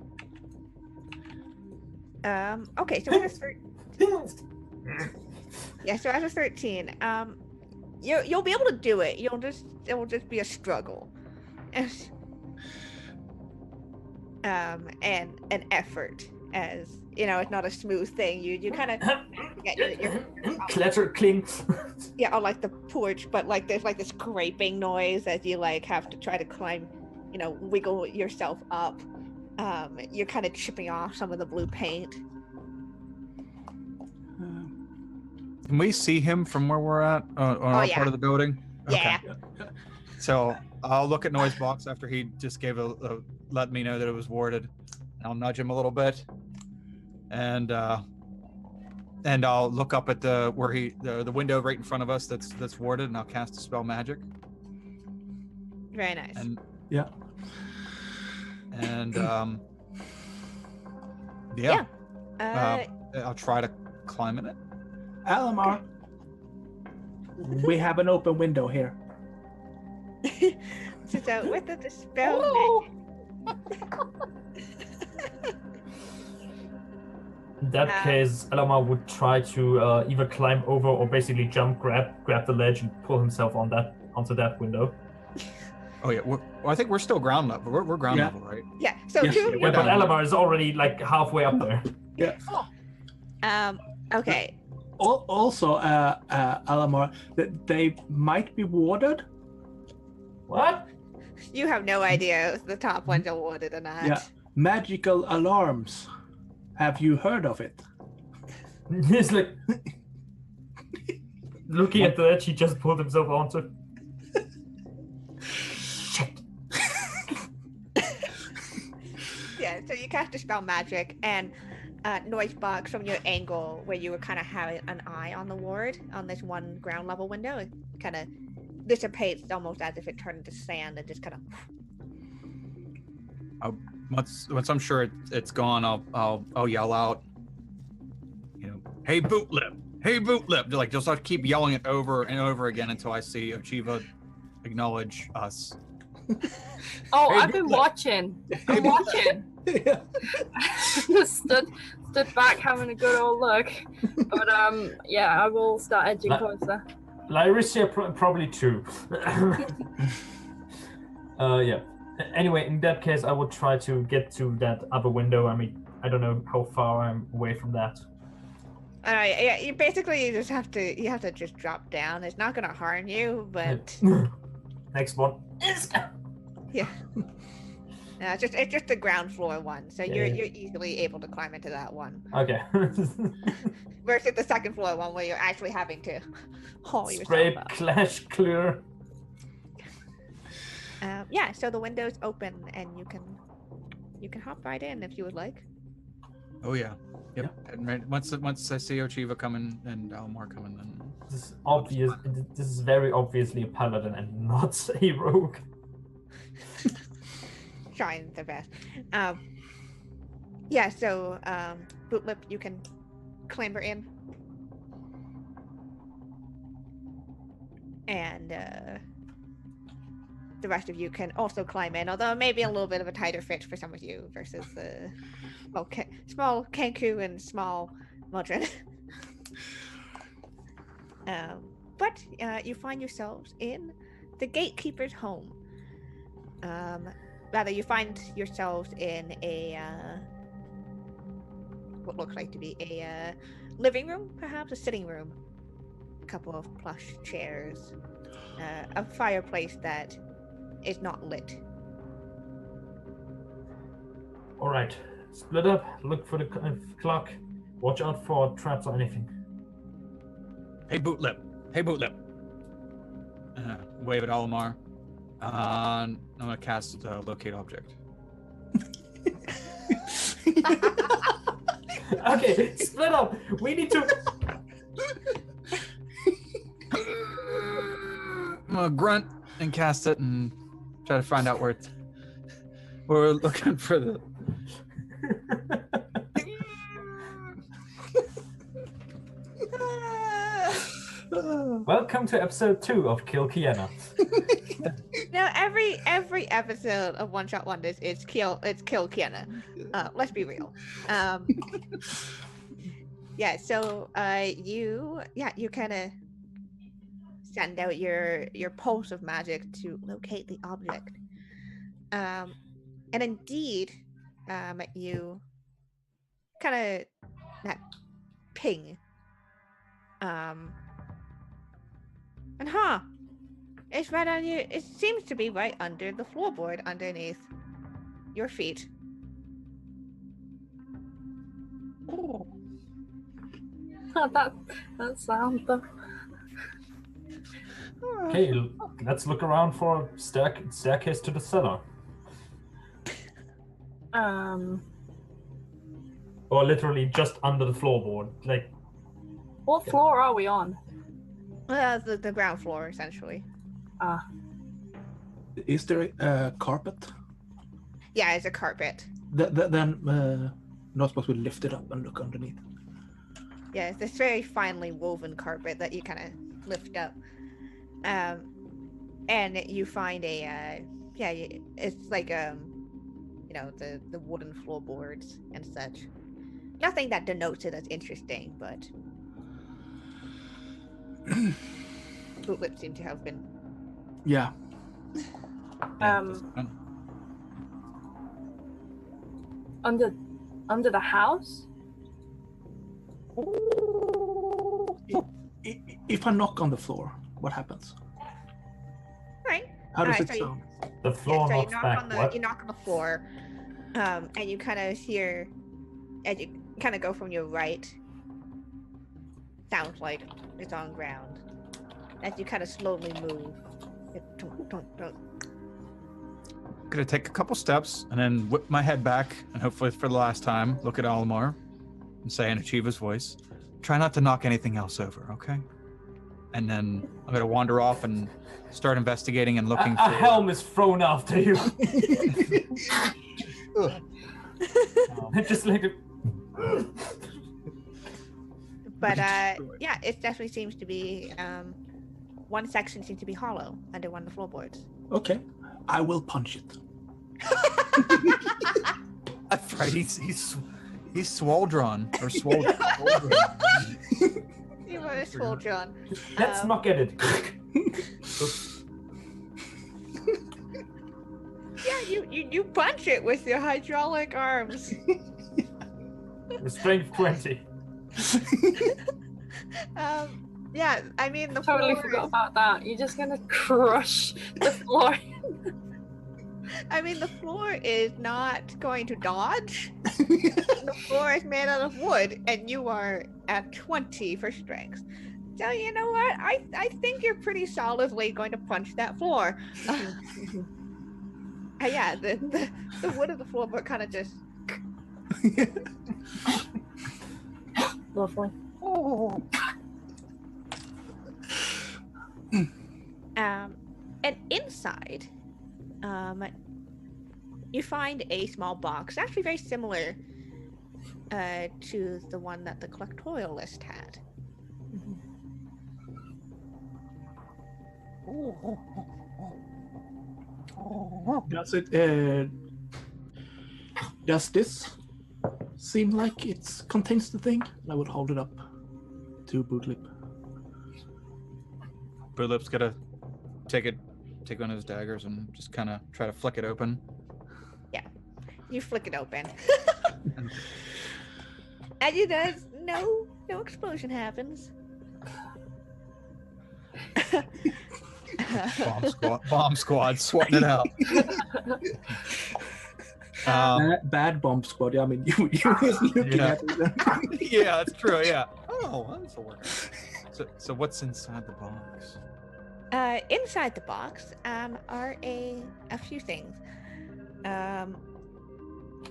Okay, so with a 13. Yeah, so as a 13, you'll be able to do it. It will just be a struggle. And an effort, as you know, it's not a smooth thing. You kind of get your Clatter, cling. yeah, on like the porch, but like there's like this scraping noise as you like have to try to climb, you know, wiggle yourself up. You're kind of chipping off some of the blue paint. Can we see him from where we're at on our part of the building? Yeah. Okay. So I'll look at noise box after he just gave let me know that it was warded. I'll nudge him a little bit, and I'll look up at the window right in front of us that's warded, and I'll cast a spell magic. Very nice. And Yeah. and I'll try to climb in it. Alamar, we have an open window here. So with the spell In that case, Elamar would try to either climb over or basically jump, grab the ledge, and pull himself onto that window. Oh yeah, I think we're still ground level. We're ground level, right? Yeah. So Yes, two. Yeah, but Elamar is already like halfway up there. Yeah. Okay. Also, Alamar, they might be warded. What? You have no idea if the top ones are warded or not. Yeah. Magical alarms. Have you heard of it? He's like looking at the ledge he just pulled himself onto. Shit. Yeah. So you cast a spell magic and. Noise box from your angle where you were kind of having an eye on the ward on this one ground level window. It kind of dissipates almost as if it turned into sand and just kind of. Once I'm sure it's gone, I'll yell out. You know, hey boot lip, hey boot lip. Like just I'll keep yelling it over and over again until I see Ochiva acknowledge us. Oh, Hey, I've been watching. I'm watching. Yeah. Just stood back having a good old look. But yeah, I will start edging closer. Lyricia probably too. Yeah. Anyway, in that case, I would try to get to that other window. I mean, I don't know how far I'm away from that. All right. Yeah. You basically just have to just drop down. It's not gonna harm you, but. Next one. Yeah. It's just the ground floor one, so you're easily able to climb into that one. Okay. Versus the second floor one where you're actually having to haul yourself Scrape, up. clash, clear. Yeah, so the window's open and you can hop right in if you would like. Oh yeah. Yep. And right, once I see Ochiva coming and Almar coming, then This is obvious. This is very obviously a paladin and not a rogue. Trying their best. Yeah, so Bootlip, you can clamber in. And the rest of you can also climb in, although maybe a little bit of a tighter fit for some of you versus the small Kenku and small Modron. But you find yourselves in the gatekeeper's home. Rather, you find yourselves in a what looks like to be a living room, perhaps a sitting room. couple of plush chairs, a fireplace that is not lit. All right, split up. Look for the clock. Watch out for traps or anything. Hey, Bootlip. Hey, Bootlip. Wave at Alamar. I'm gonna cast locate object. Okay, split up. We need to. I'm gonna grunt and cast it and try to find out where we're looking for the. Welcome to episode 2 of Kill Kiana. Now, every episode of One Shot Wonders is kill Kiana. Let's be real. Yeah. So you kind of send out your pulse of magic to locate the object. And indeed, you kind of that ping. And it's right on you. It seems to be right under the floorboard underneath your feet. that sound though. Okay, let's look around for a staircase to the cellar. Or literally just under the floorboard. Like, What floor are we on? The ground floor, essentially. Is there a carpet? Yeah, it's a carpet. Then not supposed to lift it up and look underneath. Yeah, it's this very finely woven carpet that you kind of lift up. And you find it's like the wooden floorboards and such. Nothing that denotes it as interesting, but Bootlip seem to have been. Yeah. Under the house? If I knock on the floor, what happens? Right. How does Alright, it so sound? the floor knocks back. You knock on the floor, and you kind of hear, as you kind of go from your right. Sounds like it's on ground. As you kind of slowly move. Gonna take a couple steps and then whip my head back and hopefully for the last time look at Alamar and say in Achiva's voice, try not to knock anything else over, okay? And then I'm gonna wander off and start investigating and looking for a helm is thrown after you. Just like But yeah, it definitely seems to be one section seems to be hollow under one of the floorboards. Okay, I will punch it. That's right. He's Swoldron or Swoldron. You were a Swoldron. Let's knock at it. Yeah, you punch it with your hydraulic arms. Strength 20. Yeah, I mean the Totally floor forgot about that. You're just gonna crush the floor. I mean the floor is not going to dodge. The floor is made out of wood, and you are at 20 for strength. So you know what? I think you're pretty solidly going to punch that floor. Yeah, the wood of the floorboard kind of just. Lovely. And inside, you find a small box, actually very similar to the one that the collectorialist had. Does this seem like it contains the thing? I would hold it up to Bootlip. Bootlip's gonna take one of his daggers and just kind of try to flick it open. Yeah, you flick it open. And it does. No explosion happens. Bomb squad, sweating it out. Bad bomb squad. Yeah, I mean, you was looking Yeah. at it. Yeah, that's true. Yeah. Oh, that's a work. So what's inside the box? Inside the box are a few things.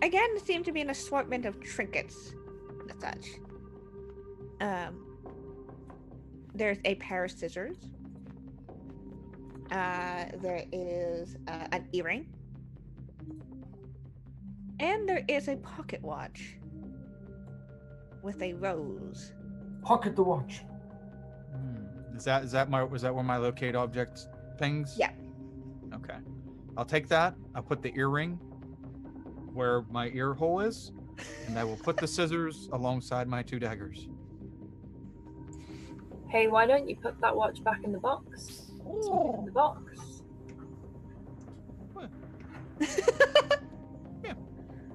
Again, seem to be an assortment of trinkets and such. There's a pair of scissors. There is an earring. And there is a pocket watch with a rose. Pocket the watch. Was that where my locate object things? Yeah. Okay. I'll take that. I'll put the earring where my ear hole is, and I will put the scissors alongside my 2 daggers. Hey, why don't you put that watch back in the box? Let's put it in the box. What?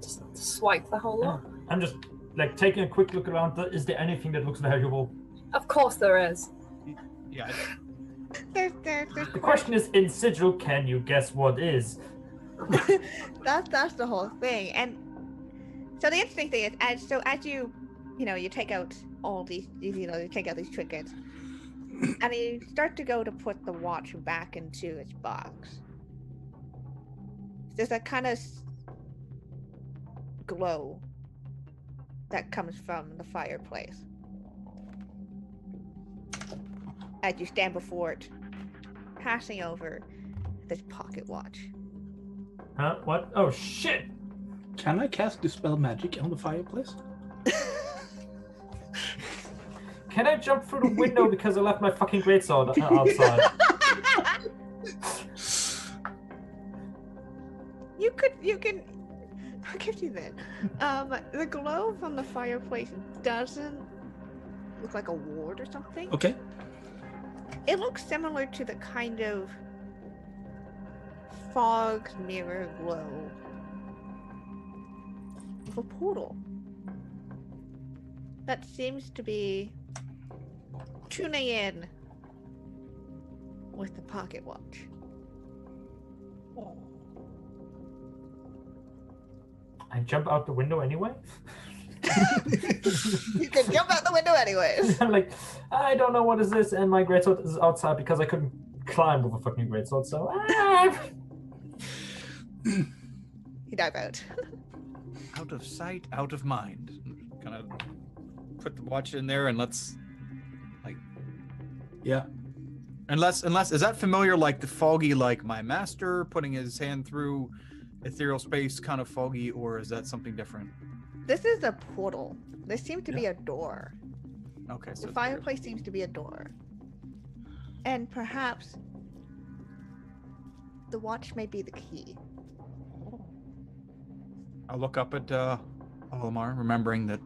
Just swipe the whole lot. I'm just like taking a quick look around. Is there anything that looks valuable? Of course there is. Yeah. There's The question is, in Sigil, can you guess what is? that's the whole thing. And so the interesting thing is, as you take out all these you take out these trinkets, and you start to go to put the watch back into its box. There's a kind of glow that comes from the fireplace as you stand before it, passing over this pocket watch. Huh? What? Oh shit! Can I cast Dispel Magic on the fireplace? Can I jump through the window because I left my fucking greatsword outside? You can. I'll give you that. The glow from the fireplace doesn't look like a ward or something. Okay. It looks similar to the kind of fog mirror glow of a portal that seems to be tuning in with the pocket watch. I jump out the window anyway? You can jump out the window anyways. I'm like, I don't know what is this, and my greatsword is outside because I couldn't climb with a fucking greatsword, so You dive out. Out of sight, out of mind. Kind of put the watch in there and let's Yeah. Unless is that familiar, like the foggy, like my master putting his hand through ethereal space kind of foggy, or is that something different? This is a portal. There seems to be a door. Okay, so The fireplace seems to be a door. And perhaps the watch may be the key. I'll look up at Olimar, remembering that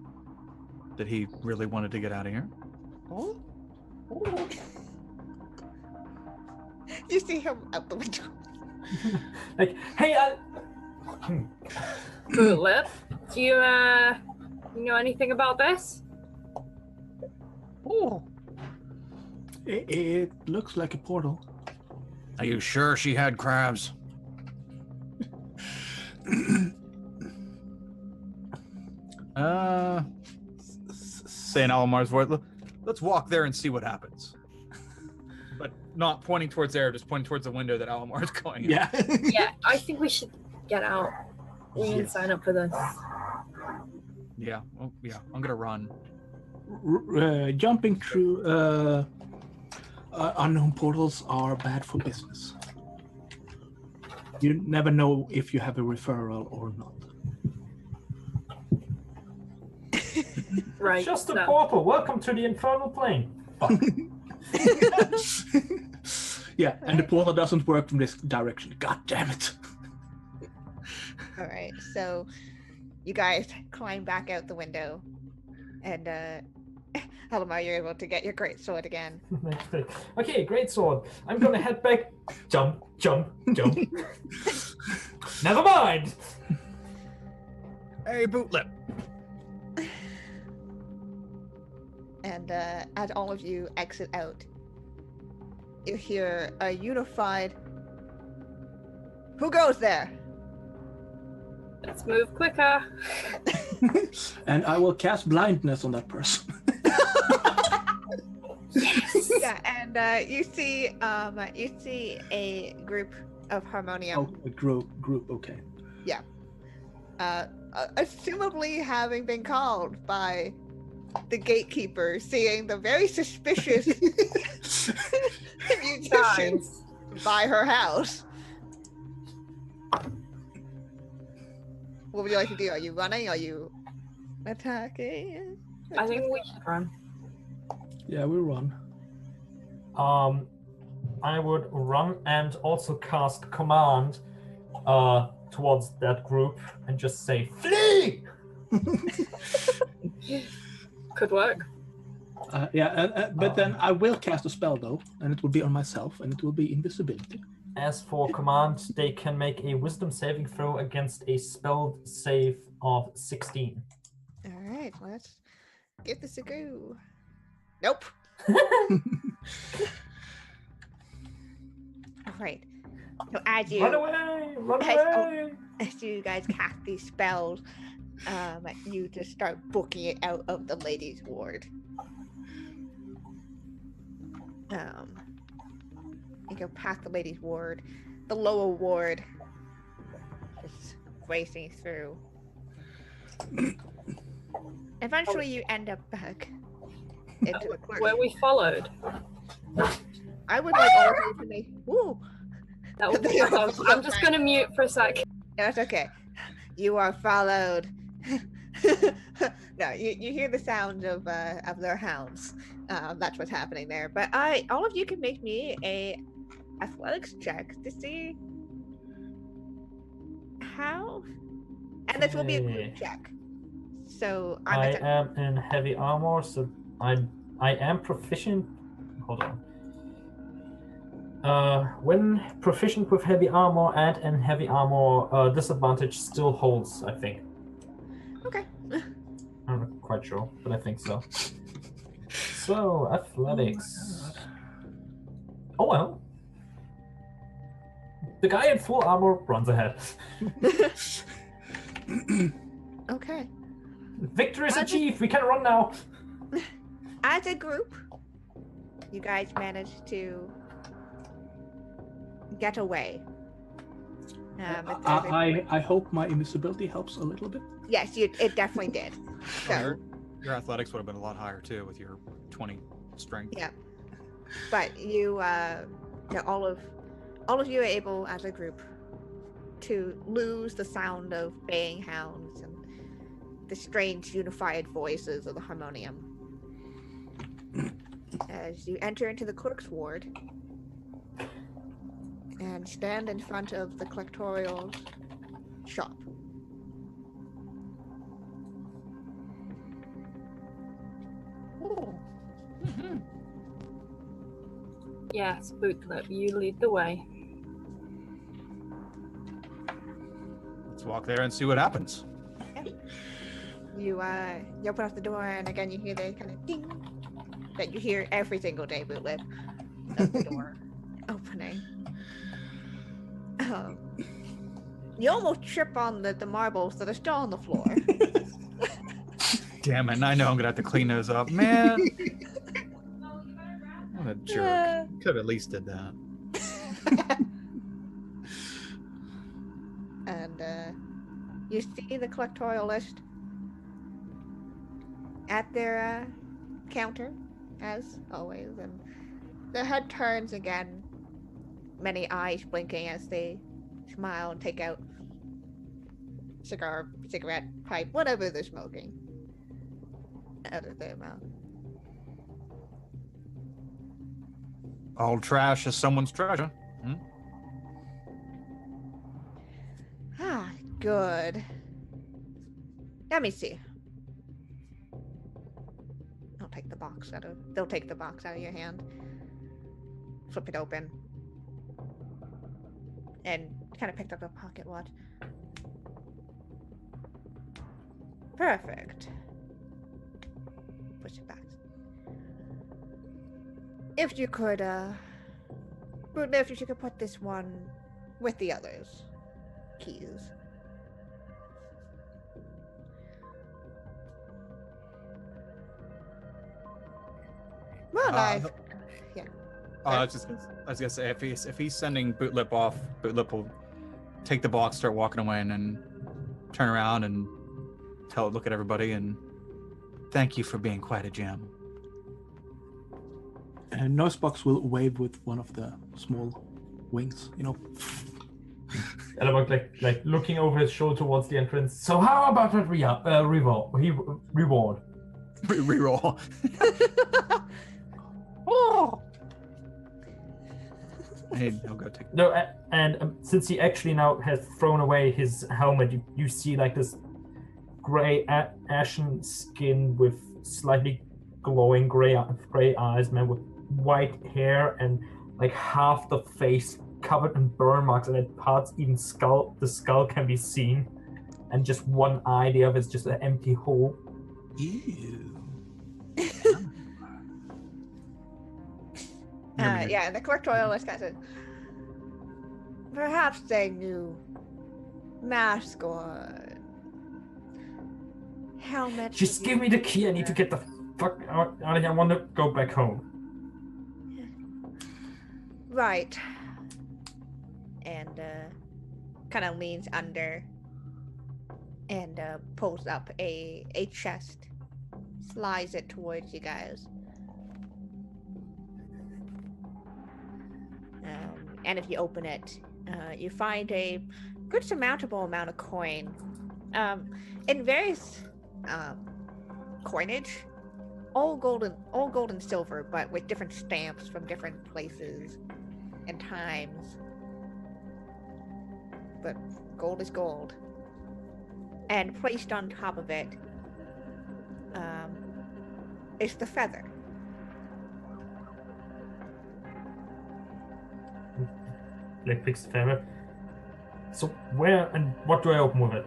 he really wanted to get out of here. Oh? You see him out the window. like, hey, Lip, do you know anything about this? Oh. It looks like a portal. Are you sure she had crabs? Saying Alamar's voice, let's walk there and see what happens. But not pointing towards there, just pointing towards the window that Alamar's going in. Yeah. Yeah, I think we should get out. We need to sign up for this. Yeah, well, yeah, I'm gonna run. Jumping through unknown portals are bad for business. You never know if you have a referral or not. Right. just a no. portal. Welcome to the infernal plane. Fuck. Yeah, and the portal doesn't work from this direction. God damn it. All right, so you guys climb back out the window, and Halamar, you're able to get your great sword again. Okay, great sword. I'm gonna head back. Jump, jump, jump. Never mind. Hey, Bootlip. And as all of you exit out, you hear a unified, "Who goes there?" Let's move quicker. And I will cast blindness on that person. Yeah, and you see a group of harmonium. Oh, a group, okay. Assumably having been called by the gatekeeper, seeing the very suspicious musicians by her house. What would you like to do? Are you running? Are you attacking? I think we should run. Yeah, we run. I would run and also cast command towards that group and just say flee. Could work. But then I will cast a spell though, and it will be on myself, and it will be invisibility. As for command, they can make a wisdom saving throw against a spell save of 16. All right, let's give this a go. Nope. All right. So as you Run away! as you guys cast these spells, you just start booking it out of the ladies' ward. You go past the ladies' ward, the lower ward, just racing through. Eventually, you end up back into the clerk. Where we followed. I would like all of you to make. Woo! That would be I'm just gonna mute for a sec. No, it's okay. You are followed. No, you hear the sound of their hounds. That's what's happening there. But all of you can make me a athletics check to see how, and this will be a group check. So I am in heavy armor, so I am proficient. Hold on. When proficient with heavy armor and in heavy armor, disadvantage still holds, I think. Okay. I'm not quite sure, but I think so. So, athletics. Oh well. The guy in full armor runs ahead. Okay. Victory is achieved! We can run now! As a group, you guys managed to get away. I hope my invisibility helps a little bit. Yes, it definitely did. So your athletics would have been a lot higher too with your 20 strength. yeah, but you, all of you are able as a group to lose the sound of baying hounds and the strange unified voices of the harmonium as you enter into the clerk's ward and stand in front of the collectorial shop. Yes, Bootlip, you lead the way. Let's walk there and see what happens. You open up the door, and again you hear the kind of ding that you hear every single day, Bootlip, of the door opening. You almost trip on the marbles that are still on the floor. Damn it, I know I'm gonna have to clean those up. Man! What a jerk. Could have at least did that. And you see the collectorial list at their counter, as always, and their head turns again, many eyes blinking as they smile and take out cigarette, pipe, whatever they're smoking out of their mouth. All trash is someone's treasure. Ah, good. Let me see. They'll take the box out of your hand. Flip it open. And kind of picked up a pocket watch. Perfect. Push it back. If you could Bootlift, if you could put this one with the others. Keys. Well, yeah. I was gonna say if he's sending Bootlip off, Bootlip will take the box, start walking away, and then turn around and look at everybody and thank you for being quite a gem. And Nosebox will wave with one of the small wings, Elamon like looking over his shoulder towards the entrance. So how about that reward? Reroll. Oh! Hey, I'll go take. No, and since he actually now has thrown away his helmet, you see like this gray ashen skin with slightly glowing gray eyes, man, with white hair and like half the face covered in burn marks, and at parts even the skull can be seen, and just one eye there is just an empty hole. Ew. Yeah, the collectorialist kind of. Perhaps a new mask or helmet. Just give me the key. I need to get the fuck out of here. I want to go back home. Right. And kind of leans under and pulls up a chest, slides it towards you guys. And if you open it, you find a good surmountable amount of coin in various coinage, all gold and silver, but with different stamps from different places and times. But gold is gold. And placed on top of it is the feather. Like picks the feather. So where and what do I open with it?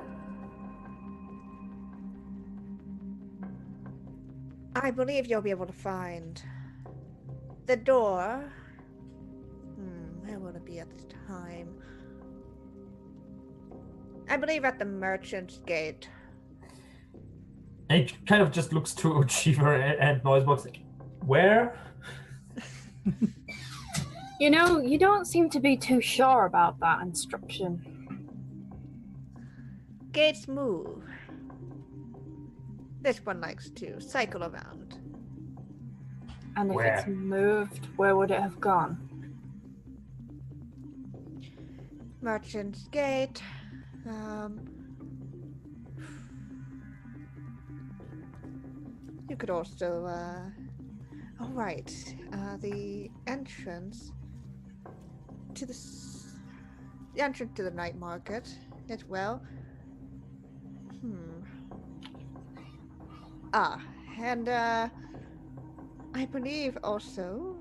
I believe you'll be able to find the door. Where will it be at this time? I believe at the merchant's gate. And he kind of just looks to Ochiva and Noisebox like, where? You know, you don't seem to be too sure about that instruction. Gates move. This one likes to cycle around. And if Where? it's moved, where would it have gone? Merchant's gate. You could also, all right, the entrance to the entrance to the night market as well. And I believe also,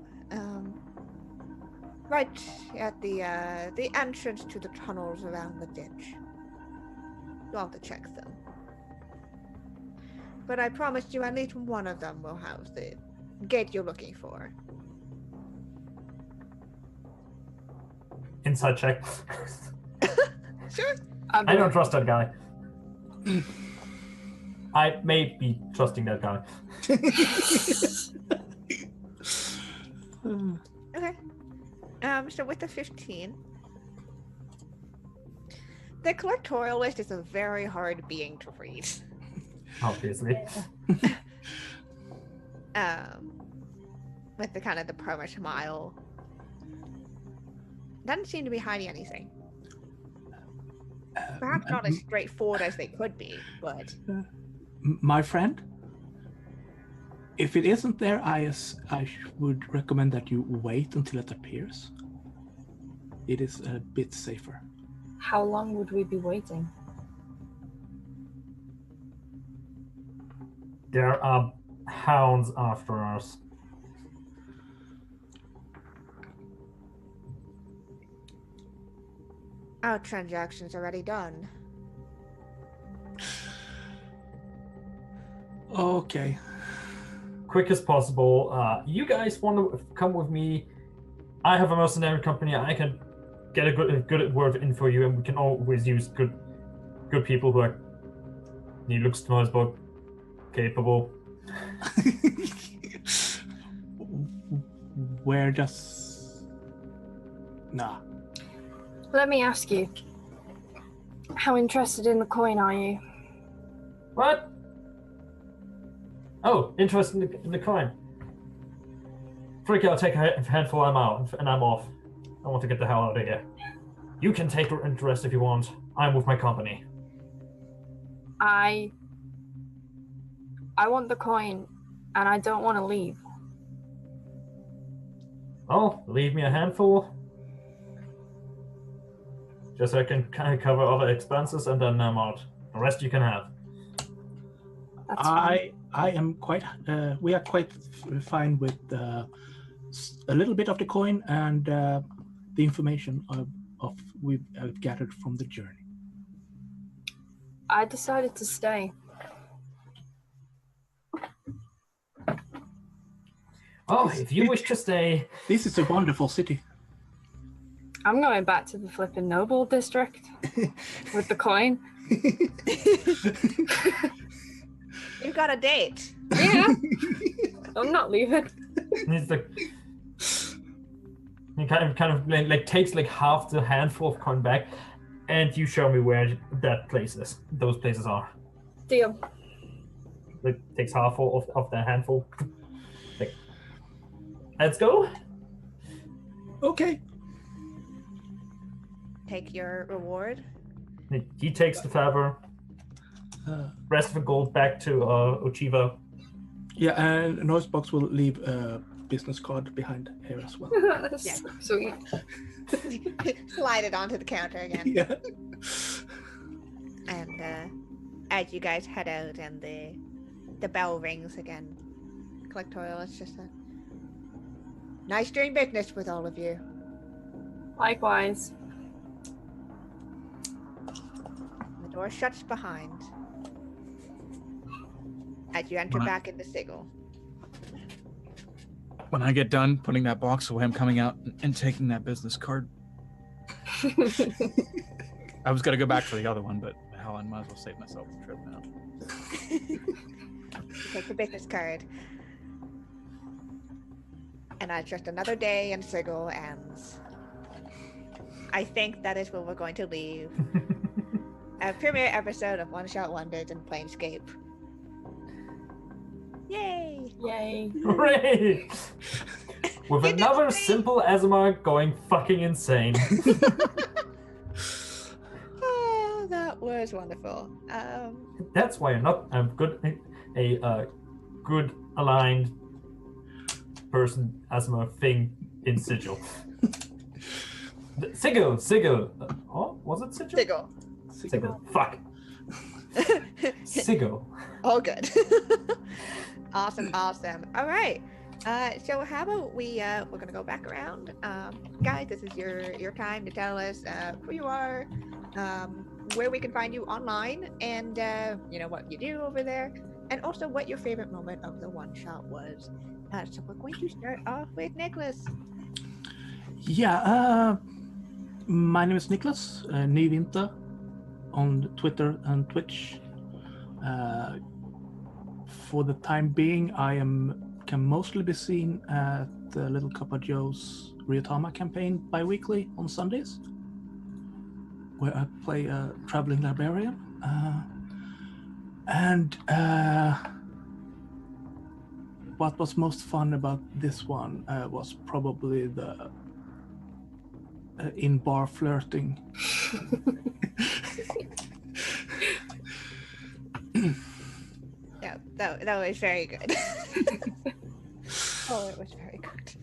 right at the entrance to the tunnels around the ditch. You'll have to check them. But I promised you at least one of them will have the gate you're looking for. Inside check. Sure. I don't trust that guy. I may be trusting that guy. Okay. So with the 15, the collectorial list is a very hard being to read. Obviously. With the kind of the perma smile. Doesn't seem to be hiding anything. Perhaps not as straightforward as they could be, but... My friend, if it isn't there, I would recommend that you wait until it appears. It is a bit safer. How long would we be waiting? There are hounds after us. Our transaction's already done. Okay. Quick as possible. You guys want to come with me I have a mercenary company. I can get a good word in for you, and we can always use good people who are. He looks to us both capable. Where does... Nah. Let me ask you, how interested in the coin are you? What? Oh, interested in the coin. Freaky, I'll take a handful, I'm out, and I'm off. I want to get the hell out of here. You can take the rest if you want. I'm with my company. I want the coin, and I don't want to leave. Oh, leave me a handful. Just so I can kind of cover other expenses, and then I'm out. The rest you can have. That's fine. I am quite. We are quite fine with a little bit of the coin and the information of we've gathered from the journey. I decided to stay. Oh, if you wish to stay. This is a wonderful city. I'm going back to the flippin' Noble District with the coin. You've got a date. Yeah. I'm not leaving. He's like, he kind of like takes like half the handful of coin back, and you show me where that place is. Those places are. Deal. Like takes half of the handful. Like, let's go. Okay. Take your reward. He takes the favor. Rest of the gold back to Ochiva. Yeah, and Noisebox will leave a business card behind here as well. That's Yeah. so sweet. Slide it onto the counter again. Yeah. And as you guys head out and the bell rings again, Collectorial, it's just a nice doing business with all of you. Likewise. The door shuts behind as you enter back into Sigil. When I get done putting that box away, I'm coming out and taking that business card. I was gonna go back for the other one, but hell, I might as well save myself the trip now. You take the business card. And as just another day in Sigil ends, I think that is where we're going to leave a premiere episode of One Shot Wonders in PlaneScape. Yay! Yay. Hooray! With You did another great. simple Azamar going fucking insane. Oh, that was wonderful. That's why you're not a good aligned person Azamar thing in Sigil. Sigil. Oh, was it Sigil? Sigil. Sigil. Fuck. Sigil. All good. Awesome. All right. So how about we're gonna go back around, guys. This is your time to tell us who you are, where we can find you online, and what you do over there, and also what your favorite moment of the one shot was. So we're going to start off with Nicholas. Yeah, my name is Nicholas Nyvinter on Twitter and Twitch. For the time being, I can mostly be seen at the Little Cup of Joe's Ryotama campaign bi-weekly on Sundays, where I play a traveling librarian. What was most fun about this one was probably the in-bar flirting. Yeah, that was very good. Oh, it was very good.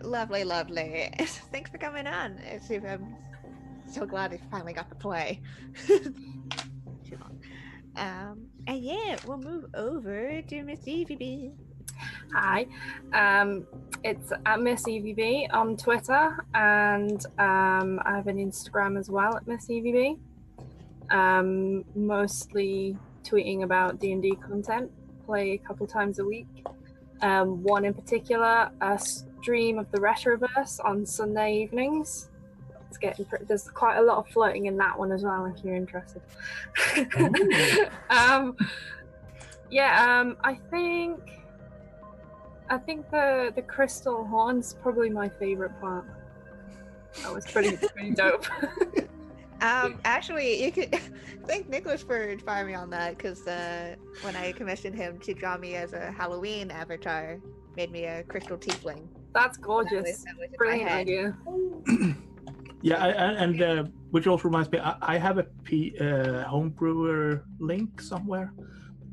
Lovely. Thanks for coming on. I'm so glad I finally got to play. Too long. And yeah, we'll move over to Miss EVB. Hi. It's at Miss EVB on Twitter, and I have an Instagram as well at Miss EVB. Mostly tweeting about D&D content. Play a couple times a week. One in particular, dream of the Retroverse on Sunday evenings. It's getting there's quite a lot of flirting in that one as well, if you're interested. I think the crystal horn's probably my favorite part. That was pretty dope. Actually, you could thank Nicholas for inspiring me on that, because when I commissioned him to draw me as a Halloween avatar, made me a crystal tiefling. That's gorgeous. That was in my Brilliant head. idea. Yeah, and which also reminds me, I have a homebrewer link somewhere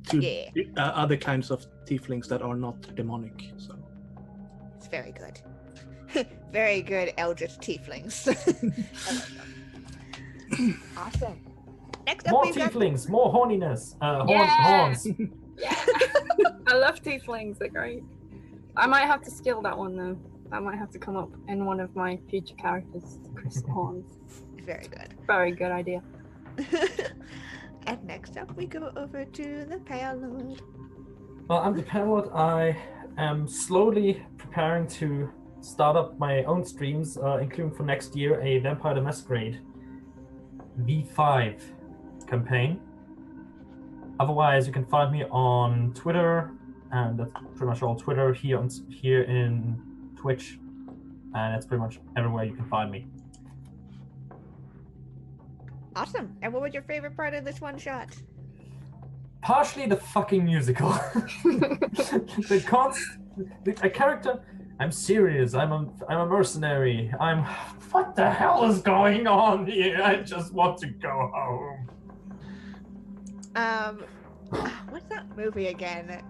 to other kinds of tieflings that are not demonic. So it's very good. Very good eldritch tieflings. I love them. Awesome. Next up, More we've got tieflings, more horniness. Yeah. Horns. Yeah. I love tieflings, they're great. I might have to skill that one though. That might have to come up in one of my future characters, crystal horns. very good. Very good idea. And next up, we go over to the Pale Lord. Well, I'm the Pale Lord. I am slowly preparing to start up my own streams, including for next year a Vampire the Masquerade V5 campaign. Otherwise, you can find me on Twitter, and that's pretty much all Twitter, here in Twitch, and that's pretty much everywhere you can find me. Awesome. And what was your favorite part of this one shot? Partially the fucking musical. A character. I'm serious. I'm a mercenary. What the hell is going on here? I just want to go home. What's that movie again?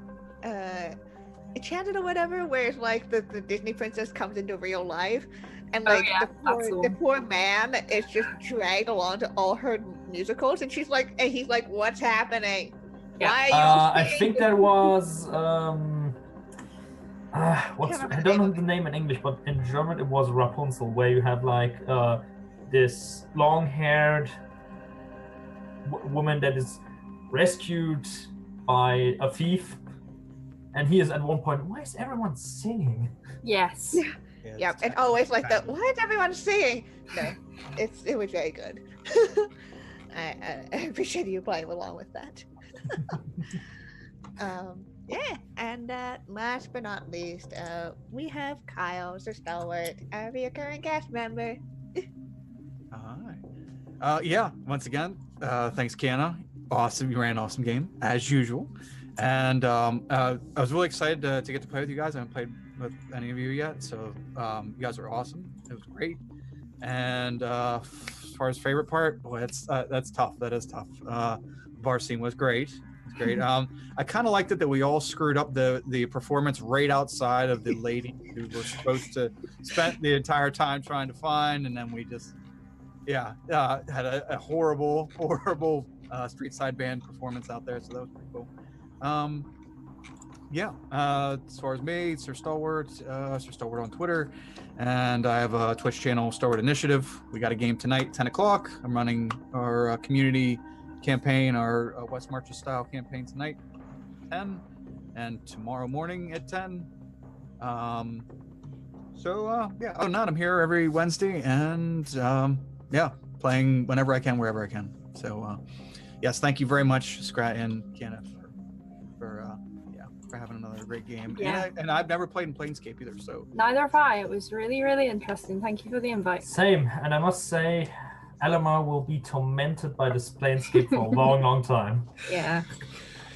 Enchanted or whatever, where it's like the Disney princess comes into real life, and like the poor man is just dragged along to all her musicals, and he's like, what's happening? Why are you I think there was I don't know the name in English, but in German it was Rapunzel, where you have like this long-haired woman that is rescued by a thief, and he is at one point, why is everyone singing? Yes. Yeah, and always like that. Why is everyone singing? No, it was very good. I appreciate you playing along with that. Yeah, and last but not least, we have Kyle, the stalwart, a recurring cast member. Hi. Yeah, once again, thanks, Kiana. Awesome, you ran an awesome game, as usual. And I was really excited to get to play with you guys. I haven't played with any of you yet, so you guys are awesome. It was great. And as far as favorite part, boy, that's tough. That is tough. Bar scene was great. It's great. I kind of liked it that we all screwed up the performance right outside of the lady who were supposed to spend the entire time trying to find, and then we just had a horrible street side band performance out there. So that was pretty cool. As far as me, Sir Stalwart on Twitter, and I have a Twitch channel, Stalwart Initiative. We got a game tonight, 10 o'clock. I'm running our community campaign, our West Marches style campaign tonight, 10, and tomorrow morning at 10. Other than that, I'm here every Wednesday, and playing whenever I can, wherever I can. So, yes, thank you very much, Scrat and Kenneth, for having another great game. Yeah. And I've never played in PlaneScape either, so. Neither have I. It was really, really interesting. Thank you for the invite. Same, and I must say, Alamar will be tormented by this PlaneScape for a long, long time. Yeah.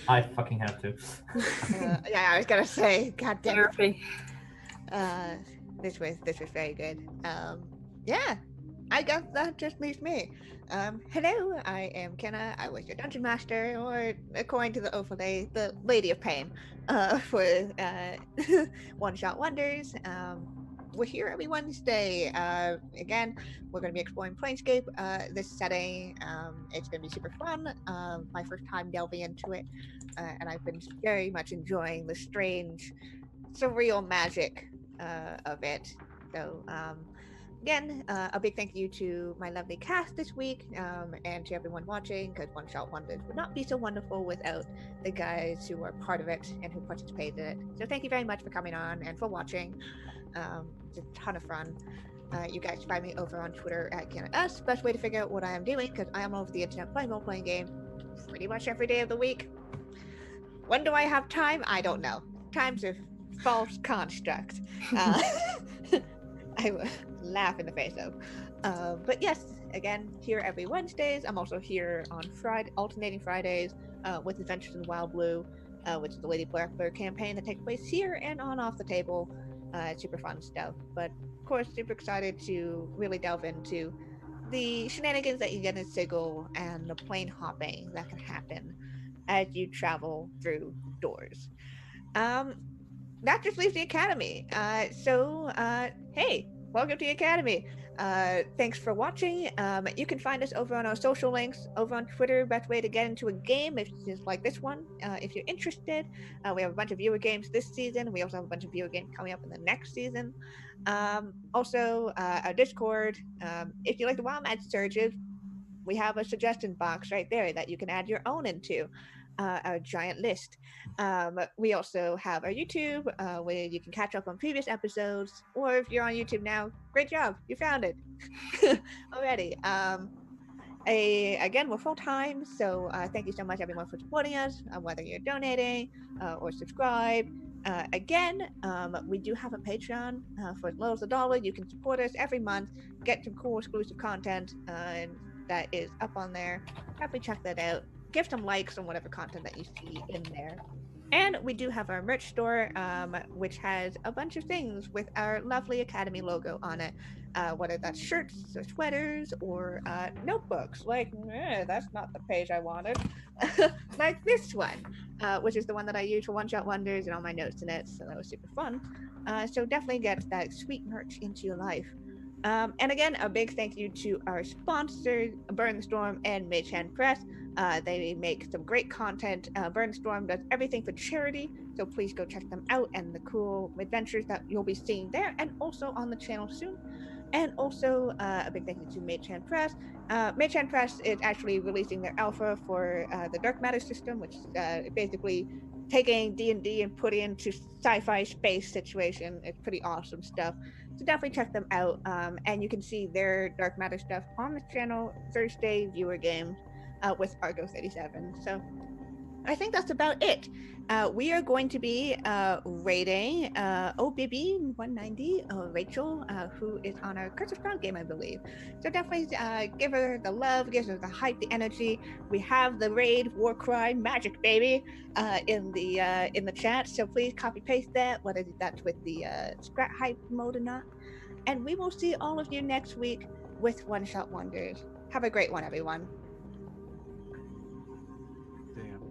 I fucking have to. I was gonna say, God damn it. Therapy. This was very good. I guess that just leaves me. Hello, I am Kenna. I was your dungeon master, or according to the overlay, the Lady of Pain, for One Shot Wonders. We're here every Wednesday. Again, we're going to be exploring PlaneScape, this setting. It's going to be super fun. My first time delving into it, and I've been very much enjoying the strange, surreal magic of it. So, again, a big thank you to my lovely cast this week, and to everyone watching, because One Shot Wonders would not be so wonderful without the guys who are part of it and who participated in it. So thank you very much for coming on and for watching. It's a ton of fun. You guys find me over on Twitter at CanadaUs. Best way to figure out what I am doing, because I am over the internet playing role-playing games pretty much every day of the week. When do I have time? I don't know. Time's a false construct. I will laugh in the face of. But yes, again, here every Wednesdays. I'm also here on alternating Fridays with Adventures in the Wild Blue, which is the Lady Blackbird campaign that takes place here and on Off the Table. Super fun stuff. But of course, super excited to really delve into the shenanigans that you get in Sigil and the plane hopping that can happen as you travel through doors. That just leaves the Academy. Hey, welcome to the Academy. Thanks for watching. You can find us over on our social links, over on Twitter. Best way to get into a game if it's like this one, if you're interested. We have a bunch of viewer games this season. We also have a bunch of viewer games coming up in the next season. Also, our Discord. If you like the Wild Mad Surges, we have a suggestion box right there that you can add your own into our giant list. We also have our YouTube where you can catch up on previous episodes, or if you're on YouTube now, great job, you found it already. Again, we're full time, so thank you so much everyone for supporting us, whether you're donating or subscribe. Again, we do have a Patreon for as little as $1. You can support us every month, get some cool exclusive content, and that is up on there. Definitely check that out. Give some likes on whatever content that you see in there. And we do have our merch store, which has a bunch of things with our lovely Academy logo on it. Whether that's shirts or sweaters or notebooks. Like, that's not the page I wanted. Like this one, which is the one that I use for One Shot Wonders and all my notes in it. So that was super fun. So definitely get that sweet merch into your life. And again, a big thank you to our sponsors, Burn the Storm and Mage Hand Press. They make some great content. Burn the Storm does everything for charity, so please go check them out and the cool adventures that you'll be seeing there and also on the channel soon. And also a big thank you to Mage Hand Press. Mage Hand Press is actually releasing their alpha for the Dark Matter system, which is basically taking D&D and putting it into sci-fi space situation. It's pretty awesome stuff. So definitely check them out. And you can see their Dark Matter stuff on the channel Thursday viewer games with Argo37. So I think that's about it. We are going to be rating OBB190, Rachel, who is on our Curse of Crown game, I believe. So definitely give her the love, give her the hype, the energy. We have the raid war cry magic baby in the chat. So please copy paste that, whether that's with the Scrat hype mode or not. And we will see all of you next week with One Shot Wonders. Have a great one, everyone. Damn.